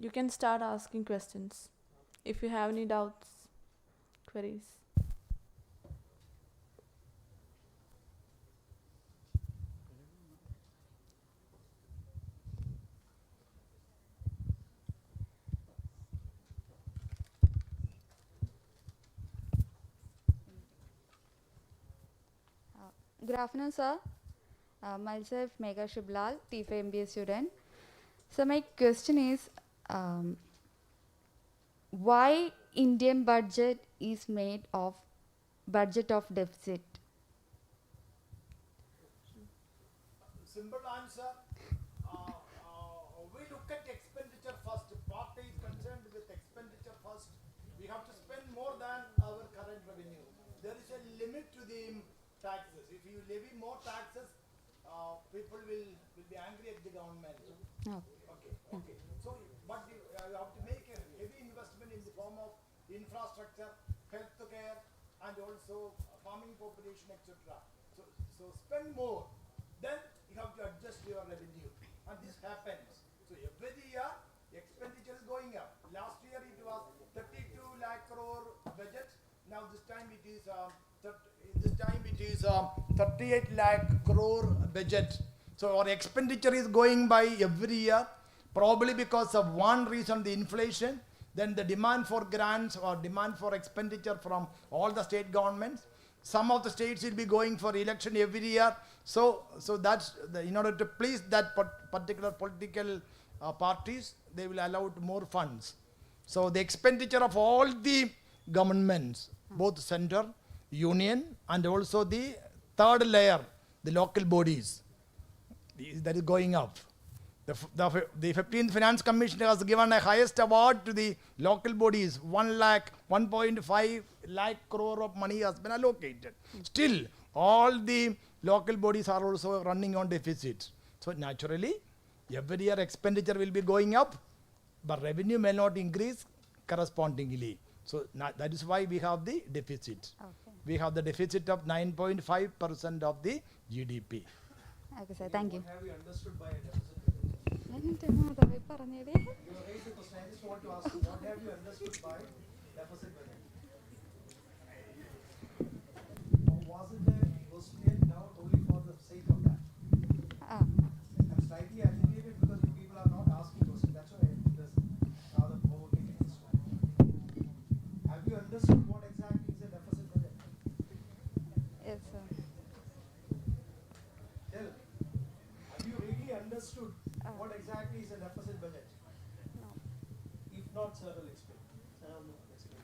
B: You can start asking questions if you have any doubts, queries.
I: Good afternoon, sir. Myself, Megha Shiblal, T5 MBA student. So my question is, why Indian budget is made of budget of deficit?
J: Simple answer. We look at expenditure first. Party is concerned with expenditure first. We have to spend more than our current revenue. There is a limit to the taxes. If you levy more taxes, people will be angry at the government. Okay. So, but you have to make a heavy investment in the form of infrastructure, health care, and also farming population, etc. So spend more. Then you have to adjust your revenue, and this happens. So every year, expenditure is going up. Last year it was 32 lakh crore budget. Now this time it is 38 lakh crore budget. So our expenditure is going by every year, probably because of one reason, the inflation, then the demand for grants or demand for expenditure from all the state governments. Some of the states will be going for election every year. So that's in order to please that particular political parties, they will allow more funds. So the expenditure of all the governments, both center, union, and also the third layer, the local bodies, that is going up. The 15th Finance Commission has given a highest award to the local bodies. 1.5 lakh crore of money has been allocated. Still, all the local bodies are also running on deficit. So naturally, every year expenditure will be going up, but revenue may not increase correspondingly. So that is why we have the deficit.
I: Okay.
J: We have the deficit of 9.5% of the GDP.
I: Okay, sir. Thank you.
F: What have you understood by a deficit budget?
I: എൻ്റെ മാതാവേ പറഞ്ഞേടേ.
F: You are raised the question. I just want to ask you, what have you understood by deficit budget? Or was it a question now only for the sake of that?
I: ആ
F: I'm slightly agitated because you people are not asking questions. That's why it is rather provoking this one. Have you understood what exactly is a deficit budget?
I: Yes sir.
F: Tell. Have you really understood what exactly is a deficit budget?
I: No.
F: If not, sir will explain. Sir will explain.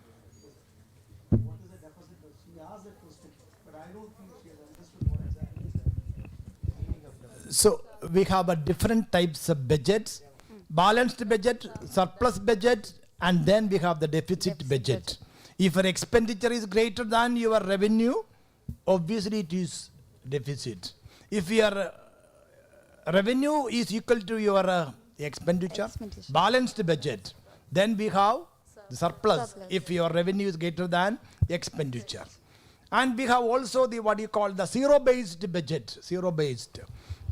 F: What is a deficit budget? She asked that question, but I don't think she has understood what exactly is the meaning of deficit.
J: So we have a different types of budgets, balanced budget, surplus budget, and then we have the deficit budget. If your expenditure is greater than your revenue, obviously it is deficit. If your revenue is equal to your expenditure, balanced budget, then we have the surplus if your revenue is greater than expenditure. And we have also the what you call the zero-based budget, zero-based.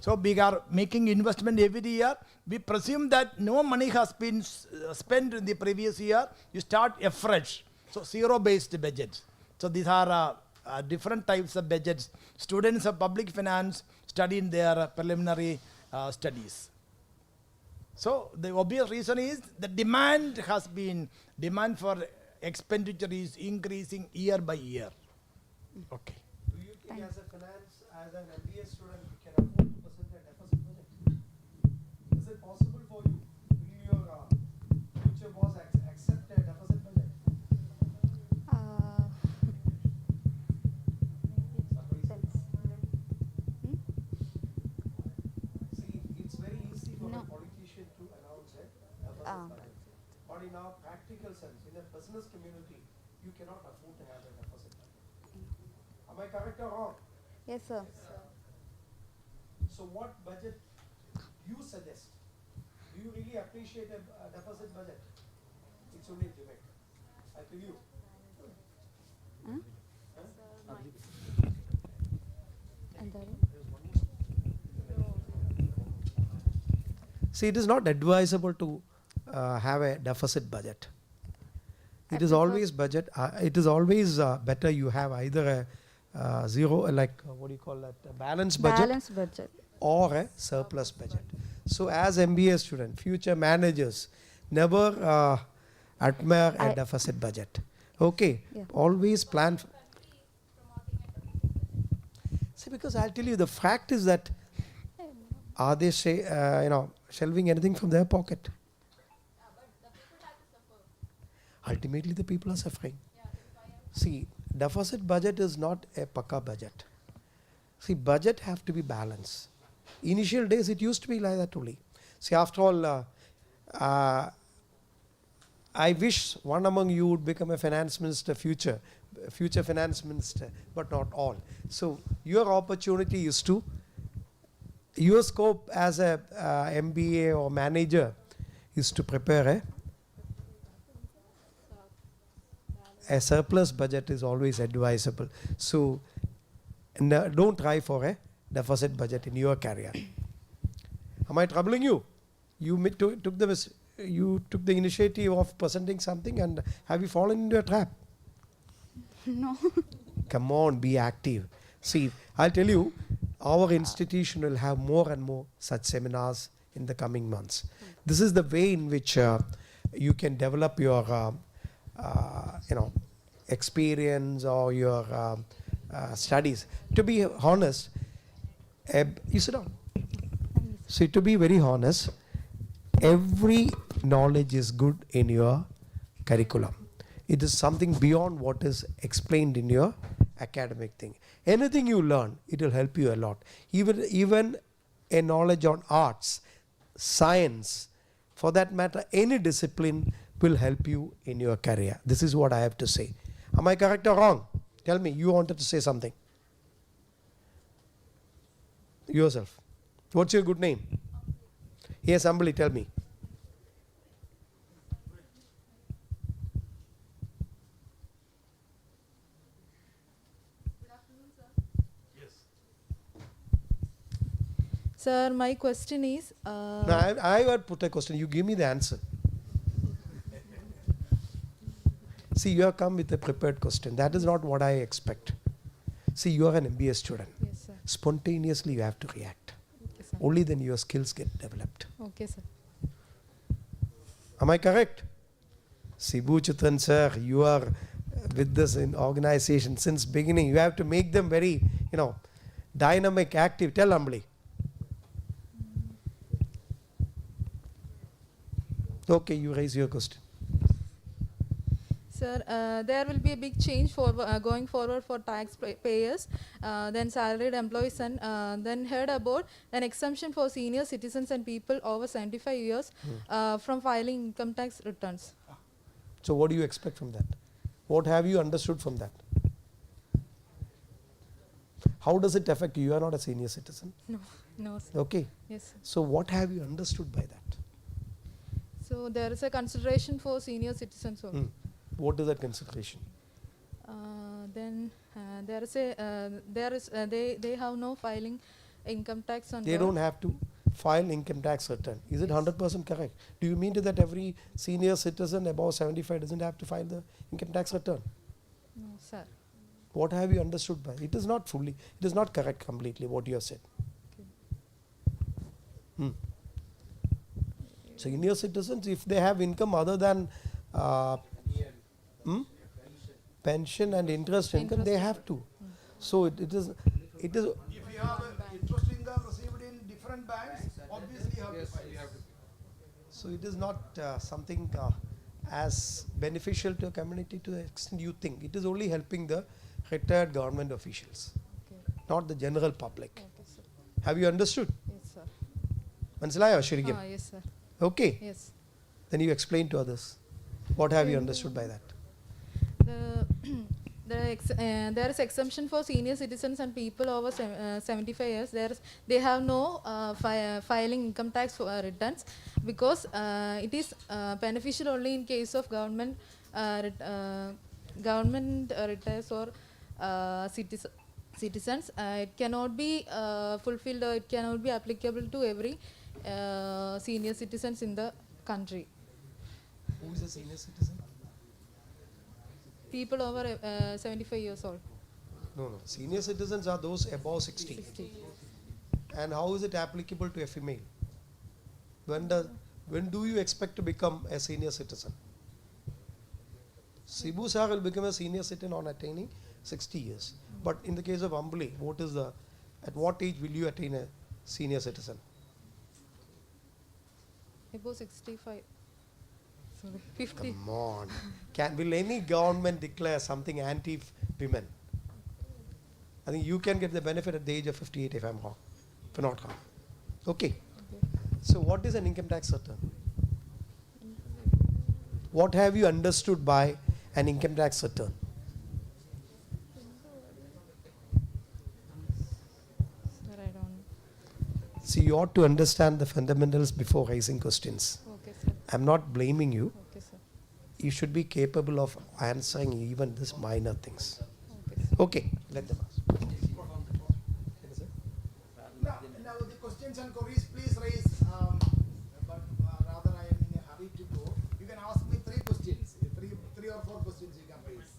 J: So we are making investment every year. We presume that no money has been spent in the previous year. You start afresh. So zero-based budgets. So these are different types of budgets. Students of public finance study in their preliminary studies. So the obvious reason is the demand for expenditure is increasing year by year. Okay.
F: Do you think as a finance, as an MBA student, you can afford to present a deficit budget? Is it possible for you? Will your future boss accept a deficit budget? See, it's very easy for a politician to announce a deficit budget. But in our practical sense, in a business community, you cannot afford to have a deficit budget. Am I correct or wrong?
I: Yes sir.
F: So what budget you suggest? Do you really appreciate a deficit budget? It's only a gimmick. I tell you.
I: എന്താണ്?
F: See, it is not advisable to have a deficit budget. It is always budget. It is always better you have either a zero, like what do you call that? A balanced budget,
I: Balance budget.
F: or a surplus budget. So, as MBA student, future managers never admire a deficit budget. Okay,
I: Yeah.
F: always plan. See, because I'll tell you, the fact is that are they shelving anything from their pocket? Ultimately, the people are suffering. See, deficit budget is not a pakka budget. See, budget have to be balanced. Initial days, it used to be like that only. See, after all, I wish one among you would become a finance minister, future finance minister, but not all. So, your opportunity is to, your scope as a MBA or manager is to prepare a surplus budget is always advisable. So, don't try for a deficit budget in your career. Am I troubling you? You took the initiative of presenting something, and have you fallen into a trap?
I: No.
F: Come on, be active. See, I'll tell you, our institution will have more and more such seminars in the coming months. This is the way in which you can develop your experience or your studies. To be honest, you sit down. See, to be very honest, every knowledge is good in your curriculum. It is something beyond what is explained in your academic thing. Anything you learn, it will help you a lot. Even a knowledge on arts, science, for that matter, any discipline will help you in your career. This is what I have to say. Am I correct or wrong? Tell me, you wanted to say something. Yourself. What's your good name? Yes, Ambali, tell me.
G: Sir, my question is.
F: No, I would put a question. You give me the answer. See, you have come with a prepared question. That is not what I expect. See, you are an MBA student.
G: Yes, sir.
F: Spontaneously, you have to react.
G: Okay, sir.
F: Only then your skills get developed.
G: Okay, sir.
F: Am I correct? Sibu Chitran sir, you are with this in organization since beginning. You have to make them very, dynamic, active. Tell Ambli. Okay, you raise your question.
G: Sir, there will be a big change for going forward for taxpayers, then salaried employees, and then heard about an exemption for senior citizens and people over 75 years from filing income tax returns.
F: So what do you expect from that? What have you understood from that? How does it affect you? You are not a senior citizen.
G: No, sir.
F: Okay.
G: Yes, sir.
F: So what have you understood by that?
G: So there is a consideration for senior citizens also.
F: What is that consideration?
G: Then there is a they have no filing income tax on.
F: They don't have to file income tax return. Is it 100% correct? Do you mean that every senior citizen above 75 doesn't have to file the income tax return?
G: No, sir.
F: What have you understood by? It is not fully, it is not correct completely what you have said. Senior citizens, if they have income other than pension and interest income, they have to. So it is.
J: If you have interest income received in different banks, obviously you have to.
F: So it is not something as beneficial to a community to the extent you think. It is only helping the retired government officials, not the general public.
G: Okay, sir.
F: Have you understood?
G: Yes, sir.
F: Manasilayo Shirigam?
G: Yes, sir.
F: Okay.
G: Yes.
F: Then you explain to others. What have you understood by that?
G: There is exemption for senior citizens and people over 75 years. They have no filing income tax returns because it is beneficial only in case of government retires or citizens. It cannot be fulfilled or it cannot be applicable to every senior citizens in the country.
F: Who is a senior citizen?
G: People over 75 years old.
F: No. Senior citizens are those above 60.
G: 60.
F: And how is it applicable to a female? When do you expect to become a senior citizen? Sibu sir will become a senior citizen on attaining 60 years. But in the case of Ambali, at what age will you attain a senior citizen?
G: Above 65. Sorry, 50.
F: Come on. Will any government declare something anti-women? I think you can get the benefit at the age of 58 if I'm wrong. If I'm not wrong. Okay. So what is an income tax return? What have you understood by an income tax return?
G: Sir, I don't.
F: See, you ought to understand the fundamentals before raising questions.
G: Okay, sir.
F: I'm not blaming you.
G: Okay, sir.
F: You should be capable of answering even these minor things.
G: Okay, sir.
F: Okay, let them ask.
J: Now the questions and queries, please raise. But rather, I am in a hurry to go. You can ask me 3 questions, 3 or 4 questions you can raise.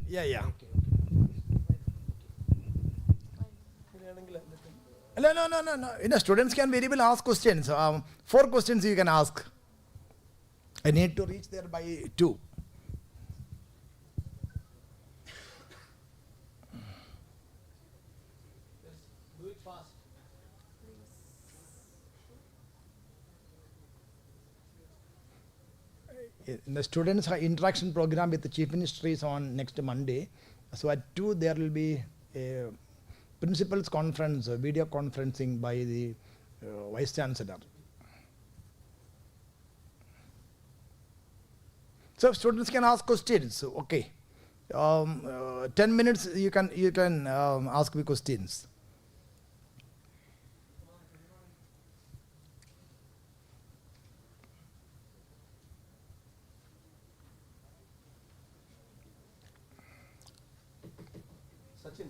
J: Yeah. No. Students can very well ask questions. 4 questions you can ask. I need to reach there by 2.
F: Do it fast.
J: The students' interaction program with the Chief Minister is on next Monday. So at 2 there will be a principal's conference, video conferencing by the Vice Chancellor. So students can ask questions. Okay, 10 minutes you can ask me questions.
F: Sachin.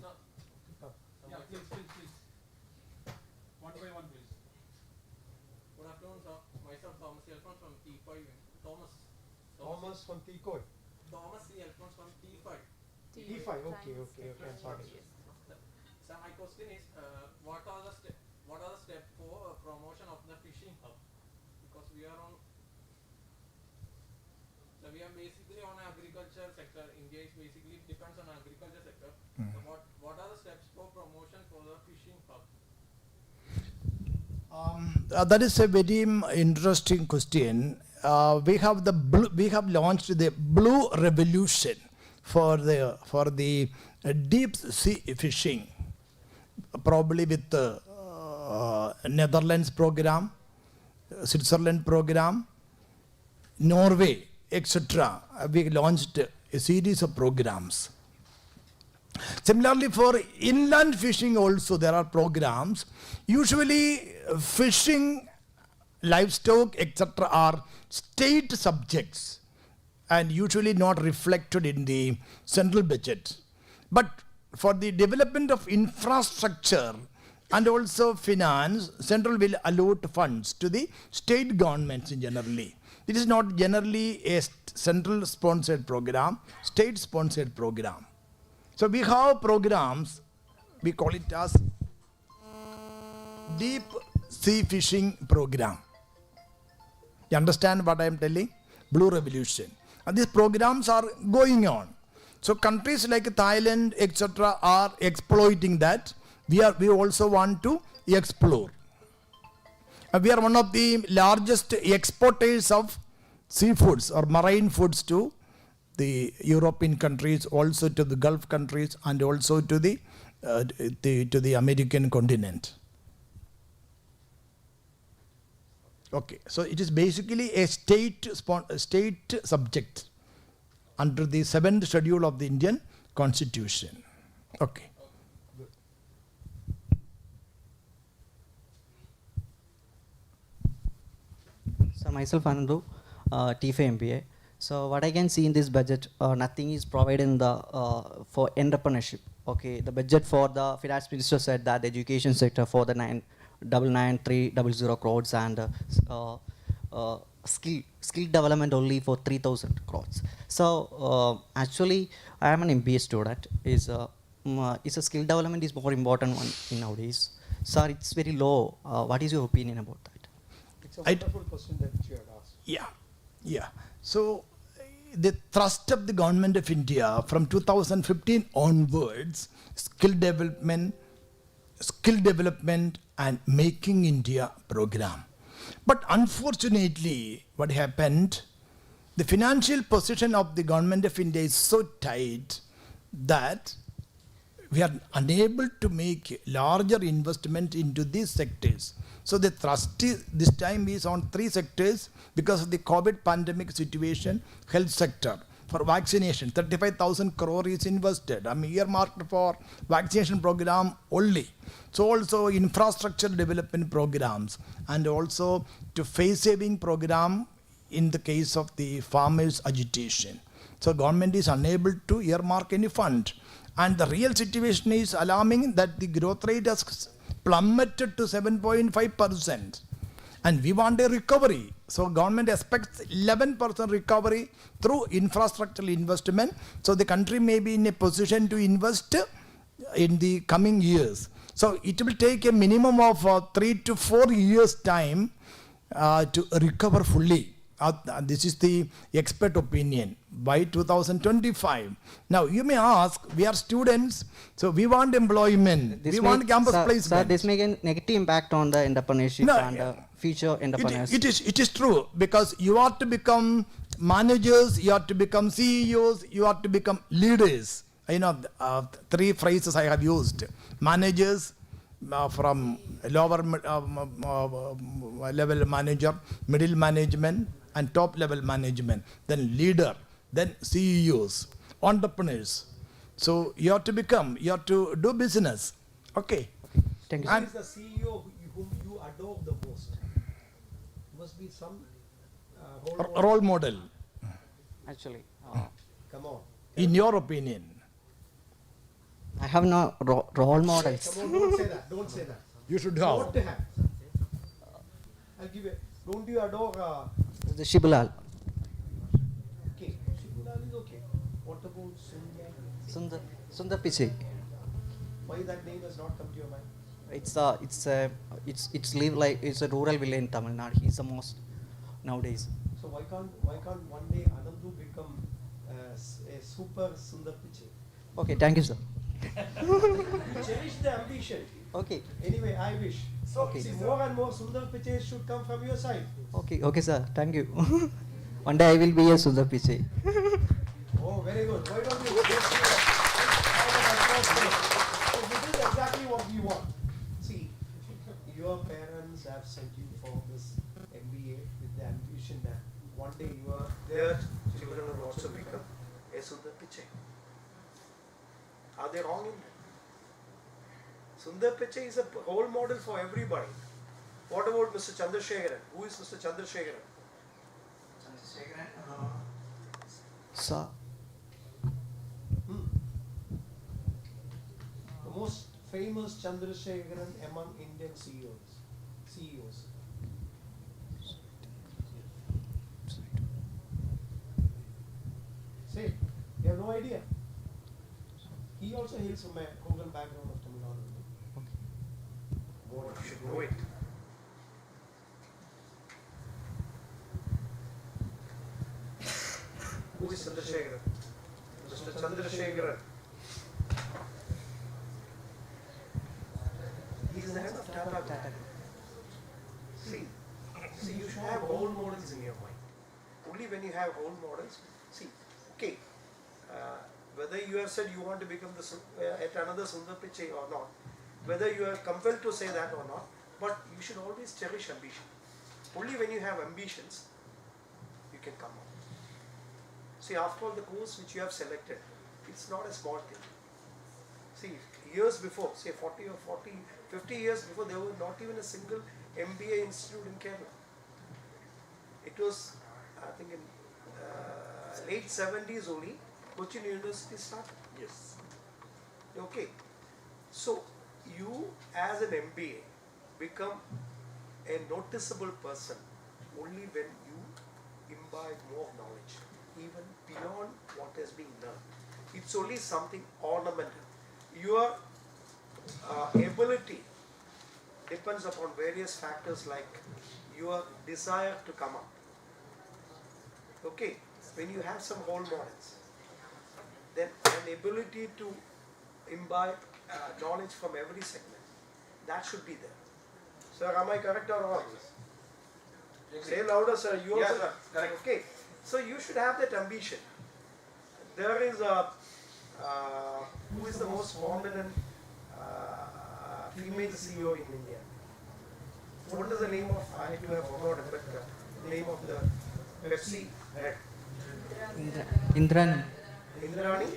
H: please. One by one, please. Good afternoon, sir. Myself, Thomas Alphonse from T5. Thomas from T5. Thomas C. Alphonse from T5.
F: T5, okay, I'm sorry.
H: So my question is, what are the steps for promotion of the fishing hub? Because we are basically on agriculture sector. India is basically depends on agriculture sector. So what are the steps for promotion for the fishing hub?
J: That is a very interesting question. We have launched the Blue Revolution for the deep sea fishing, probably with the Netherlands program, Switzerland program, Norway, etc. We launched a series of programs. Similarly, for inland fishing also there are programs. Usually fishing, livestock, etc. are state subjects and usually not reflected in the central budget. But for the development of infrastructure and also finance, central will allot funds to the state governments generally. It is not generally a central sponsored program, state sponsored program. So we have programs, we call it as deep sea fishing program. You understand what I am telling? Blue Revolution. And these programs are going on. So countries like Thailand, etc. are exploiting that. We also want to explore. We are one of the largest exporters of seafoods or marine foods to the European countries, also to the Gulf countries, and also to the American continent. Okay, so it is basically a state subject under the 7th schedule of the Indian Constitution. Okay.
K: So myself Anandu, T5 MBA. So what I can see in this budget, nothing is provided in the for entrepreneurship. Okay, the budget for the finance minister said that the education sector for the 9,993,000 crores and skill development only for 3,000 crores. So actually, I am an MBA student. Is a skill development is more important one in nowadays. Sir, it's very low. What is your opinion about that?
F: It's a wonderful question that you had asked.
J: Yeah. So the thrust of the government of India from 2015 onwards, skill development and Making India program. But unfortunately, what happened, the financial position of the government of India is so tight that we are unable to make larger investment into these sectors. So the thrust this time is on 3 sectors because of the COVID pandemic situation. Health sector, for vaccination, 35,000 crore is invested. Earmarked for vaccination program only. So also infrastructure development programs and also to face saving program in the case of the farmers agitation. So government is unable to earmark any fund. And the real situation is alarming that the growth rate has plummeted to 7.5%. And we want a recovery. So government expects 11% recovery through infrastructural investment. So the country may be in a position to invest in the coming years. So it will take a minimum of 3 to 4 years time to recover fully. This is the expert opinion by 2025. Now you may ask, we are students, so we want employment, we want campus placement.
K: Sir, this may get negative impact on the entrepreneurship and future entrepreneurs.
J: It is true, because you are to become managers, you are to become CEOs, you are to become leaders. 3 phrases I have used: managers, from lower level manager, middle management, and top level management, then leader, then CEOs, entrepreneurs. So you have to do business. Okay.
K: Thank you.
F: Who is the CEO whom you adore the most? Must be some
J: role model.
K: Actually,
F: come on.
J: In your opinion.
K: I have no role models.
F: Come on, don't say that. Don't say that.
J: You should
F: Not
J: have.
F: to have. I'll give it. Don't you adore?
K: The Shibulal.
F: Okay, Shibulal is okay. What about Sundar?
K: Sundar Pichai.
F: Why that name has not come to your mind?
K: It's live like it's a rural village in Tamil Nadu. He's the most nowadays.
F: So why can't one day Anandu become a super Sundar Pichai?
K: Okay, thank you, sir.
F: Cherish the ambition.
K: Okay.
F: Anyway, I wish.
K: Okay.
F: See, more and more Sundar Pichai should come from your side.
K: Okay, sir. Thank you. One day I will be a Sundar Pichai.
F: Oh, very good. Why don't you get to So this is exactly what we want. See, your parents have sent you for this MBA with the ambition that one day their children will also become a Sundar Pichai. Are they wrong in that? Sundar Pichai is a role model for everybody. What about Mr. Chandrasekharan? Who is Mr. Chandrasekharan?
K: Sir.
F: The most famous Chandrasekharan among Indian CEOs. Say, you have no idea. He also hails from a rural background of Tamil Nadu. More, you should know it. Who is Chandrasekharan? Mr. Chandrasekharan. He is the head of Tata. See, you should have role models in your mind. Only when you have role models, see, okay, whether you have said you want to become yet another Sundar Pichai or not, whether you are compelled to say that or not, but you should always cherish ambition. Only when you have ambitions, you can come out. See, after all, the course which you have selected, it's not a small thing. See, years before, say 50 years before, there was not even a single MBA institute in Kerala. It was, I think, in late 70s only, Cochin University started.
J: Yes.
F: Okay. So, you as an MBA become a noticeable person only when you imbibe more knowledge, even beyond what has been learned. It's only something ornamental. Your ability depends upon various factors like your desire to come up. Okay, when you have some role models, then an ability to imbibe knowledge from every segment, that should be there. Sir, am I correct or wrong? Say louder, sir. You
H: Yes,
F: also,
H: sir. Correct.
F: Okay, so you should have that ambition. There is who is the most prominent female CEO in India? What is the name of? I do have forgotten, but the name of the Pepsi head.
K: Indrani.
F: Indrani.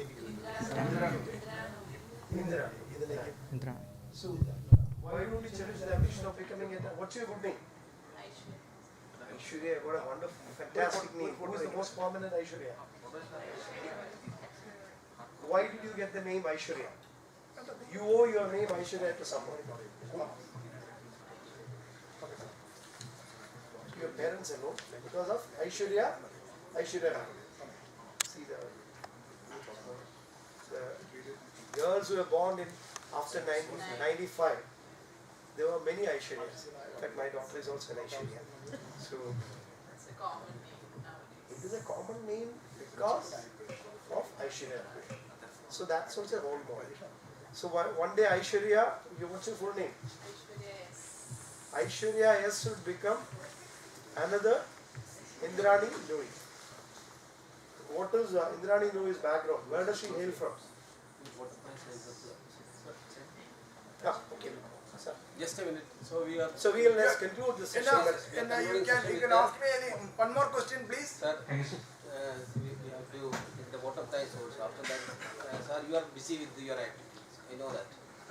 F: So why don't you cherish the ambition of becoming a? What's your good name? Aishwarya. What a wonderful, fantastic name. Who is the most prominent Aishwarya? Why did you get the name Aishwarya? You owe your name Aishwarya to someone. Your parents alone, because of Aishwarya. See the girls who were born in after 1995. There were many Aishwaryas. In fact, my daughter is also an Aishwarya. So it is a common name because of Aishwarya. So that's also a role model. So one day Aishwarya, what's your full name? Aishwarya S should become another Indrani Nui. What is Indrani Nui's background? Where does she hail from? Okay. Sir.
H: Just a minute. So
F: Let's conclude this session.
L: You can ask me one more question, please.
H: Sir, we have to get the water price also. After that, sir, you are busy with your activities. I know that.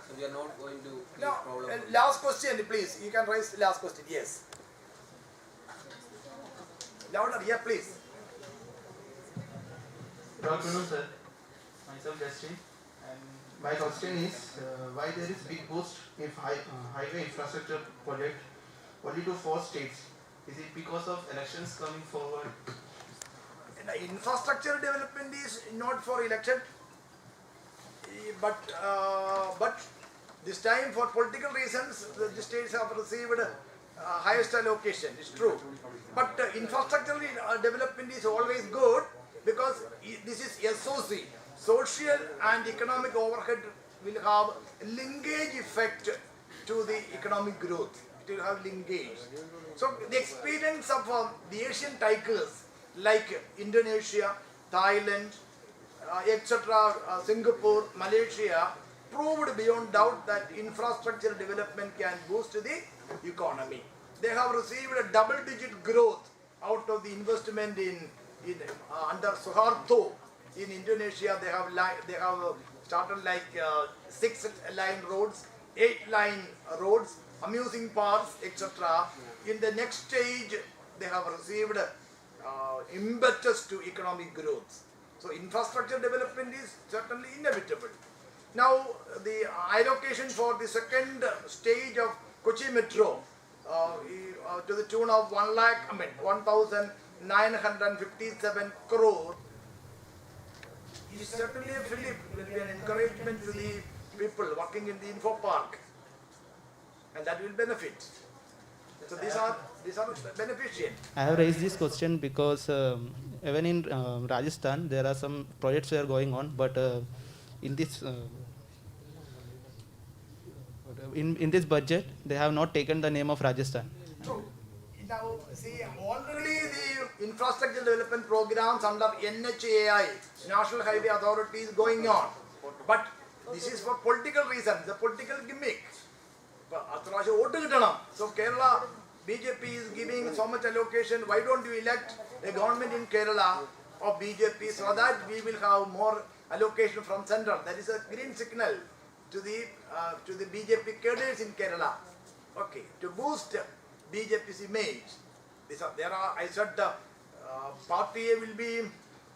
H: So we are not going to create problem.
L: Last question, please. You can raise the last question. Yes. Louder, yeah, please.
M: Good afternoon, sir. Myself, Destiny, and My question is why there is big boost in highway infrastructure project only to 4 states? Is it because of elections coming forward?
L: Infrastructure development is not for election, but this time for political reasons the states have received highest allocation. It's true, but infrastructure development is always good because this is SOC. Social and economic overhead will have linkage effect to the economic growth. It will have linkage. So the experience of the Asian tigers like Indonesia, Thailand, etc., Singapore, Malaysia, proved beyond doubt that infrastructure development can boost the economy. They have received a double-digit growth out of the investment in under Suharto. In Indonesia, they have started like 6-line roads, 8-line roads, amusing parks, etc. In the next stage, they have received impetus to economic growth. So infrastructure development is certainly inevitable. Now the allocation for the second stage of Kochi Metro to the tune of 1,957 crore is certainly a fillip, will be an encouragement to the people working in the info park, and that will benefit. So these are beneficial.
N: I have raised this question because even in Rajasthan there are some projects that are going on, but in this in this budget they have not taken the name of Rajasthan.
L: Now, see, already the infrastructure development programs under NHAI, National Highway Authority, is going on. But this is for political reasons, the political gimmick. So Kerala, BJP is giving so much allocation. Why don't you elect a government in Kerala of BJP so that we will have more allocation from central? That is a green signal to the BJP cadres in Kerala. Okay, to boost BJP's image. I said party A will be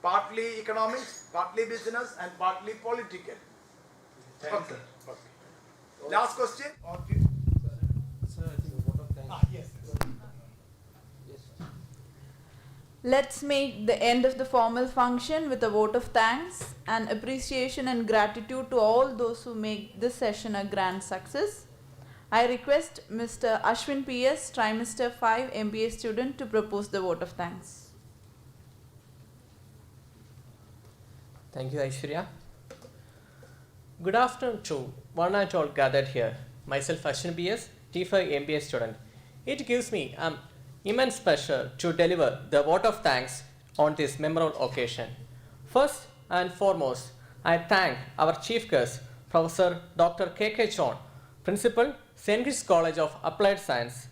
L: partly economics, partly business, and partly political. Okay. Last question.
B: Let's make the end of the formal function with a vote of thanks and appreciation and gratitude to all those who make this session a grand success. I request Mr. Ashwin PS, Trimester 5 MBA student, to propose the vote of thanks.
O: Thank you, Aishwarya. Good afternoon to one and all gathered here. Myself, Ashwin PS, T5 MBA student. It gives me immense pleasure to deliver the vote of thanks on this memorable occasion. First and foremost, I thank our chief guest, Professor Dr. K.K. John, Principal, St. Kitts College of Applied Science.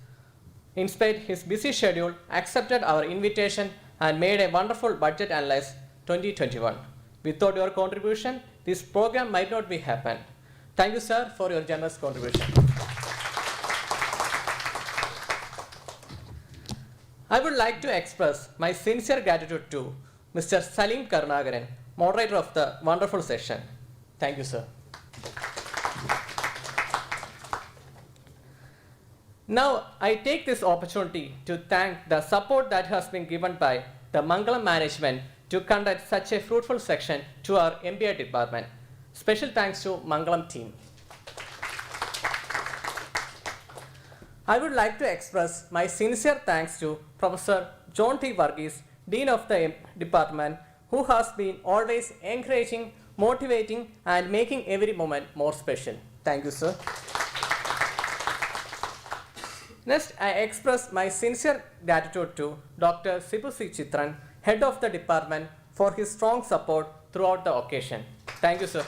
O: In spite his busy schedule, accepted our invitation and made a wonderful budget analysis 2021. Without your contribution, this program might not be happen. Thank you, sir, for your generous contribution. I would like to express my sincere gratitude to Mr. Salim Karnagaran, moderator of the wonderful session. Thank you, sir. Now, I take this opportunity to thank the support that has been given by the Mangalam management to conduct such a fruitful section to our MBA department. Special thanks to Mangalam team. I would like to express my sincere thanks to Professor John T. Varghese, Dean of the department, who has been always encouraging, motivating, and making every moment more special. Thank you, sir. Next, I express my sincere gratitude to Dr. Sibu C. Chitran, Head of the department, for his strong support throughout the occasion. Thank you, sir.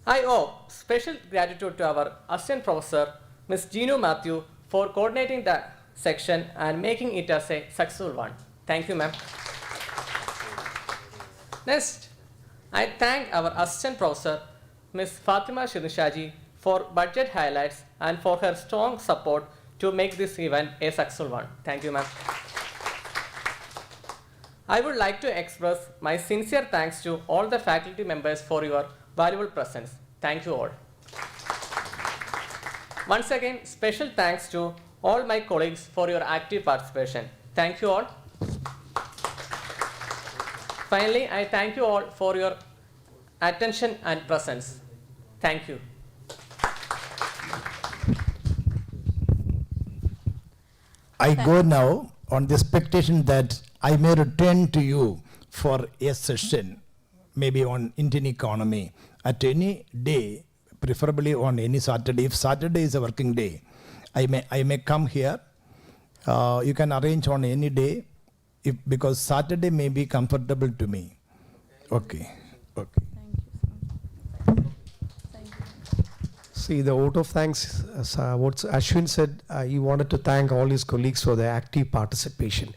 O: I owe special gratitude to our Assistant Professor, Ms. Gino Matthew, for coordinating the section and making it as a successful one. Thank you, ma'am. Next, I thank our Assistant Professor, Ms. Fatima Shirishaji, for budget highlights and for her strong support to make this event a successful one. Thank you, ma'am. I would like to express my sincere thanks to all the faculty members for your valuable presence. Thank you all. Once again, special thanks to all my colleagues for your active participation. Thank you all. Finally, I thank you all for your attention and presence. Thank you.
J: I go now on the expectation that I may return to you for a session, maybe on Indian economy, at any day, preferably on any Saturday. If Saturday is a working day, I may come here. You can arrange on any day, because Saturday may be comfortable to me. Okay. Okay.
F: See, the vote of thanks, what Ashwin said, he wanted to thank all his colleagues for their active participation.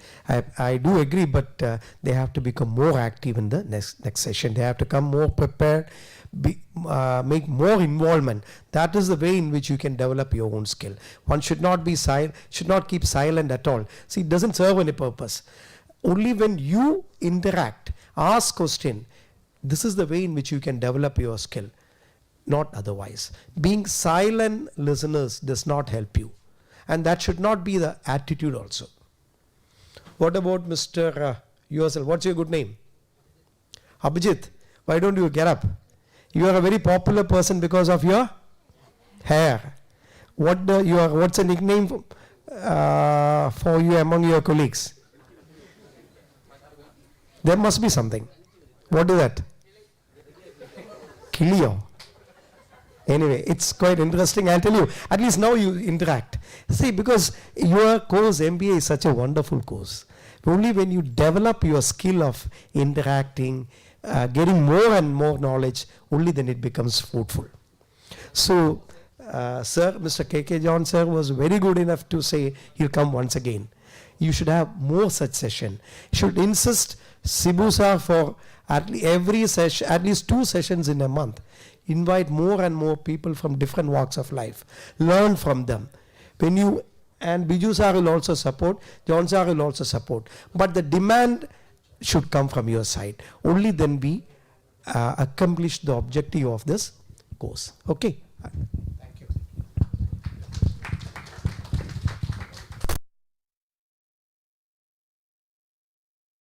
F: I do agree, but they have to become more active in the next session. They have to come more prepared, make more involvement. That is the way in which you can develop your own skill. One should not be should not keep silent at all. See, it doesn't serve any purpose. Only when you interact, ask question, this is the way in which you can develop your skill. Not otherwise. Being silent listeners does not help you, and that should not be the attitude also. What about Mr. yourself? What's your good name? Abhijit. Why don't you get up? You are a very popular person because of your hair. What's a nickname for you among your colleagues? There must be something. What is that? Kilio. Anyway, it's quite interesting. I'll tell you, at least now you interact. See, because your course, MBA, is such a wonderful course. Only when you develop your skill of interacting, getting more and more knowledge, only then it becomes fruitful. So, sir, Mr. K.K. John, sir, was very good enough to say he'll come once again. You should have more such session. You should insist Sibu sir for every session, at least 2 sessions in a month. Invite more and more people from different walks of life. Learn from them. And Biju sir will also support, John sir will also support. But the demand should come from your side. Only then we accomplish the objective of this course. Okay.